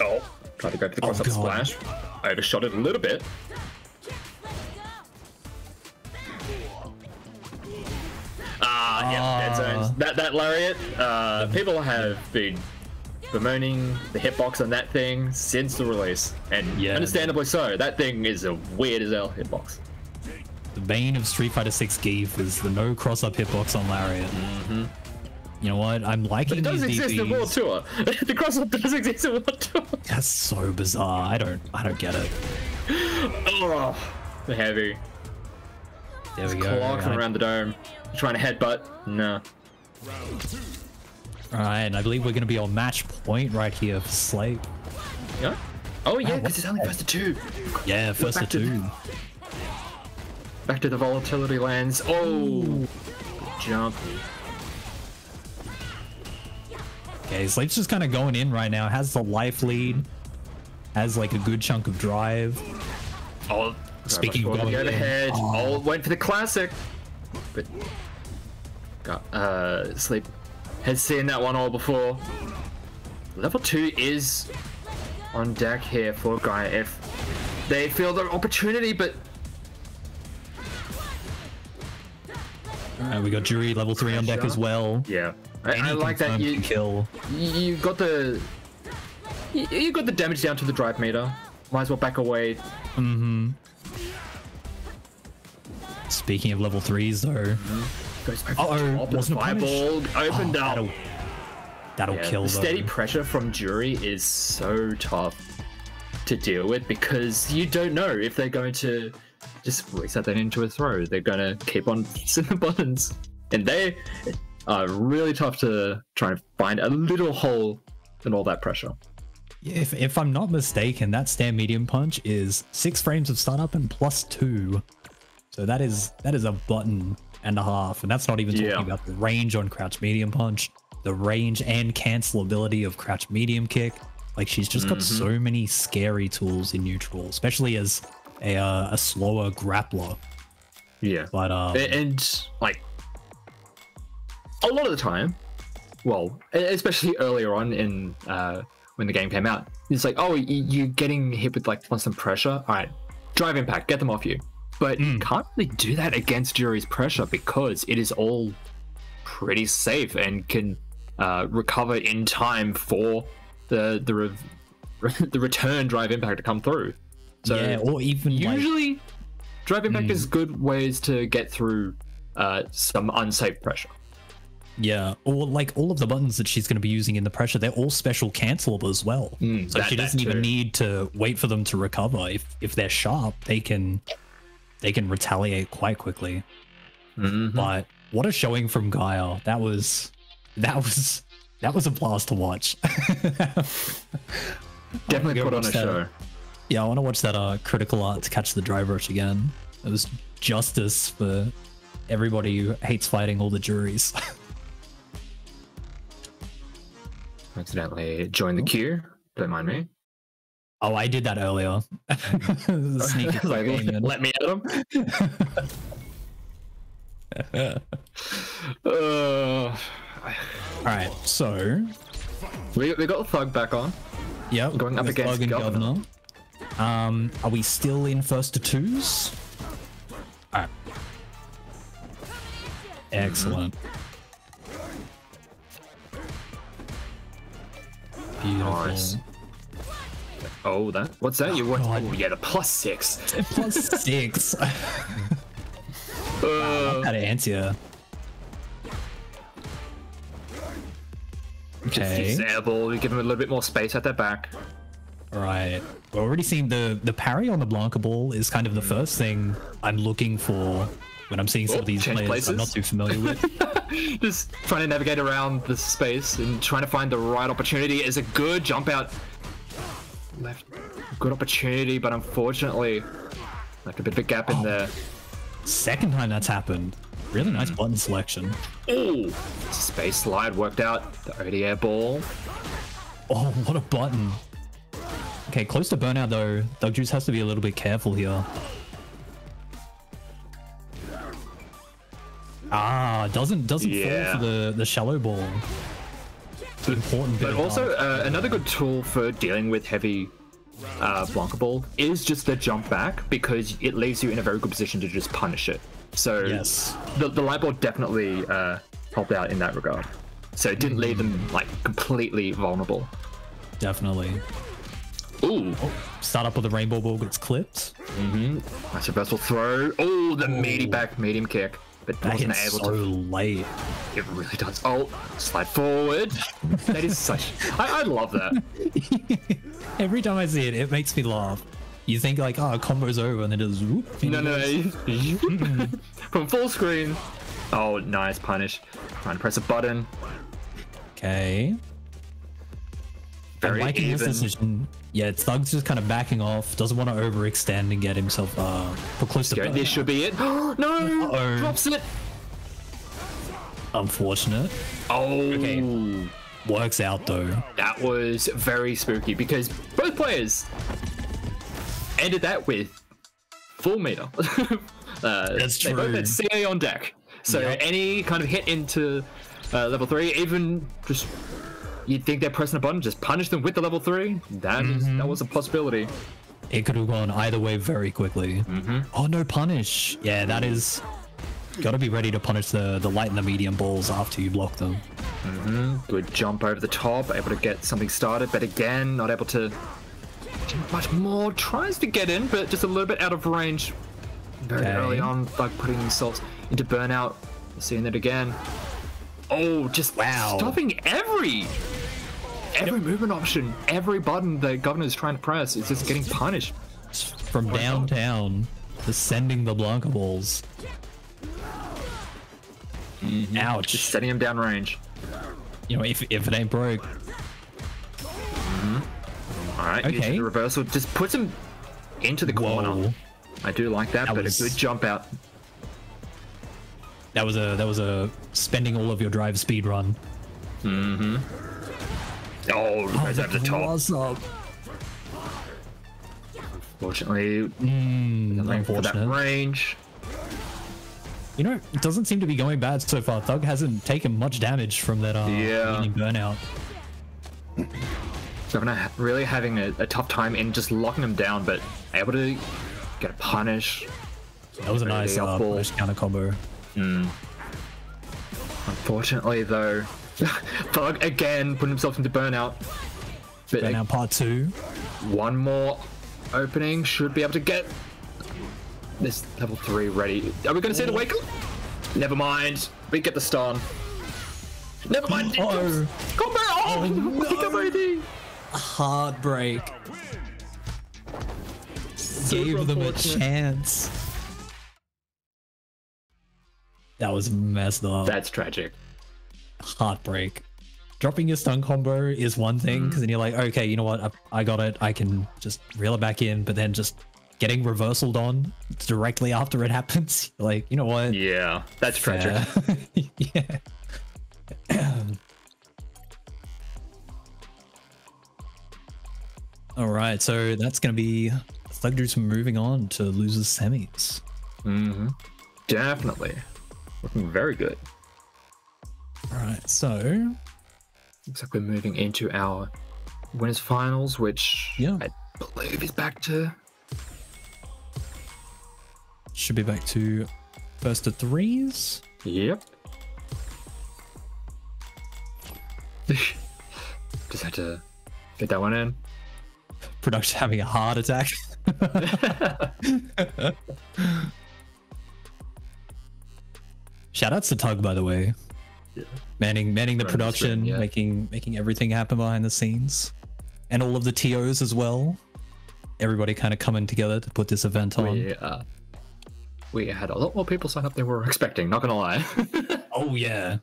Oh, tried to go for the cross-up splash. I overshot it a little bit. Yeah, dead zones. That lariat, people have been bemoaning the hitbox on that thing since the release, and understandably so. That thing is a weird as hell hitbox. The bane of Street Fighter 6 Geef is the no cross-up hitbox on lariat. You know what? I'm liking but it does these exist in World Tour. The cross-up does exist in World Tour. That's so bizarre. I don't get it. Oh, the heavy. There we go. Clocking around the dome. Trying to headbutt. No. Alright, and I believe we're going to be on match point right here for Slate. Yeah? Oh, yeah, because it's only first to two. Yeah, first to two. Back to the volatility lands. Oh! Good jump. Okay, Slate's just kind of going in right now. Has the life lead. Has like a good chunk of drive. Oh, speaking of going overhead. Oh, went for the classic. But Sleep has seen that one all before. Level 2 is on deck here for Gaia if they feel the opportunity, but Alright, we got Jury level 3 on deck as well. Yeah. I like that you kill. You got the damage down to the drive meter. Might as well back away. Speaking of level 3s though. Goes over the top, fireball opened up. That'll kill the though. steady pressure from Jury is so tough to deal with because you don't know if they're going to just reset that into a throw. They're going to keep on pressing the buttons. And they are really tough to try and find a little hole in all that pressure. If I'm not mistaken, that stand medium punch is 6 frames of startup and +2. So that is a button and a half, and that's not even talking about the range on crouch medium punch, the range and cancelability of crouch medium kick. Like she's just got so many scary tools in neutral, especially as a slower grappler. Yeah, but and like a lot of the time, well, especially earlier on in when the game came out, it's like, oh, you're getting hit with like constant pressure. All right, drive impact, get them off you. But you can't really do that against Jury's pressure because it is all pretty safe and can recover in time for the return drive impact to come through. So yeah, or even usually drive impact is good ways to get through some unsafe pressure. Yeah, or like all of the buttons that she's going to be using in the pressure, they're all special cancelable as well. So she doesn't even need to wait for them to recover. If they're sharp, they can retaliate quite quickly. But what a showing from Gaia. That was a blast to watch. Definitely put on a show. Yeah, I want to watch that critical art to catch the drive rush again. It was justice for everybody who hates fighting all the Juries. Accidentally joined the queue. Don't mind me. Oh, I did that earlier. Sneaky like, let me at him. Alright, so we got the Thug back on. Yep, going up against Governor. Are we still in first to twos? Alright. Excellent. Beautiful. Nice. Oh, what's that? You want? Oh, yeah, the +6. +6. Wow, how to answer. Okay. Just airball, we give him a little bit more space at their back. Right. We're already seeing the parry on the Blanca ball is kind of the first thing I'm looking for when I'm seeing some of these players I'm not too familiar with. Just trying to navigate around the space and trying to find the right opportunity. Is a good jump out. Left. Good opportunity, but unfortunately, like a bit of a gap in there. Second time that's happened. Really nice button selection. Ooh, space slide worked out. The OD air ball. Oh, what a button. Okay, close to burnout though. Doug Juice has to be a little bit careful here. Ah, doesn't fall for the shallow ball. It's an important bit. But also another good tool for dealing with heavy Blanca ball is just the jump back, because it leaves you in a very good position to just punish it. So yes, the light ball definitely helped out in that regard. So it didn't leave them like completely vulnerable. Definitely. Ooh. Oh, start up with the rainbow ball gets clipped. Nice reversal throw. Oh, the meaty back medium kick. But That wasn't hits able so to. late. It really does. Oh, slide forward. That is such. I love that. Every time I see it, it makes me laugh. You think like, oh, combo's over, and then it just whoop. No. From full screen. Oh, nice punish. Trying to press a button. Okay. Very I'm liking even. this decision. Yeah, Thug's just kind of backing off. Doesn't want to overextend and get himself put close to. This should be it. No, Uh-oh. drops it. Unfortunate. Oh, Okay. Works out though. that was very spooky because both players ended that with full meter. That's They both true. had CA on deck, so Yep. any kind of hit into level 3, even just you'd think they're pressing a button, just punish them with the level 3. That was a possibility. It could have gone either way very quickly. Oh, no punish. Yeah, that is... Got to be ready to punish the light and the medium balls after you block them. Good jump over the top, able to get something started, but again, not able to do much more. Tries to get in, but just a little bit out of range. Very early on, like putting themselves into burnout. Seeing that again. Oh, just stopping every movement option, every button the governor's trying to press is just getting punished. From downtown, descending the Blanca balls. Ouch. Just setting him down range. You know, if it ain't broke. Alright, Okay. using the reversal just puts him into the corner. Whoa. I do like that, but was- a good jump out. That was a spending all of your drive speed run. Oh, goes over the top. What's up? Fortunately, for that Unfortunate. range. You know, it doesn't seem to be going bad so far. Thug hasn't taken much damage from that mini burnout. Governor really having a tough time in just locking him down, but able to get a punish. That was a Really nice up ball. punish counter combo. Unfortunately, though, Thug again putting himself into burnout. But Burnout part 2. one more opening should be able to get this level 3 ready. Are we going to see the wake up? Never mind. We get the stun. Never mind. Uh-oh. Combo! Oh, no. Heartbreak. Gave them a chance. That was messed up. That's tragic. Heartbreak. Dropping your stun combo is one thing, because then you're like, okay, you know what? I got it. I can just reel it back in, but then just getting reversaled on directly after it happens, you're like, you know what? Yeah, that's tragic. Yeah. All right, so that's going to be Thug Juice moving on to losers semis. Definitely. Looking very good. All right, so Looks like we're moving into our winners finals, which I believe is back to... should be back to first to threes. Yep. Just had to get that one in. Production having a heart attack. Shout outs to Tug, by the way. Yeah. Manning the production, yeah. making everything happen behind the scenes, and all of the TOs as well. Everybody kind of coming together to put this event on. We had a lot more people sign up than we were expecting. Not gonna lie. Oh yeah.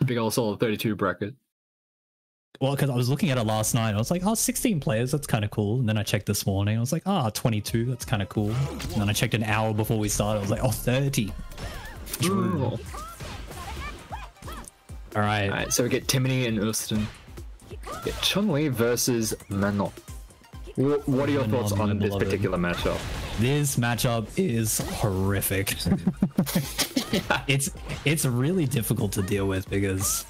Big old solid 32 bracket. Well, because I was looking at it last night, I was like, oh, 16 players, that's kind of cool. And then I checked this morning, I was like, 22, that's kind of cool. And then I checked an hour before we started, I was like, oh, 30. All right, so we get Timony and Uston. Get Chun-Li versus Manon. What are your thoughts on this particular matchup? This matchup is horrific. It's really difficult to deal with because,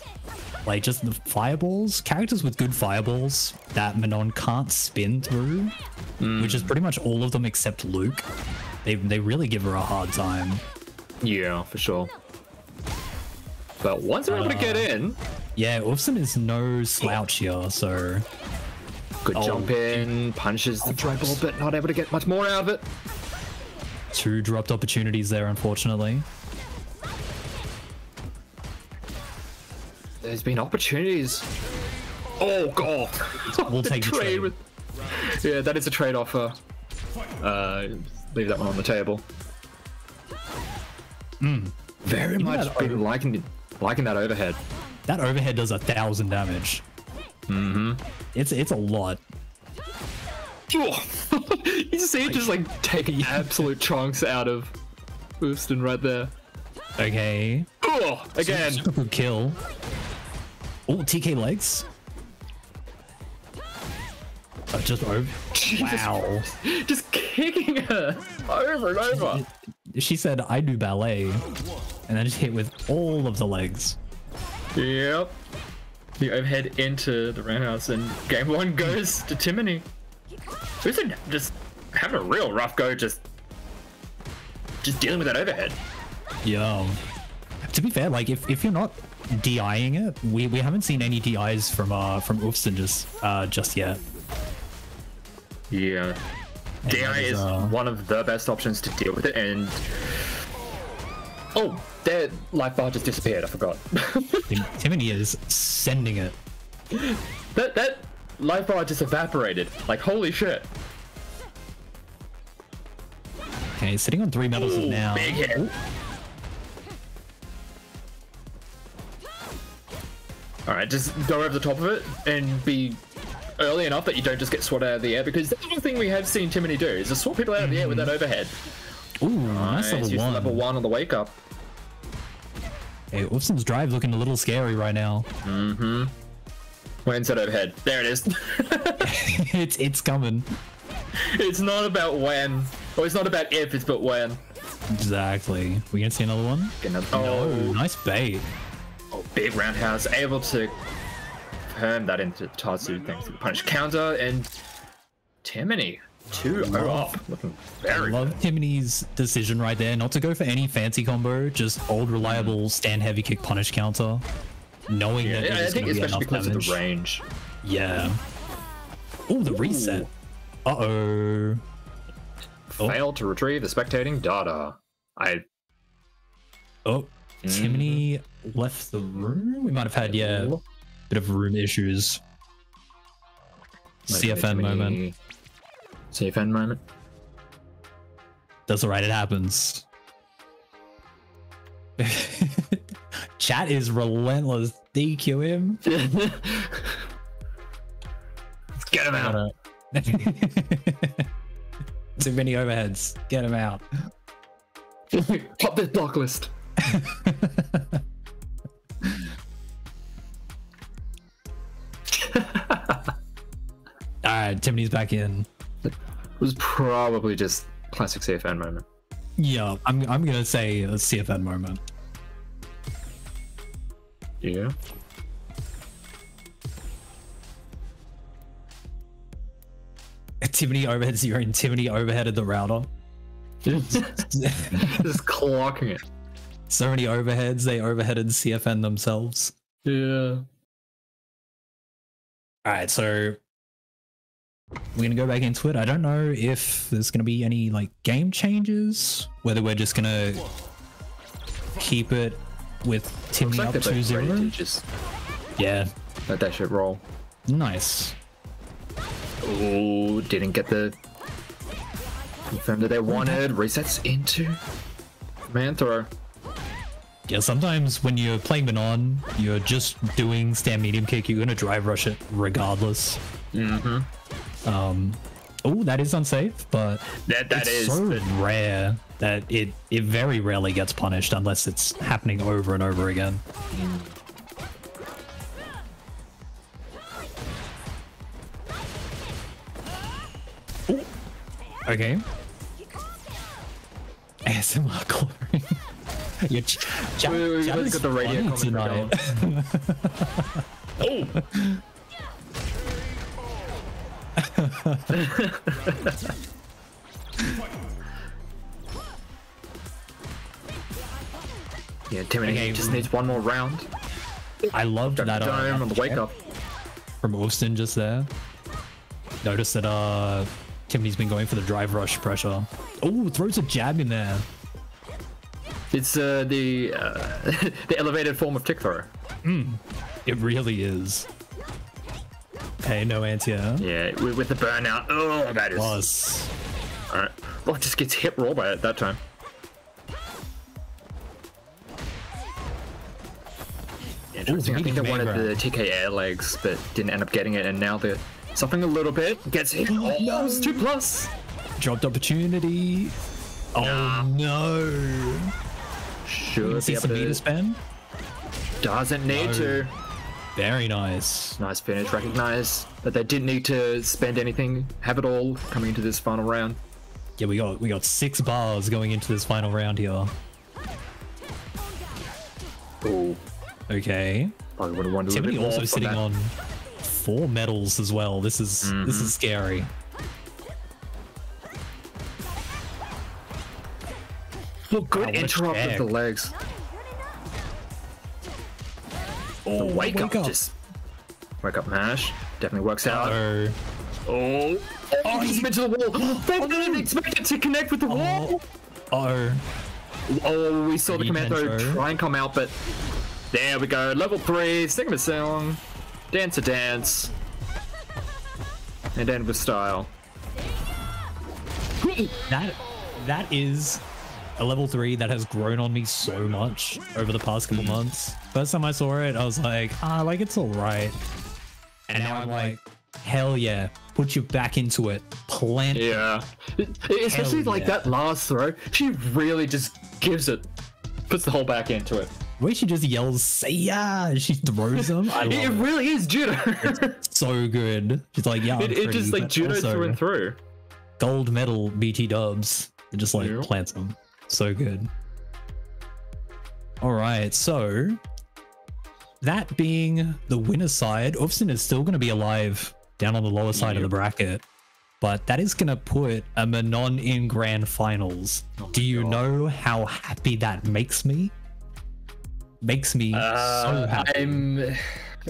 like, just the fireballs, characters with good fireballs that Manon can't spin through, which is pretty much all of them except Luke. They really give her a hard time. Yeah, for sure. But once we're able to get in, yeah, Ufson is no slouch here, so good jump in, punches the dry ball, but not able to get much more out of it. 2 dropped opportunities there, unfortunately. There's been opportunities. Oh god! We'll take the trade. Yeah, that is a trade offer. Leave that one on the table. Very much been liking that overhead. That overhead does 1,000 damage. It's a lot. You see it just like taking absolute chunks out of Uston right there. Okay. Oh, again. Super good kill. Oh, TK legs. Just over. Wow. Just kicking her over and over. She said, I do ballet. And then just hit with all of the legs. Yep. The overhead into the roundhouse, and game 1 goes to Timony. Uston just having a real rough go, just dealing with that overhead. Yeah. To be fair, like if you're not DIing it, we haven't seen any DIs from Ufson just yet. Yeah. DI is one of the best options to deal with it, and oh, their life bar just disappeared, I forgot. Timony is sending it. That life bar just evaporated. Like, holy shit. Okay, sitting on 3 medals now. Big hit. Alright, just go over the top of it and be early enough that you don't just get swatted out of the air, because that's one thing we have seen Timony do, is to swat people out of the air with that overhead. Ooh, nice level 1 on the wake up. Hey, Ufson's drive looking a little scary right now. When's that overhead? There it is. It's coming. It's not about when. Or it's not about if, it's but when. Exactly. We gonna see another one? Oh, nice bait. Oh, big roundhouse. Able to turn that into Tatsu thanks to the punish counter, and Timony 2-0 up. Looking very I love Timony's decision right there, not to go for any fancy combo, just old reliable stand heavy kick punish counter. Knowing that I think especially because of the range. Yeah. Oh, the reset. Uh-oh. Failed to retrieve the spectating data. Timony left the room? We might have had, a bit of room issues. CFN moment. CFN moment. That's alright, it happens. Chat is relentless. DQ him. Let's get him out. Too many overheads. Get him out. Top this block list. Alright, Timony's back in. It was probably just classic CFN moment. Yeah, I'm gonna say a CFN moment. Yeah. Timony overhead 0 and Timony overheaded the router. Just clocking it. So many overheads, they overheaded CFN themselves. Yeah. Alright, so we're gonna go back into it. I don't know if there's gonna be any like game changes, whether we're just gonna keep it with Timmy up 2-0. Yeah. Let that shit roll. Nice. Oh, didn't get the confirm that they wanted. Resets into man throw. Yeah, sometimes when you're playing Manon, you're just doing stand medium kick, you're gonna drive rush it regardless. Oh, that is unsafe, but that is so rare that it very rarely gets punished unless it's happening over and over again. Ooh. Okay. ASMR coloring. We got the radio comment going. Oh! Yeah, Timmy just needs one more round. I loved that on the wake up from Austin just there. Notice that Timmy's been going for the drive rush pressure. Oh, throws a jab in there. It's the elevated form of tick throw. It really is. Okay, no anti-air. Yeah, with the burnout. Oh, that is. Plus. Alright. Well, it just gets hit raw by it that time. Interesting. I think they wanted the TK air legs, but didn't end up getting it, and now they're suffering a little bit. Gets hit. Oh, no. It's 2+. Dropped opportunity. Oh, no. Should see some meter spend? Doesn't need to. Very nice. Nice finish. Recognize that they didn't need to spend anything. Have it all coming into this final round. Yeah, we got 6 bars going into this final round here. Oh. Okay. Probably would have wanted Timmy also sitting on 4 medals as well. This is scary. Look, good interrupt of the legs. Oh, wake up. Just wake up mash. Definitely works out. Oh, he's been to the wall. They didn't expect it to connect with the wall. Oh, we saw the commando try and come out, but there we go. Level 3, Sigma Song. Dance a dance. And end with style. That is a level 3 that has grown on me so much over the past couple months. First time I saw it, I was like, like it's all right. And now I'm like, hell yeah, put you back into it. Plant. Yeah. Especially like that last throw, she really just gives it, puts the whole back into it. The way she just yells, say yeah, she throws them. I love it. Really is judo. It's so good. She's like, yeah, it just like judo through and through. Gold medal BT dubs. It just like plants them. So good. All right, so that being the winner's side, Ufson is still going to be alive down on the lower side of the bracket, but that is going to put a Manon in grand finals. Do you know how happy that makes me? Makes me so happy.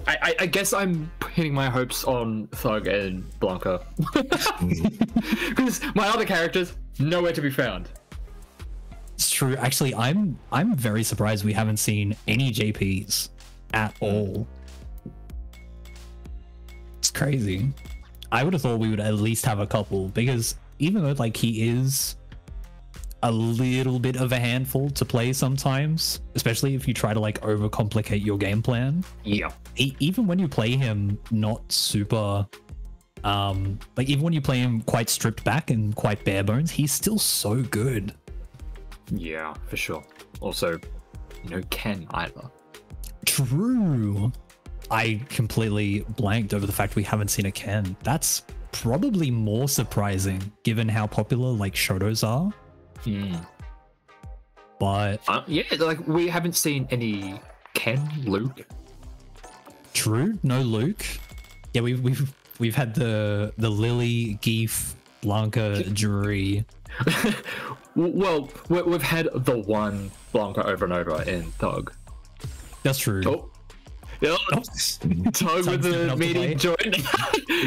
I guess I'm pinning my hopes on Thug and Blanca because my other characters nowhere to be found. It's true. Actually, I'm very surprised we haven't seen any JPs at all. It's crazy. I would have thought we would at least have a couple, because even though like he is a little bit of a handful to play sometimes, especially if you try to like overcomplicate your game plan. Yeah. Even when you play him not super, like even when you play him quite stripped back and quite bare bones, he's still so good. Yeah, for sure. Also, no Ken either. True. I completely blanked over the fact we haven't seen a Ken. That's probably more surprising given how popular like Shotos are. But yeah, like we haven't seen any Ken, Luke. True, no Luke. Yeah, we've had the Lily, Geef, Blanca, Jury. Well, we've had the one Blanca over and over in Thug. That's true. Oh. Tug with the meaty joint.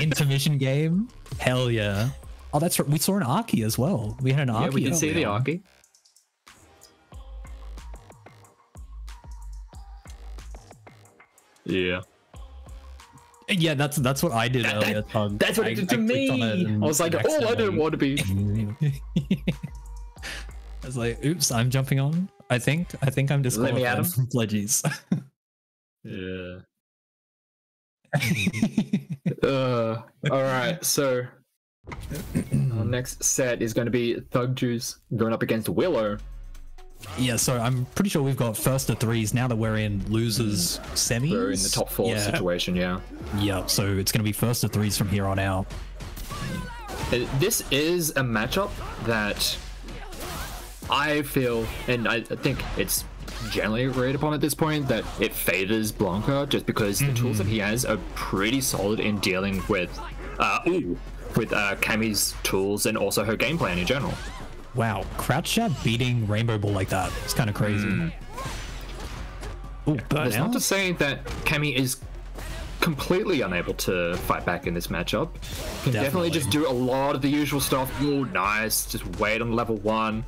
Intermission game. Hell yeah. Oh, that's right. We saw an Arky as well. We had an Arky. Yeah, we did see the Arky. Yeah. Yeah, that's what I did earlier. That's what it did to me. I was like, oh, I didn't want to be. I was like, oops, I'm jumping on. I think I'm disqualified from Fledgies. Yeah. All right, so our next set is going to be Thug Juice going up against Willow. Yeah, so I'm pretty sure we've got first to threes now that we're in losers semis. We're in the top four situation, yeah. Yeah, so it's going to be first to threes from here on out. This is a matchup that I feel, and I think it's generally agreed upon at this point, that it favors Blanca just because the tools that he has are pretty solid in dealing with Cammy's tools and also her game plan in general. Wow, Crouch Jab beating Rainbow Ball like that. It's kind of crazy. Ooh, That's not to say that Cammy is completely unable to fight back in this matchup. Can definitely just do a lot of the usual stuff. Oh, nice. Just wait on level 1.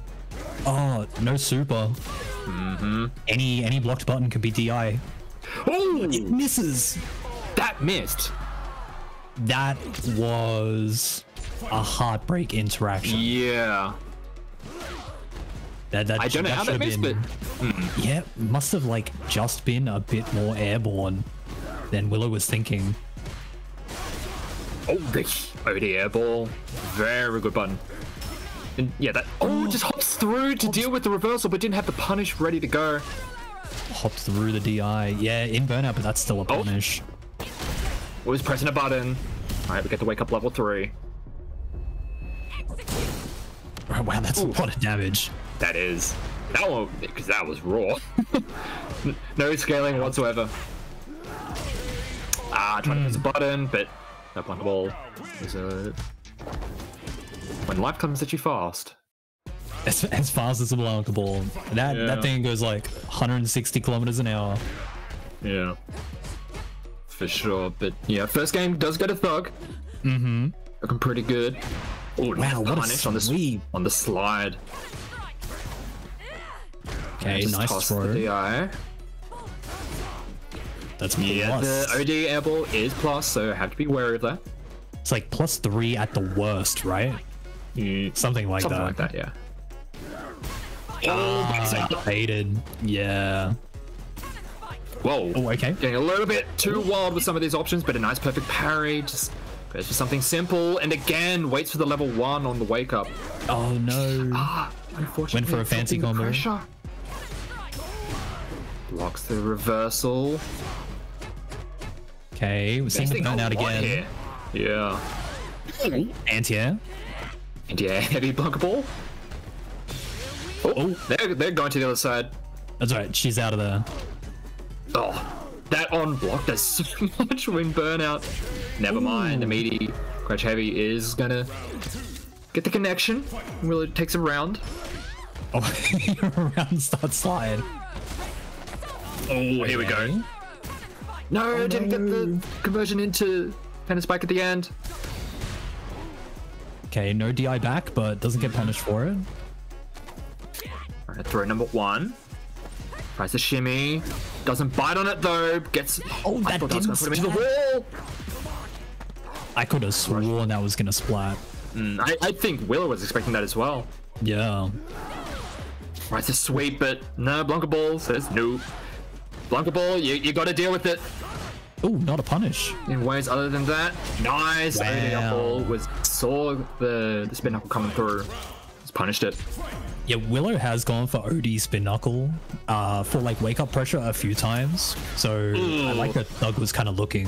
Oh, no super. Any blocked button could be DI. Oh, it misses. That missed. That was a heartbreak interaction. Yeah. That I don't know how that missed, but yeah, must have like just been a bit more airborne than Willow was thinking. Oh, the OD airball. Very good button. And yeah, that just hops through to deal with the reversal, but didn't have the punish ready to go. Hopped through the DI. Yeah, in burnout, but that's still a punish. Was pressing a button. All right, we get to wake up level 3. Oh, wow, that's a lot of damage. That is. That one, because that was raw. No scaling whatsoever. Trying to press a button, but no blockable. When life comes at you fast. As fast as a Blanca Ball. That thing goes like 160 kilometers an hour. Yeah. For sure. But yeah, first game does get a Thug. Looking pretty good. Oh, wow, what punish on the slide. Okay, nice throw. The DI. That's plus. The OD airball is plus, so have to be wary of that. It's like +3 at the worst, right? Something like that. Yeah. I hated. Yeah. Whoa. Oh, okay. Getting a little bit too wild with some of these options, but a nice perfect parry. Just goes for something simple, and again waits for the level 1 on the wake up. Oh no. Unfortunately, went for a fancy combo. Pressure. Blocks the reversal. Okay, we're seeing the burnout again. Here. Yeah. Anti-air. And yeah, heavy block ball. They're going to the other side. That's right, she's out of there. Oh, that on block does so much when burnout. Never mind, the meaty Crouch Heavy is gonna get the connection. Will it takes a round? Oh, round start slide. Oh, here we go. No, didn't get the conversion into Panda Spike at the end. Okay, no DI back, but doesn't get punished for it. Alright, throw number 1. Tries to shimmy. Doesn't bite on it though. Gets. Oh, that didn't put him into the wall. I could have sworn that was gonna splat. I think Willow was expecting that as well. Yeah. Tries to sweep, but no. Blanca Ball says no. Blanca Ball, you got to deal with it. Oh, not a punish. In ways other than that, nice. Wow. Ball saw the spin knuckle coming through. Just punished it. Yeah, Willow has gone for OD spin knuckle for like wake up pressure a few times. So I like that Thug was kind of looking.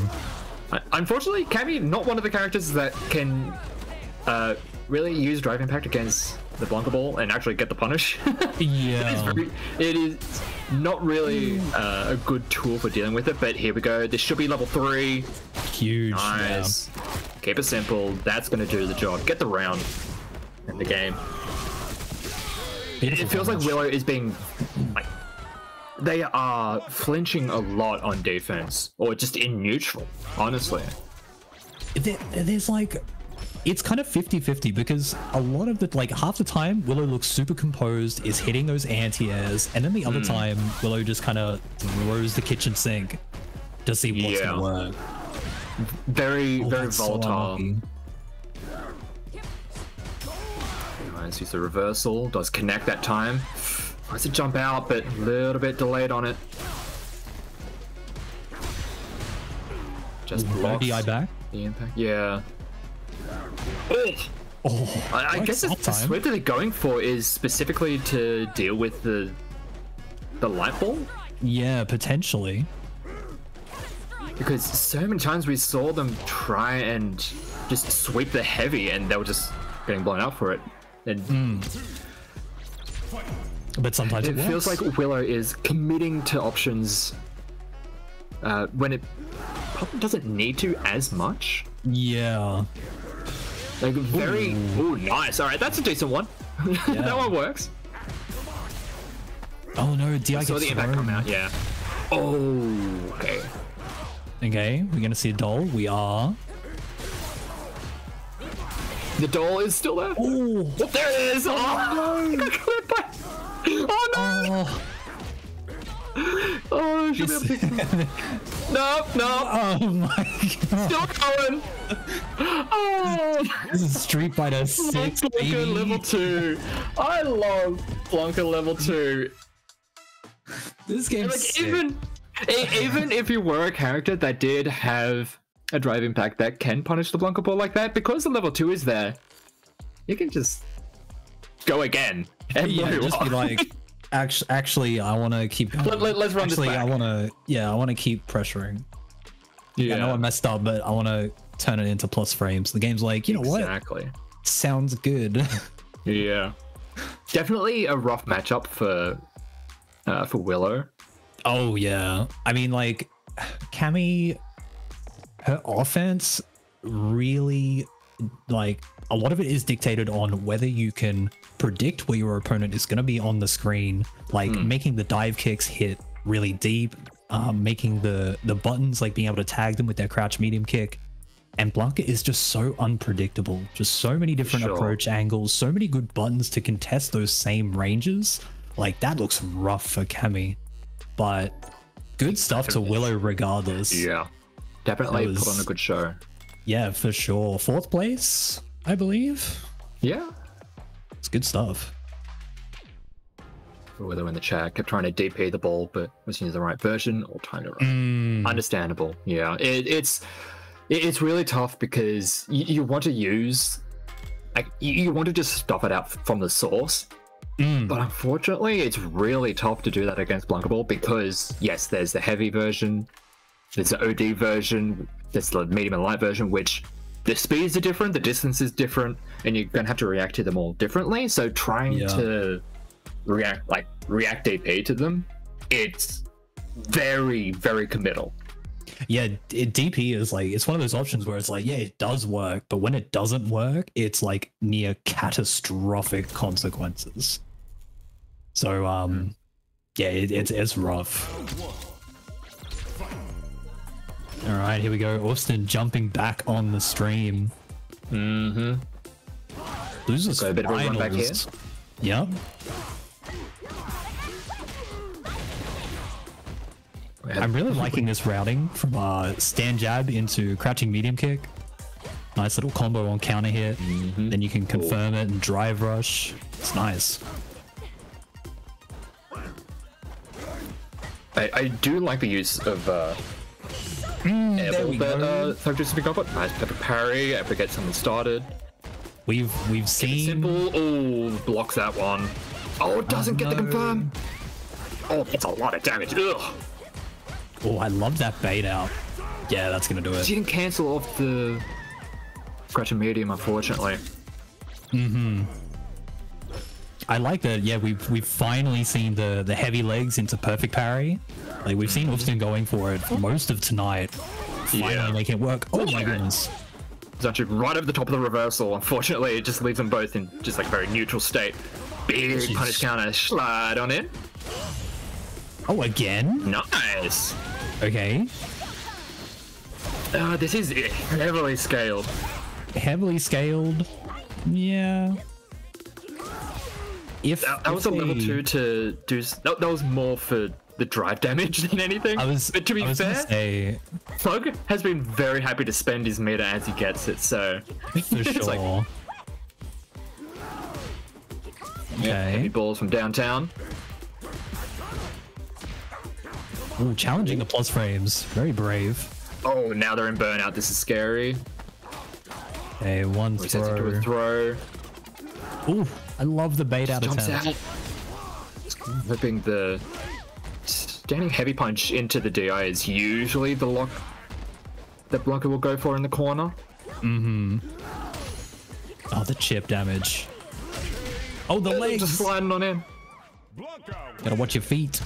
Unfortunately, Cammy not one of the characters that can really use drive impact against the Blanca Ball and actually get the punish. Yeah. It is not really a good tool for dealing with it, but here we go. This should be level 3. Huge. Nice. Yeah. Keep it simple. That's going to do the job. Get the round in the game. It feels like Willow is being like they are flinching a lot on defense or just in neutral, honestly. There's like it's kind of 50-50 because a lot of the like half the time Willow looks super composed, is hitting those anti-airs, and then the other time Willow just kind of throws the kitchen sink. to see what's Yeah. gonna work. Very That's so volatile. unlucky. Nice, use the reversal. Does connect that time. Tries to jump out, but a little bit delayed on it. Just No blocks DI back. the impact. Yeah. Oh, I nice guess the uptime. sweep that they're going for is specifically to deal with the light ball. Yeah, potentially. Because so many times we saw them try and just sweep the heavy and they were just getting blown up for it. And But sometimes it it feels works. like Willow is committing to options when it probably doesn't need to as much. Yeah. Like very... Ooh, nice. All right, that's a decent one. That one works. Oh no, DI Saw gets the impact thrown. come out, yeah. Oh, okay. Okay, we're gonna see a doll. We are. The doll is still there. Oh, There it is. Oh, no. Oh, no. oh, Oh, should be able to... Nope, nope. oh my god. Still going. Oh, This is Street Fighter 6, Blanca baby. level 2. I love Blanca level 2. This game's Like sick. even if you were a character that did have a drive impact that can punish the Blanca ball like that, because the level 2 is there, you can just go again and Yeah, move just be on. like, actually, I want to keep going. Let's run this Actually, back. I want to keep pressuring. Yeah, I know I messed up, but I want to turn it into plus frames. The game's like, you know what? exactly. Sounds good. Yeah, definitely a rough matchup for Willow. Oh yeah. I mean, like, Cammy, her offense really, like, a lot of it is dictated on whether you can predict where your opponent is going to be on the screen, like making the dive kicks hit really deep, making the buttons, like being able to tag them with their crouch medium kick. And Blanca is just so unpredictable. Just so many different Sure. approach angles, so many good buttons to contest those same ranges. Like, that looks rough for Cammy. But good stuff to Willow regardless. Yeah, definitely That was- put on a good show. Yeah, for sure. 4th place, I believe. Yeah. It's good stuff. Willow in the chat kept trying to DP the ball, but was using the right version or time to run. Understandable. Yeah, it's really tough because you want to use, like, you want to just stuff it out from the source. But unfortunately, it's really tough to do that against Blanca Ball because, yes, there's the heavy version, there's the OD version, there's the medium and light version, which the speeds are different, the distance is different, and you're going to have to react to them all differently. So trying to react DP to them, it's very, very committal. Yeah, DP is like, it's one of those options where it's like, yeah, it does work, but when it doesn't work, it's like near catastrophic consequences. So, yeah, it's rough. All right, here we go. Austin jumping back on the stream. Loses Got a bit of a run back here. finals. Yep. I'm really liking this routing from stand jab into crouching medium kick. Nice little combo on counter hit. Then you can confirm it and drive rush. It's nice. I do like the use of there airball we go. that Focus pick up. Nice pepper parry, able to get something started. We've seen Simple. Oh, blocks that one. Oh, it doesn't get the no. confirm. Oh, that's a lot of damage. Ugh. Oh, I love that bait out. Yeah, that's gonna do it. She didn't cancel off the crouching medium, unfortunately. I like that. Yeah, we've finally seen the heavy legs into perfect parry. Like, we've seen Austin going for it for most of tonight. Finally Yeah. making it work. Oh my goodness. It's actually right over the top of the reversal. Unfortunately, it just leaves them both in just like very neutral state. Big Jeez. punish counter, slide on in. Oh, again? Nice. Okay. This is heavily scaled. Heavily scaled. Yeah. If That was a level 2 to do. That was more for the drive damage than anything. But to be fair, Thug has been very happy to spend his meter as he gets it, so... For sure. Like, okay. Heavy balls from downtown. Ooh, challenging the plus frames. Very brave. Oh, now they're in burnout. This is scary. Okay, one throw. Into a throw. Ooh, I love the bait out of Jumps 10. out. Hoping the standing heavy punch into the DI is usually the lock that Blanca will go for in the corner. Mm-hmm. Oh, the chip damage. Oh, the legs. Just sliding on in. Gotta watch your feet.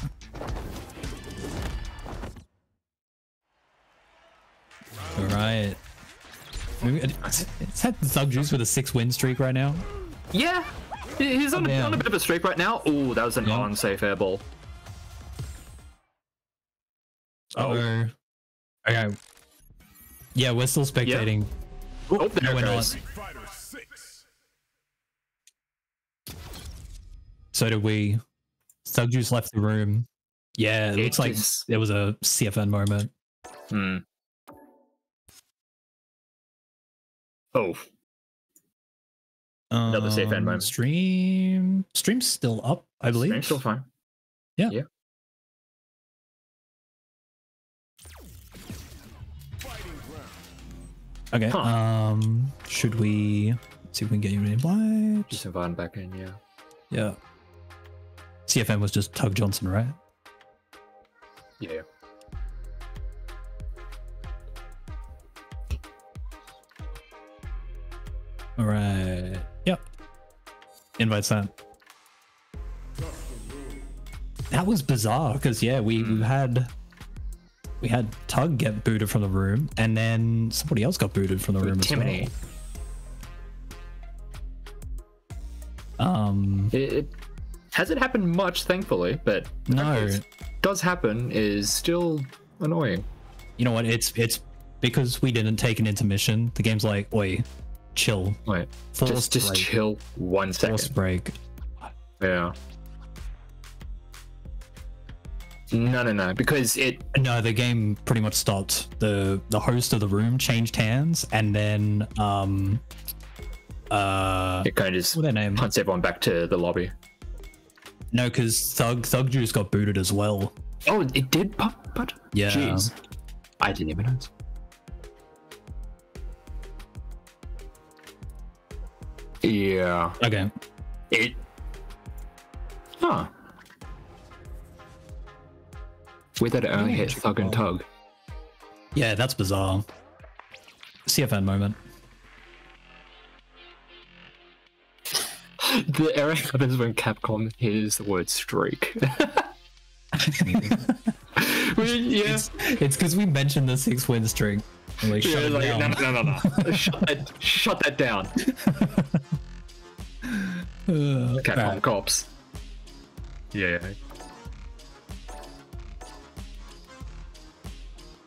All right. It's had Thug Juice with a 6-win streak right now. Yeah, he's on a bit of a streak right now. Oh, that was an unsafe airball. Oh. Okay. Yeah, we're still spectating. Yep. Oh, there no, it we're goes. Not. So did we. Thug Juice left the room. Yeah, it looks like there was a CFN moment. Hmm. Oh. Another CFN moment. Stream's still up, I believe. Stream's still fine. Yeah. Yeah. Okay. Huh. Should we see if we can get you an invite? Just invite him back in, yeah. Yeah. CFN was just Tug Johnson, right? Yeah. All right. Yep. Invite sent. That was bizarre because yeah, we had Tug get booted from the room, and then somebody else got booted from the room as well. It hasn't happened much, thankfully, but no, it does happen is still annoying. You know what? It's because we didn't take an intermission. The game's like, oi, chill. Wait, just chill 1 second. Force break. Yeah. No, because No, the game pretty much stopped. The host of the room changed hands, and then it kind of just hunts everyone back to the lobby. No, because Thug Juice got booted as well. Oh, it did, but yeah. Jeez. I didn't even know. Yeah. Okay. Huh. Weird that it only hit Thug and Tug. Yeah, that's bizarre. CFN moment. The error happens when Capcom hears the word streak. It's because we mentioned the 6-win streak. Like, shut it down. No. shut that down. Capcom cops. Yeah.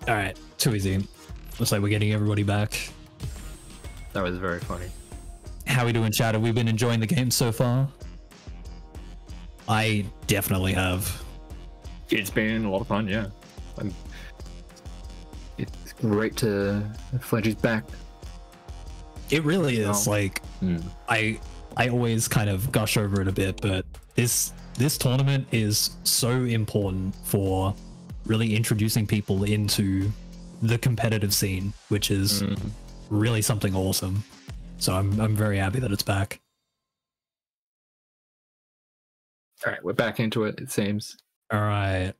All right, too easy. Looks like we're getting everybody back. That was very funny. How we doing, chat? Have we been enjoying the game so far? I definitely have. It's been a lot of fun, yeah. It's great to Fledgy's back. It really is. Like, I always kind of gush over it a bit, but this tournament is so important for really introducing people into the competitive scene, which is really something awesome. So I'm very happy that it's back. All right, we're back into it, it seems. All right.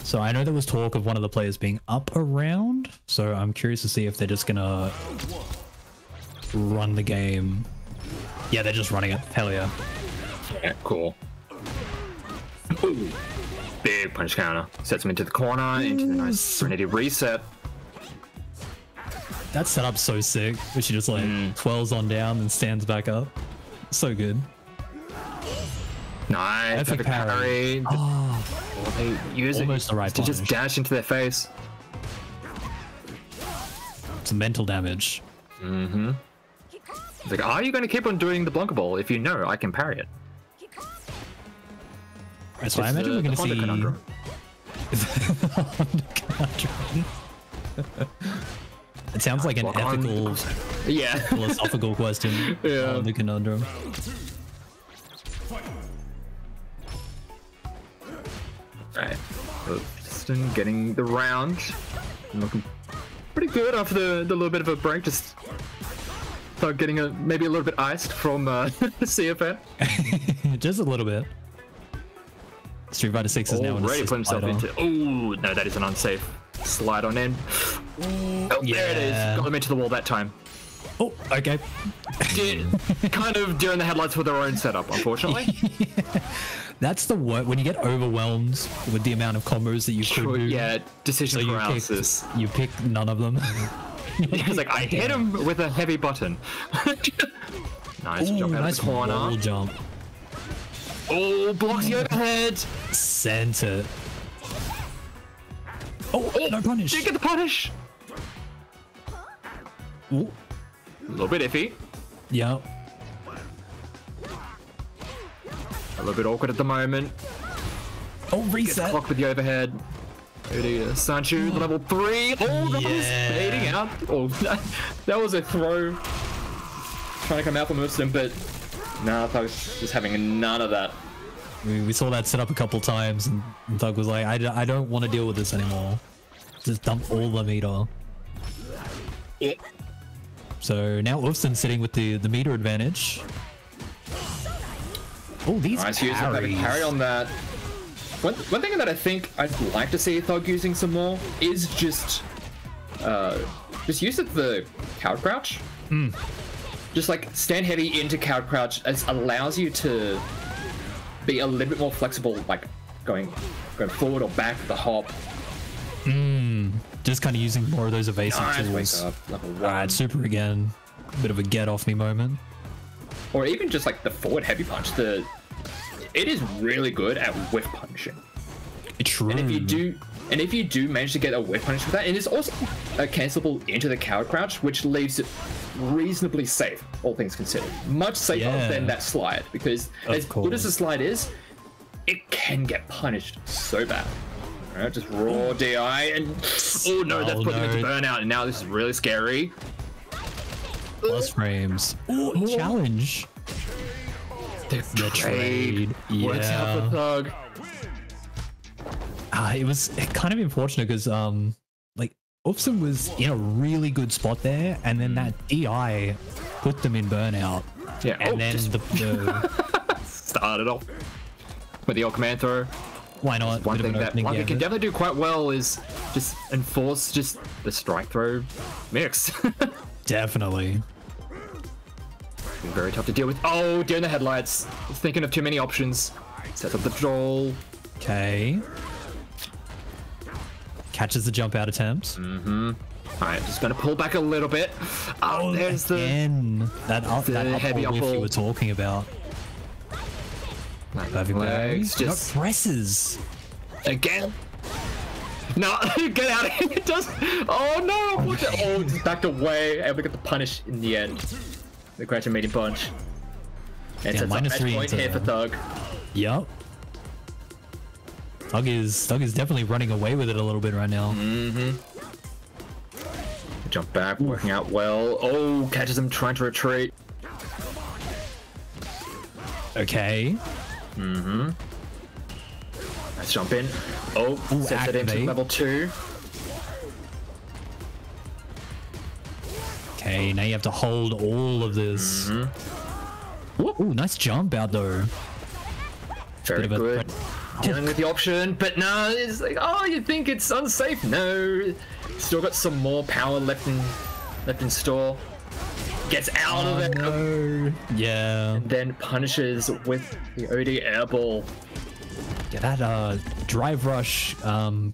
So I know there was talk of one of the players being up around, so I'm curious to see if they're just gonna run the game. Yeah, they're just running it. Hell yeah. Yeah, cool. Ooh. Big punch counter. Sets him into the corner, into the nice Serenity reset. That setup's so sick. Where she just like twirls on down and stands back up. So good. Nice. Perfect parry. Oh, they use almost it the right to just dash into their face. It's mental damage. Mm-hmm. It's like, are you going to keep on doing the Blanca Ball if you know I can parry it? Right, so I imagine we're going to see... conundrum. It sounds like an ethical, Yeah. philosophical question. Yeah. The conundrum. Right. Justin getting the round. Looking pretty good after the little bit of a break. Just start getting maybe a little bit iced from CFN. Just a little bit. Street Fighter 6 is now an Already assist put himself fighter. into. Oh no, that is an unsafe slide on end. Oh, there it is. Got them into the wall that time. Oh, okay. Kind of during the headlights with their own setup, unfortunately. That's the word when you get overwhelmed with the amount of combos that you could do. Yeah, decision So paralysis. you pick none of them. It's like I hit him with a heavy button. Nice Ooh, jump out nice of the corner. wall jump. Oh, blocks the overhead. Sent it. Oh, no punish. Did get the punish. Ooh, A little bit iffy. yeah. A little bit awkward at the moment. Oh, Gets reset. clocked with the overhead. Sanchu, level 3. Oh, that was fading out. Oh, that was a throw. Trying to come out from Muslim, but nah, I was just having none of that. We saw that set up a couple times, and Thug was like, I don't want to deal with this anymore. Just dump all the meter. Yeah. So now Ufson's sitting with the meter advantage. Oh, these Nice use of that parries. parry on that. One thing that I think I'd like to see Thug using some more is just use of the coward crouch. Just like stand heavy into coward crouch as allows you to be a little bit more flexible, like going forward or back, the hop. Just kind of using more of those evasive Nice, wake tools. up, level 1. Alright, super again. Bit of a get off me moment. Or even just like the forward heavy punch. It is really good at whiff punishing. True. And if you do manage to get a whiff punish with that, it is also cancelable into the coward crouch, which leaves it reasonably safe, all things considered. Much safer Yeah. than that slide, because as good as the slide is, it can get punished so bad. Alright, just raw DI, and oh no, that's putting him into burnout, and now this is really scary. Plus frames. Ooh, challenge. The trade. works out for Thug. It was kind of unfortunate because like Ufson was in a really good spot there, and then that DI put them in burnout. Yeah, And then just the started off with the old command throw. why not? One Bit of thing an that opening Blanca can gambit. definitely do quite well is just enforce just the strike throw mix. Definitely. Very tough to deal with. Oh, during the headlights. Thinking of too many options. Sets up the troll. Okay. Catches the jump out attempt. Alright, just gonna pull back a little bit. Oh, there's the Again, that heavy upper whiff up you all. were talking about. Perfect legs. play. Just presses. again. No, get out of here. It does. Oh no! Oh, just backed away. Able to get the punish in the end. The Gretchen meeting punch. And Yeah, sets up match -3 point into here for Thug. Yup. Thug is definitely running away with it a little bit right now. Jump back, working out well. Oh, catches him trying to retreat. Okay. Nice jump in. Oh, sets it into activate. level 2. Okay, now you have to hold all of this. Ooh, nice jump out though. Very Bit of a good. Dealing with the option, but no, it's like, oh, you think it's unsafe? No. Still got some more power left in store. Gets out of it. No. Yeah. Then punishes with the OD airball. Yeah, that drive rush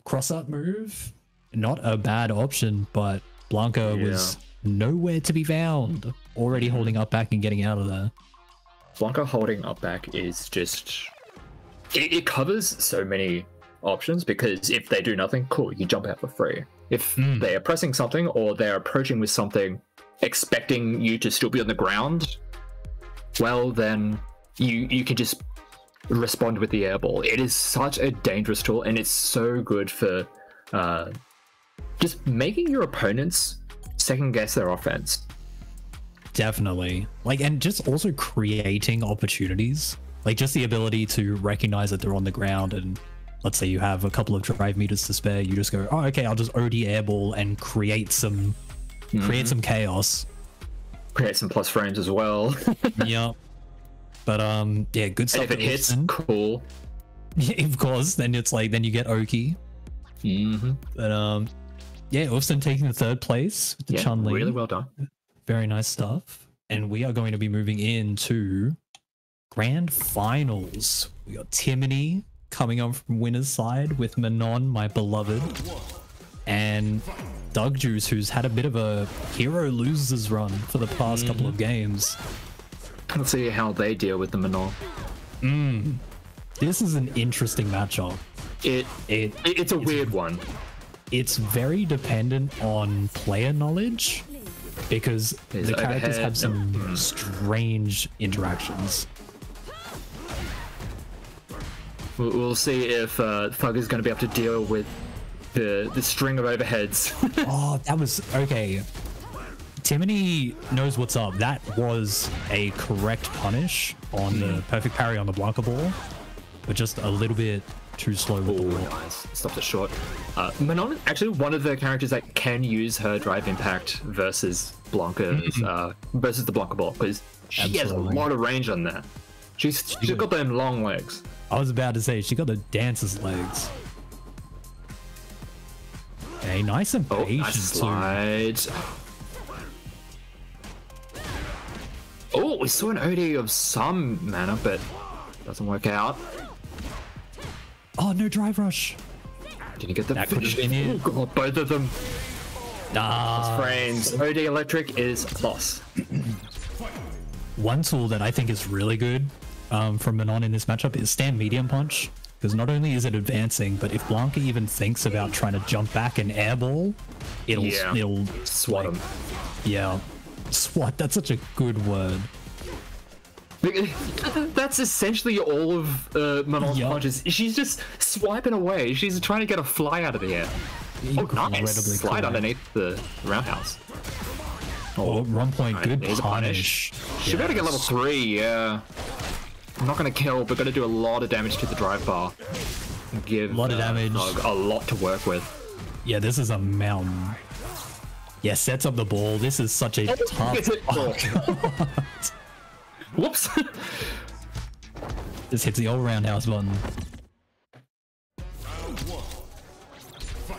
cross up move, not a bad option, but Blanca was nowhere to be found. Already holding up back and getting out of there. Blanca holding up back is just... It covers so many options, because if they do nothing, cool, you jump out for free. If they are pressing something or they're approaching with something, expecting you to still be on the ground, well, then you can just respond with the air ball. It is such a dangerous tool, and it's so good for just making your opponents second guess their offense. Definitely. Like, and just also creating opportunities. Like, just the ability to recognize that they're on the ground, and let's say you have a couple of drive meters to spare, you just go, oh, okay, I'll just OD airball and create some chaos. Create some plus frames as well. Yep. But yeah, good stuff. And if it hits, cool. Yeah, of course. Then it's like, then you get Oki. But yeah, Wolfson taking the third place with the Chun-Li. Really well done. Very nice stuff. And we are going to be moving into grand finals. We got Timony coming on from winner's side with Manon, my beloved, and Doug Juice, who's had a bit of a hero losers run for the past couple of games. Let's see how they deal with the Manon. This is an interesting matchup. It's a weird one. It's very dependent on player knowledge, because the characters have some strange interactions. We'll see if Thug is going to be able to deal with the string of overheads. Oh, that was okay. Timony knows what's up. That was a correct punish on the perfect parry on the Blanca ball, but just a little bit too slow with the wall. Nice. Stopped it short. Manon, actually one of the characters that can use her drive impact versus Blanca's, versus the Blanca ball, because she has a lot of range on that. She's got them long legs. I was about to say, she got the dancer's legs. Okay, nice and patient. Nice slide. Oh, we saw an OD of some mana, but doesn't work out. Oh, no drive rush. Did you get the finish? Oh god, both of them. Nah. Frames. OD Electric is lost. One tool that I think is really good from Manon in this matchup is stand medium punch, because not only is it advancing, but if Blanca even thinks about trying to jump back and airball, it'll swat him. Yeah, swat. That's such a good word. That's essentially all of Manon's punches. She's just swiping away. She's trying to get a fly out of the air. Nice slide underneath the roundhouse. Run point, good punish. Should be able to get level 3, yeah. I'm not going to kill, but going to do a lot of damage to the drive bar. Give a lot of damage. A lot to work with. Yeah, this is a mountain. Yeah, sets up the ball. This is such a tough... Whoops. Just hits the old roundhouse button.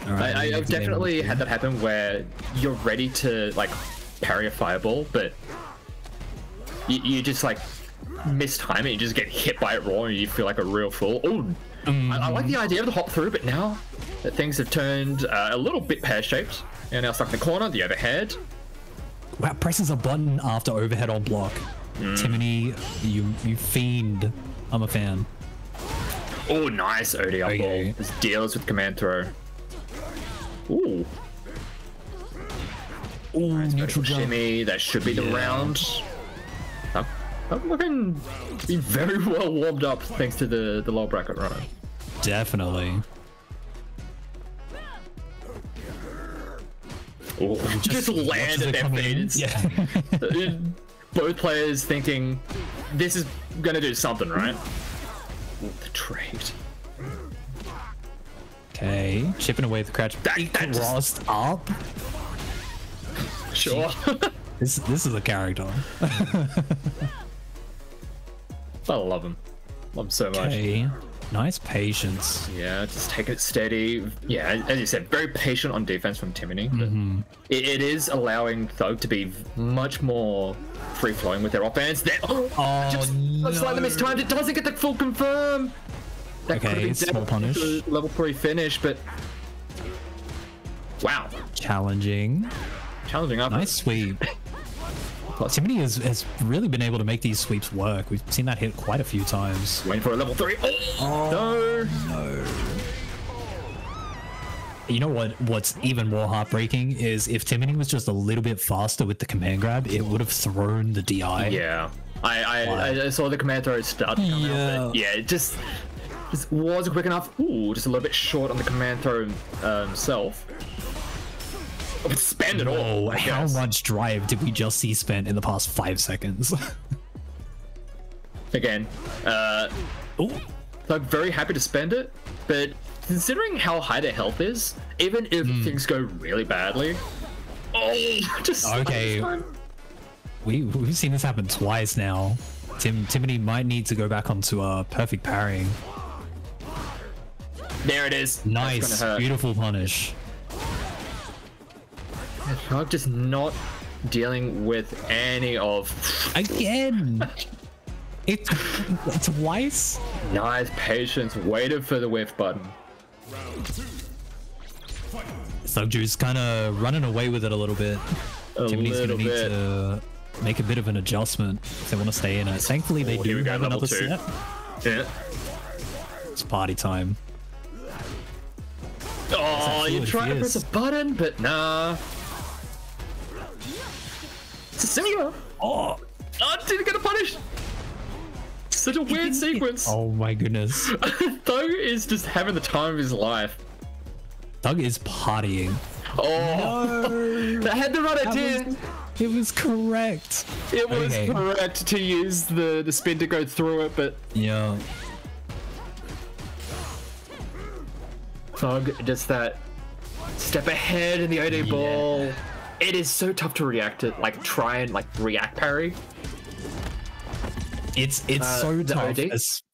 Right, I've definitely had that happen where you're ready to like parry a fireball, but you just like mistime it, you just get hit by it raw and you feel like a real fool. Oh, I like the idea of the hop through, but now that things have turned a little bit pear-shaped, and now stuck in the corner, the overhead. Wow, presses a button after overhead on block. Timony, you fiend. I'm a fan. Oh, nice OD up ball. This deals with command throw. Ooh. Ooh, nice neutral shimmy. That should be the round. I'm looking be very well warmed up thanks to the low bracket runner. Definitely. Oh, just landed their feet. Yeah. Both players thinking this is gonna do something, right? Ooh, the trade. Okay, chipping away at the crouch. Crossed up. Sure. This is a character. I love him. Love him so much. Okay, nice patience. Yeah, just take it steady. Yeah, as you said, very patient on defense from Timony. It is allowing Thug to be much more free-flowing with their offense. Just slightly mistimed. It doesn't get the full confirm. That okay, small punish. Level 3 finish, but wow. Challenging up. Nice sweep. Timony has really been able to make these sweeps work. We've seen that hit quite a few times. Waiting for a level 3. Oh, no. You know what's even more heartbreaking is if Timony was just a little bit faster with the command grab, it would have thrown the DI. Yeah. I saw the command throw start to come out, but yeah, it just wasn't quick enough. Ooh, just a little bit short on the command throw himself. Spend it all. How much drive did we just see spent in the past 5 seconds? Again, I'm very happy to spend it, but considering how high their health is, even if things go really badly, just okay. We've seen this happen twice now. Timothy might need to go back onto perfect parrying. There it is. Nice, beautiful punish. I'm just not dealing with any of. Again. It's twice. Nice patience. Waited for the whiff button. Thugju's kind of running away with it a little bit. Timothy's gonna need to make a bit of an adjustment if they want to stay in it. Thankfully, they do have another set. Yeah. It's party time. Oh, you try to press a button, but nah. It's a similar. Oh, didn't get a punish. Such a weird sequence. Oh my goodness. Thug is just having the time of his life. Thug is partying. Oh, no. I had the right idea. It was correct. It was correct to use the spin to go through it, but yeah. Thug just that step ahead in the OD ball. It is so tough to react to, like try and like react parry. It's so tough,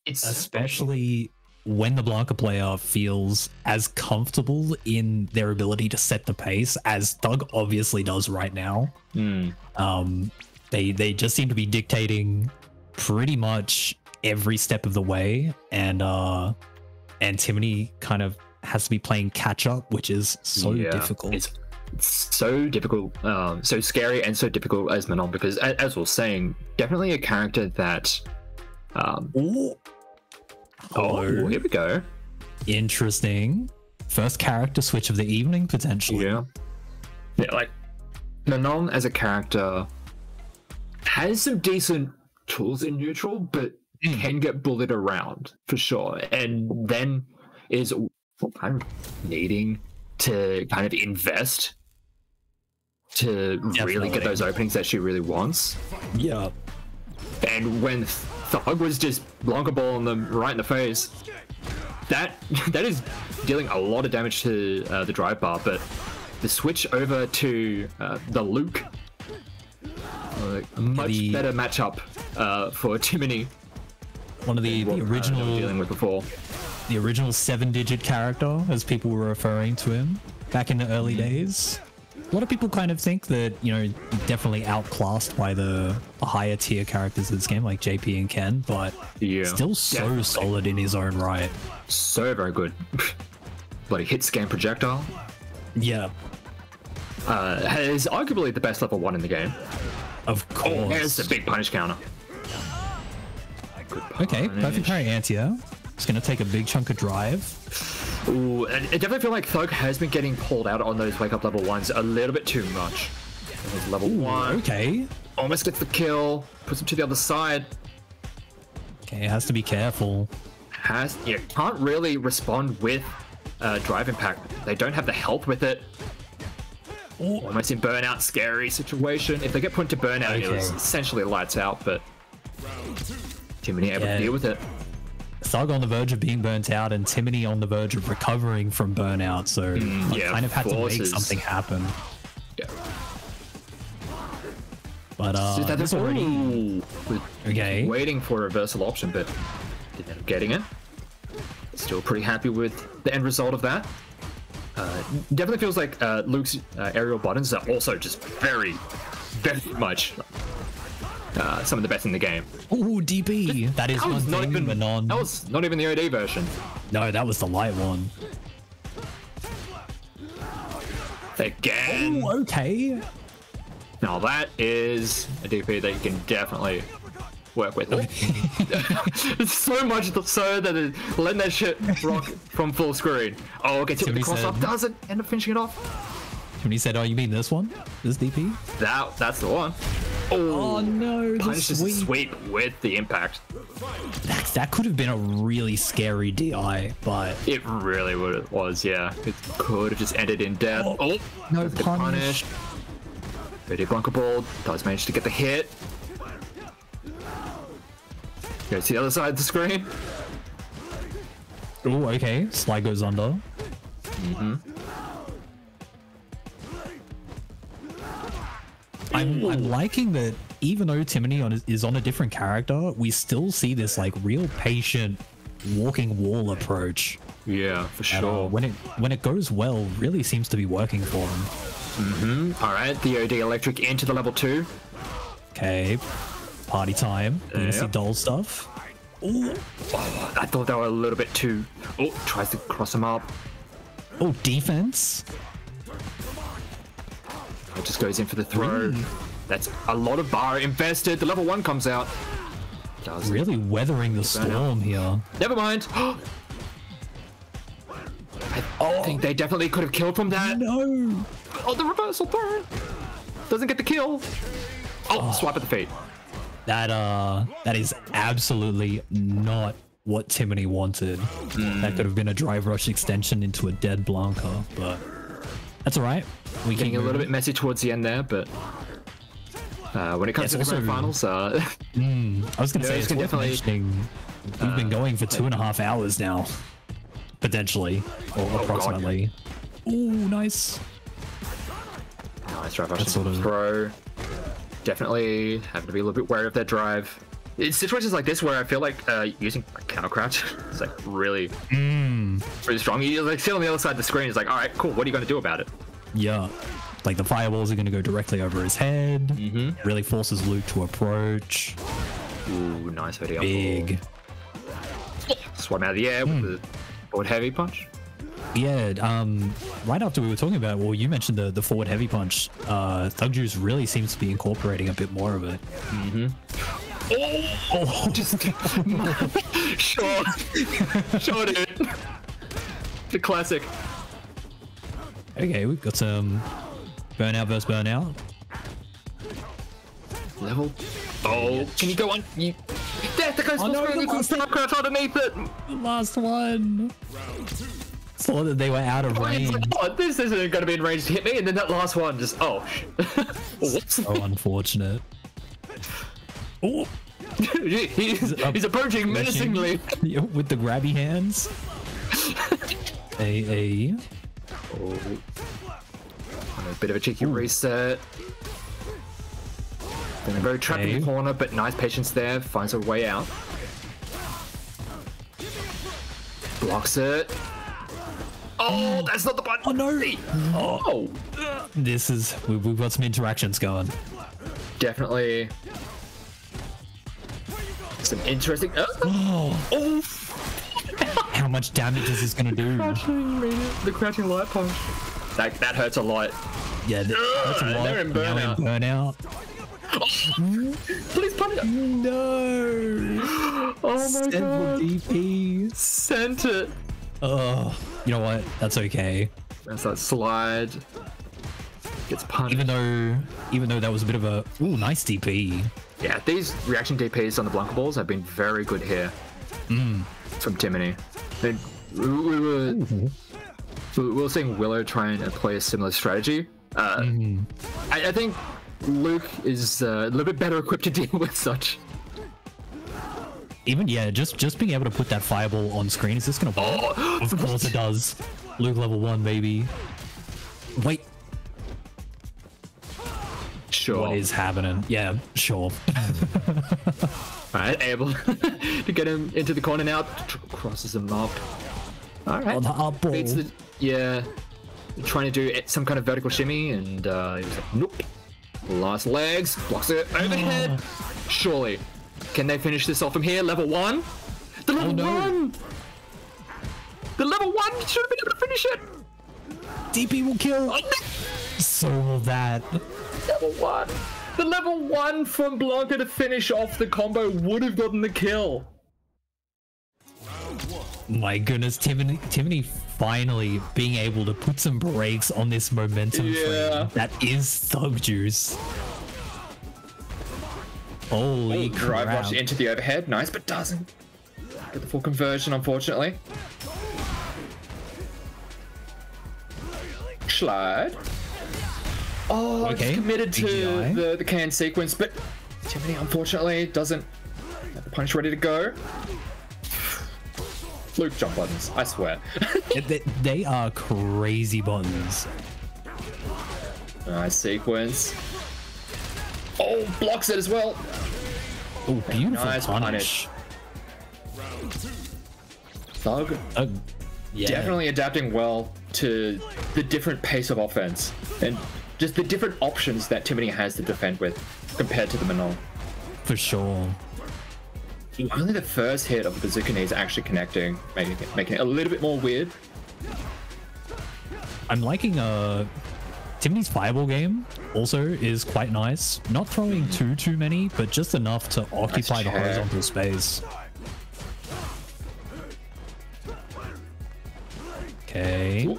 especially when the Blanca player feels as comfortable in their ability to set the pace as Thug obviously does right now. They just seem to be dictating pretty much every step of the way, and Timothy kind of has to be playing catch up, which is so difficult. It's so difficult, so scary and so difficult as Manon, because as we were saying, definitely a character that here we go. Interesting. First character switch of the evening, potentially. Yeah, like Manon as a character has some decent tools in neutral, but can get bullied around for sure, and then is kind of needing to kind of invest to really get those openings that she really wants. Yeah. And when Thug was just Blanca balling them right in the face, that is dealing a lot of damage to the drive bar, but the switch over to the Luke, a much better matchup for Timony. One of the original dealing with before. The original 7-digit character, as people were referring to him back in the early days. A lot of people kind of think that, you know, definitely outclassed by the higher tier characters of this game, like JP and Ken, but still so solid in his own right. So very good. Bloody hit scan projectile. Yeah. Is arguably the best level 1 in the game. Of course. Oh, there's the big punish counter. Okay, perfect parry anti-air. It's going to take a big chunk of drive. Ooh, and I definitely feel like Thug has been getting pulled out on those wake up level 1s a little bit too much. Level 1. Okay. Almost gets the kill. Puts him to the other side. Okay, has to be careful. Can't really respond with drive impact. They don't have the health with it. Ooh. Almost in burnout, scary situation. If they get put into burnout, it was essentially lights out, but Timony able to deal with it. Thug on the verge of being burnt out, and Timony on the verge of recovering from burnout, so kind of had to make something happen. Yeah. But that's already waiting for a reversal option, but didn't end up getting it. Still pretty happy with the end result of that. Definitely feels like Luke's aerial buttons are also just very, very much some of the best in the game. Ooh, DP. That is one thing, Manon. That was not even the OD version. No, that was the light one. Again. Oh, okay. Now that is a DP that you can definitely work with. It's so much so that it's letting that shit rock from full screen. Oh, okay, the cross up doesn't end up finishing it off. When he said, "Oh, you mean this one? This DP?" That's the one. Oh no, the punishes the sweep. sweep with the impact. That could have been a really scary DI, but It really was, yeah. It could have just ended in death. Oh, no doesn't get punish. punished. Dirty Blanca Ball does manage to get the hit. Go to the other side of the screen. Oh, okay. Slide goes under. I'm liking that even though Timony is on a different character, we still see this like real patient walking wall approach. Yeah, for And, sure. when it goes well, really seems to be working for him. All right, the OD Electric into the level 2. Okay, party time. We're gonna see Yep. doll stuff. Ooh. Oh, I thought they were a little bit too... Oh, tries to cross him up. Oh, defense. It just goes in for the throw. That's a lot of bar invested. The level 1 comes out. Doesn't. Really weathering the storm here. Never mind. I think they definitely could have killed from that. No. Oh, the reversal throw. Doesn't get the kill. Oh, swipe at the feet. That is absolutely not what Timony wanted. That could have been a drive rush extension into a dead Blanca, but that's all right. We Getting can a little bit messy towards the end there, but when it comes It's to the grand also- finals, I was gonna say Those it's can worth definitely- mentioning we've been going for 2.5 hours now, potentially, or approximately. Ooh, nice. nice drive rush That's sort of- throw. Definitely having to be a little bit wary of their drive. It's situations like this where I feel like using counter crouch is like really strong. You like sit on the other side of the screen. It's like, all right, cool. What are you going to do about it? Yeah, like the fireballs are gonna go directly over his head. Really forces Luke to approach. Ooh, nice video. Big. Swat him out of the air with the forward heavy punch. Yeah, right after we were talking about, well, you mentioned the forward heavy punch. Thug Juice really seems to be incorporating a bit more of it. Oh, just sure, sure, dude. The classic. Okay, we've got some burnout versus burnout. Level. Oh, can you go on? You. Death that goes full no, screen. You can start crouch underneath it. Last one. Saw that they were out of It's range. like, oh, this isn't going to be in range to hit me, and then that last one just whoops. So unfortunate. Oh, he's approaching menacingly. yeah, with the grabby hands. A. Oh. A bit of a cheeky reset. Then a very trapped in the corner, but nice patience there. Finds a way out. Blocks it. Oh, that's not the button. Oh no! Oh, This is we've got some interactions going. definitely some interesting. Oh, how much damage is this gonna do? The crouching light punch. That hurts a lot. Yeah, that's a lot. they're in Now burnout. Please punish it. No! Oh my Send the god. DP. Sent it. Oh, you know what? That's okay. That's that slide. Gets punched. Even though that was a bit of a nice DP. Yeah, these reaction DPs on the Blanca balls have been very good here from Timony. We were seeing Willow try and play a similar strategy. I think Luke is a little bit better equipped to deal with such. Even just being able to put that fireball on screen, is this gonna work? Of course it does. Luke level 1, baby. Wait, Sure. what is happening? Yeah, sure. Alright, able to get him into the corner now. Crosses him up. Alright. On the up ball. Beats the, yeah. Trying to do some kind of vertical shimmy, and he was like, nope. Last legs. Blocks it overhead. Surely. Can they finish this off from here? Level 1? The level 1! The level 1 should have been able to finish it! DP will kill. So will that. Level 1. The level 1 from Blanca to finish off the combo would have gotten the kill. My goodness, Timony finally being able to put some brakes on this momentum train that is Thug Juice. Holy Drive crap. rush into the overhead. Nice, but doesn't get the full conversion, unfortunately. Slide. Oh, Okay, it's committed to BGI. the can sequence, but Timothy, unfortunately, doesn't have the punch ready to go. Luke jump buttons, I swear. They are crazy buttons. Nice sequence. Oh, blocks it as well. Oh, beautiful Nice punish. Thug Yeah. definitely adapting well to the different pace of offense and just the different options that Timothy has to defend with compared to the Manon. For sure. Only the first hit of the bazooka knee is actually connecting, making it a little bit more weird. I'm liking Timothy's fireball game also is quite nice. Not throwing too many, but just enough to occupy the check. horizontal space. Okay. Ooh.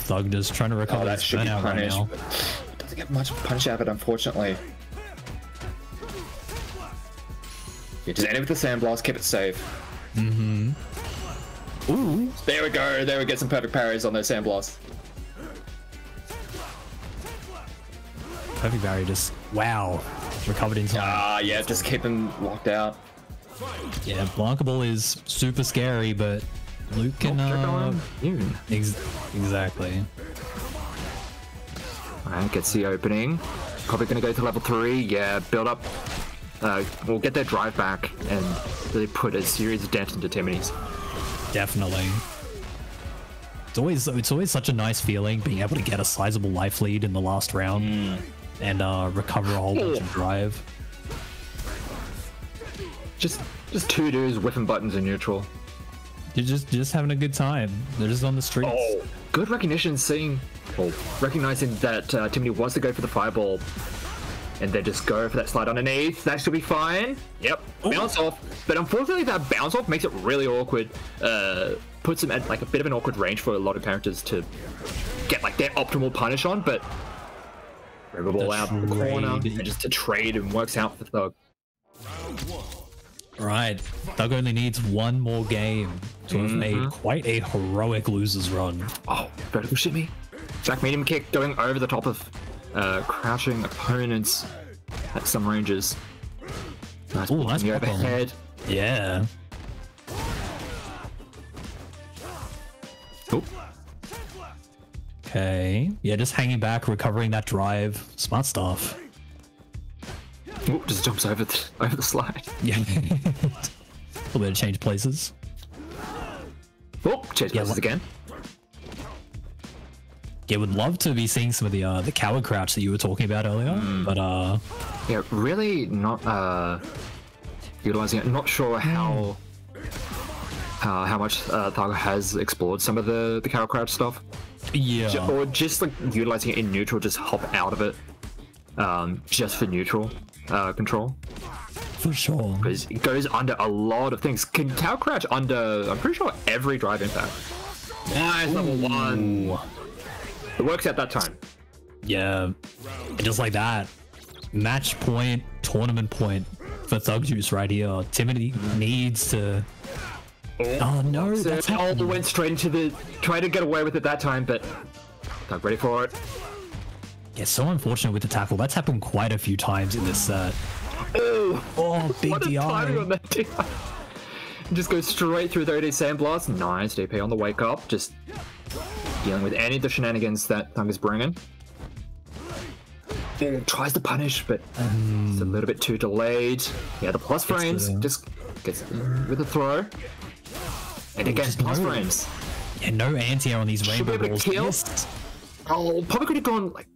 Thug just trying to recover That his should be burnout right punished. now. But doesn't get much punch out of it, unfortunately. Yeah, just end it with the sandblast, keep it safe. Mm-hmm. Ooh. There we go. There we get some perfect parries on those sandblasts. Perfect Barry just, wow. Recovered in time. Ah, yeah, just keep him locked out. Yeah, Blankable is super scary, but Luke can, exactly. Alright, gets the opening. Probably gonna go to level 3. Yeah, build up. We'll get their drive back and really put a serious dent into Timothy's. Definitely. It's always such a nice feeling being able to get a sizable life lead in the last round and recover a whole bunch of drive. Just two dudes whipping buttons in neutral. You're just having a good time. They're just on the streets. Oh, good recognition, recognizing that Timothy wants to go for the fireball, and then just go for that slide underneath. That should be fine. Yep, bounce off. But unfortunately, that bounce off makes it really awkward. Puts him at like a bit of an awkward range for a lot of characters to get like their optimal punish on. But grab a ball out of the corner and just to trade and works out for Thug. Right. Thug only needs one more game to have made quite a heroic loser's run. Oh, vertical shimmy. Jack medium kick going over the top of crouching opponents at some ranges. Nice, Ooh, nice pop on. overhead. Yeah. Oh, Okay. Yeah, just hanging back, recovering that drive. Smart stuff. Ooh, just jumps over the slide. Yeah. A little bit of change places. Oh, change places again. Yeah, would love to be seeing some of the coward crouch that you were talking about earlier, but Yeah, really not utilizing it. Not sure how much Thug has explored some of the coward crouch stuff. yeah. Or just like utilizing it in neutral, just hop out of it, just for neutral control. For sure. Because it goes under a lot of things. Can cow crouch under, I'm pretty sure, every drive impact. Nice, level 1. It works at that time. Yeah. And just like that. Match point, tournament point for Thug Juice right here. Timothy needs to... Oh no, that's all happened. went straight into the... Tried to get away with it that time, but... Thug ready for it. Yeah, so unfortunate with the tackle. That's happened quite a few times in this set. Oh, big what a timing on DI. that DI. Just goes straight through 30 Sandblast. Nice DP on the wake up. Just dealing with any of the shenanigans that Thug is bringing. Tries to punish, but it's a little bit too delayed. Yeah, the plus frames just gets with the throw. And again, plus frames. Yeah, no anti-air on these Should be rainbow able balls. to kill. Missed. Oh, probably could have gone like...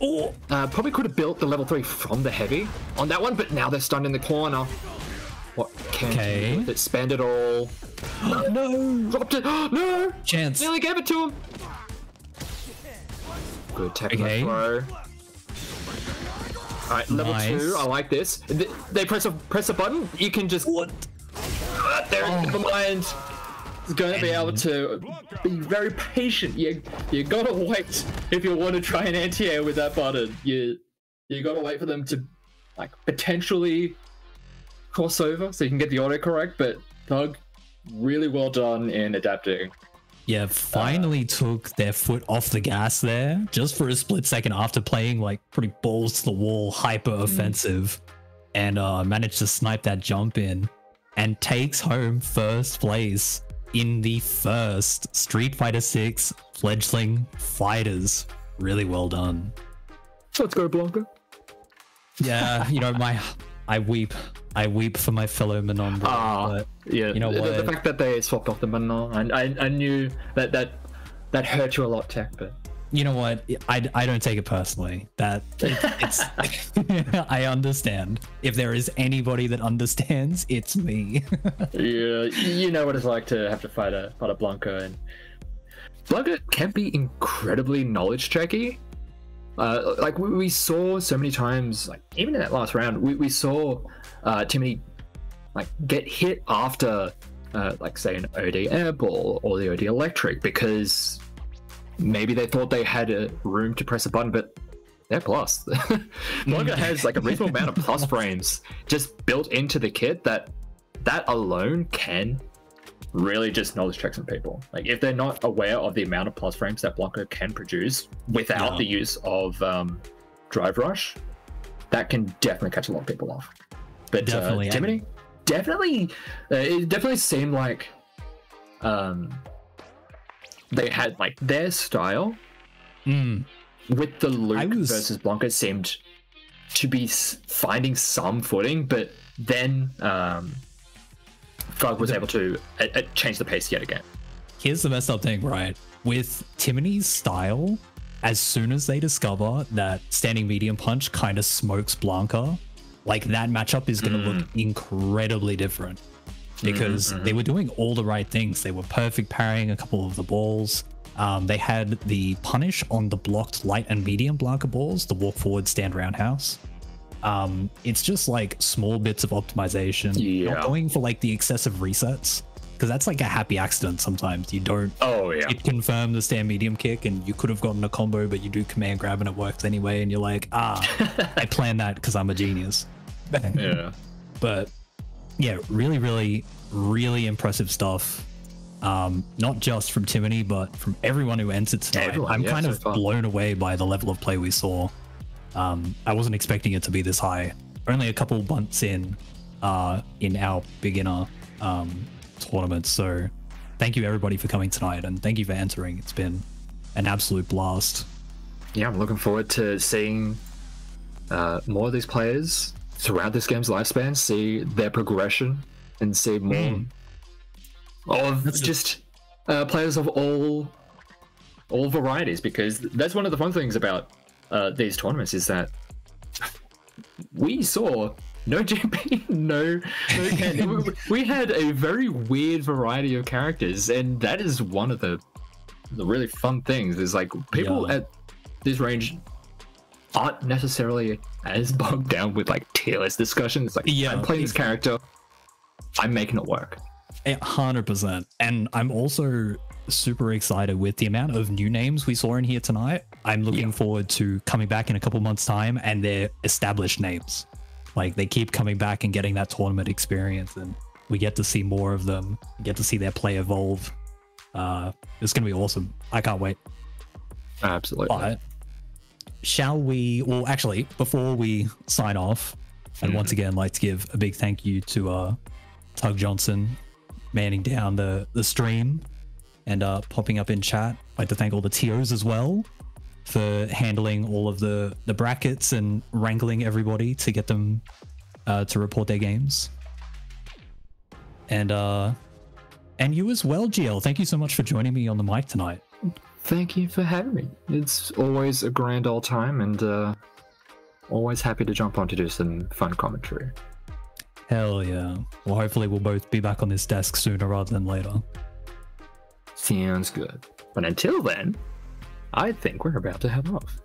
Oh, probably could have built the level 3 from the heavy on that one, but now they're stunned in the corner. What can Okay. he do with it? Spend it all. no. Dropped it. No! Chance. Nearly gave it to him. Good technical Okay. throw. Alright, level Nice. 2. I like this. They press a button. You can just... What? There, never mind. It's going to be able to be very patient. You gotta wait if you want to try an anti-air with that button. You gotta wait for them to like potentially cross over so you can get the autocorrect, but Thug, really well done in adapting. Yeah, finally took their foot off the gas there, just for a split second after playing like pretty balls to the wall, hyper offensive, and managed to snipe that jump in and takes home first place in the first Street Fighter 6 Fledgling Fighters. Really well done. Let's go, Blanca. Yeah, you know, I weep for my fellow Manon. But yeah, you know what? The fact that they swapped off the Manon, I knew that hurt you a lot, Tech, but you know what? I don't take it personally. It's I understand. If there is anybody that understands, it's me. Yeah, you know what it's like to have to fight a Blanca, and Blanca can be incredibly knowledge checky. Like we saw so many times, like even in that last round, we saw Timmy like get hit after like say an OD airball or the OD electric because maybe they thought they had a room to press a button, but they're plus. Blanca has like a reasonable amount of plus frames just built into the kit that alone can really just knowledge check some people. Like if they're not aware of the amount of plus frames that Blanca can produce without the use of drive rush, that can definitely catch a lot of people off. But definitely, Timothy, it definitely seemed like they had like their style with the Luke versus Blanca seemed to be finding some footing, but then Thug was able to change the pace yet again. Here's the messed up thing, right? With Timone's style, as soon as they discover that standing medium punch kind of smokes Blanca, like that matchup is going to look incredibly different because they were doing all the right things. They were perfect parrying a couple of the balls. They had the punish on the blocked light and medium Blanca balls, the walk forward, stand roundhouse. It's just like small bits of optimization, not going for like the excessive resets, because that's like a happy accident sometimes. You don't it confirm the stand medium kick and you could have gotten a combo, but you do command grab and it works anyway, and you're like, I planned that because I'm a genius. But yeah, really impressive stuff. Not just from Timony, but from everyone who entered tonight. I'm kind of blown away by the level of play we saw. I wasn't expecting it to be this high. Only a couple months in our beginner tournament. So thank you everybody for coming tonight, and thank you for entering. It's been an absolute blast. Yeah, I'm looking forward to seeing more of these players throughout this game's lifespan, see their progression, and see more of just players of all varieties, because that's one of the fun things about these tournaments is that we saw no GP, no Ken. We had a very weird variety of characters, and that is one of the really fun things. Is like people at this range aren't necessarily as bogged down with like tier list discussions. It's like, I'm playing this character, I'm making it work. 100%. And I'm also super excited with the amount of new names we saw in here tonight. I'm looking forward to coming back in a couple months time and they're established names. Like they keep coming back and getting that tournament experience, and we get to see more of them, get to see their play evolve. It's gonna be awesome. I can't wait. Absolutely. But shall we, well actually before we sign off, I'd once again like to give a big thank you to Tug Johnson manning down the stream and popping up in chat. I'd like to thank all the TOs as well for handling all of the brackets and wrangling everybody to get them to report their games. And you as well, GL. Thank you so much for joining me on the mic tonight. Thank you for having me. It's always a grand old time, and always happy to jump on to do some fun commentary. Hell yeah. Well, hopefully we'll both be back on this desk sooner rather than later. Sounds good. But until then, I think we're about to head off.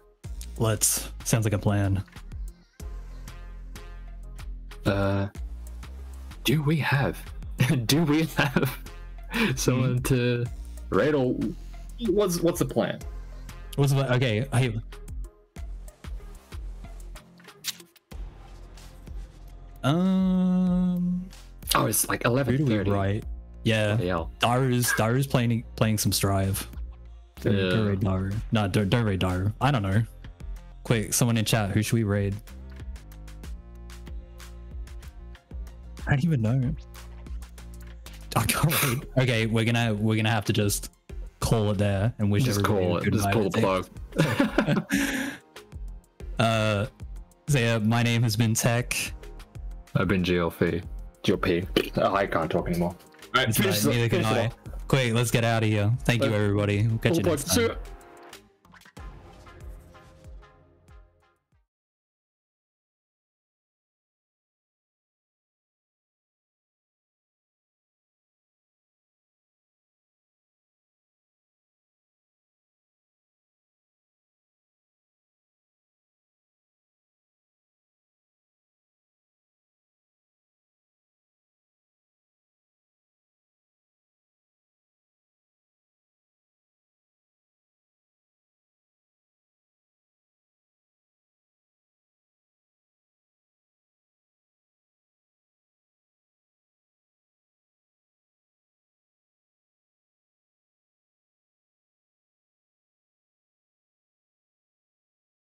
Let's. Sounds like a plan. Do we have someone to raid, or what's the plan? Okay, Oh, it's like Who do we 11:30. write? Yeah, Yeah. Daru's playing some Strive. Don't raid Daru. No, don't raid Daru. I don't know. Quick, someone in chat. Who should we raid? I don't even know. I can't raid. Okay, we're gonna have to just call it there and wish Just everybody call a it. good Just night, pull I the think. plug. So yeah, my name has been Tech. I've been GLP. Oh, I can't talk anymore. Alright, Neither can I. Quick, let's get out of here. Thank you, everybody. We'll catch you next time.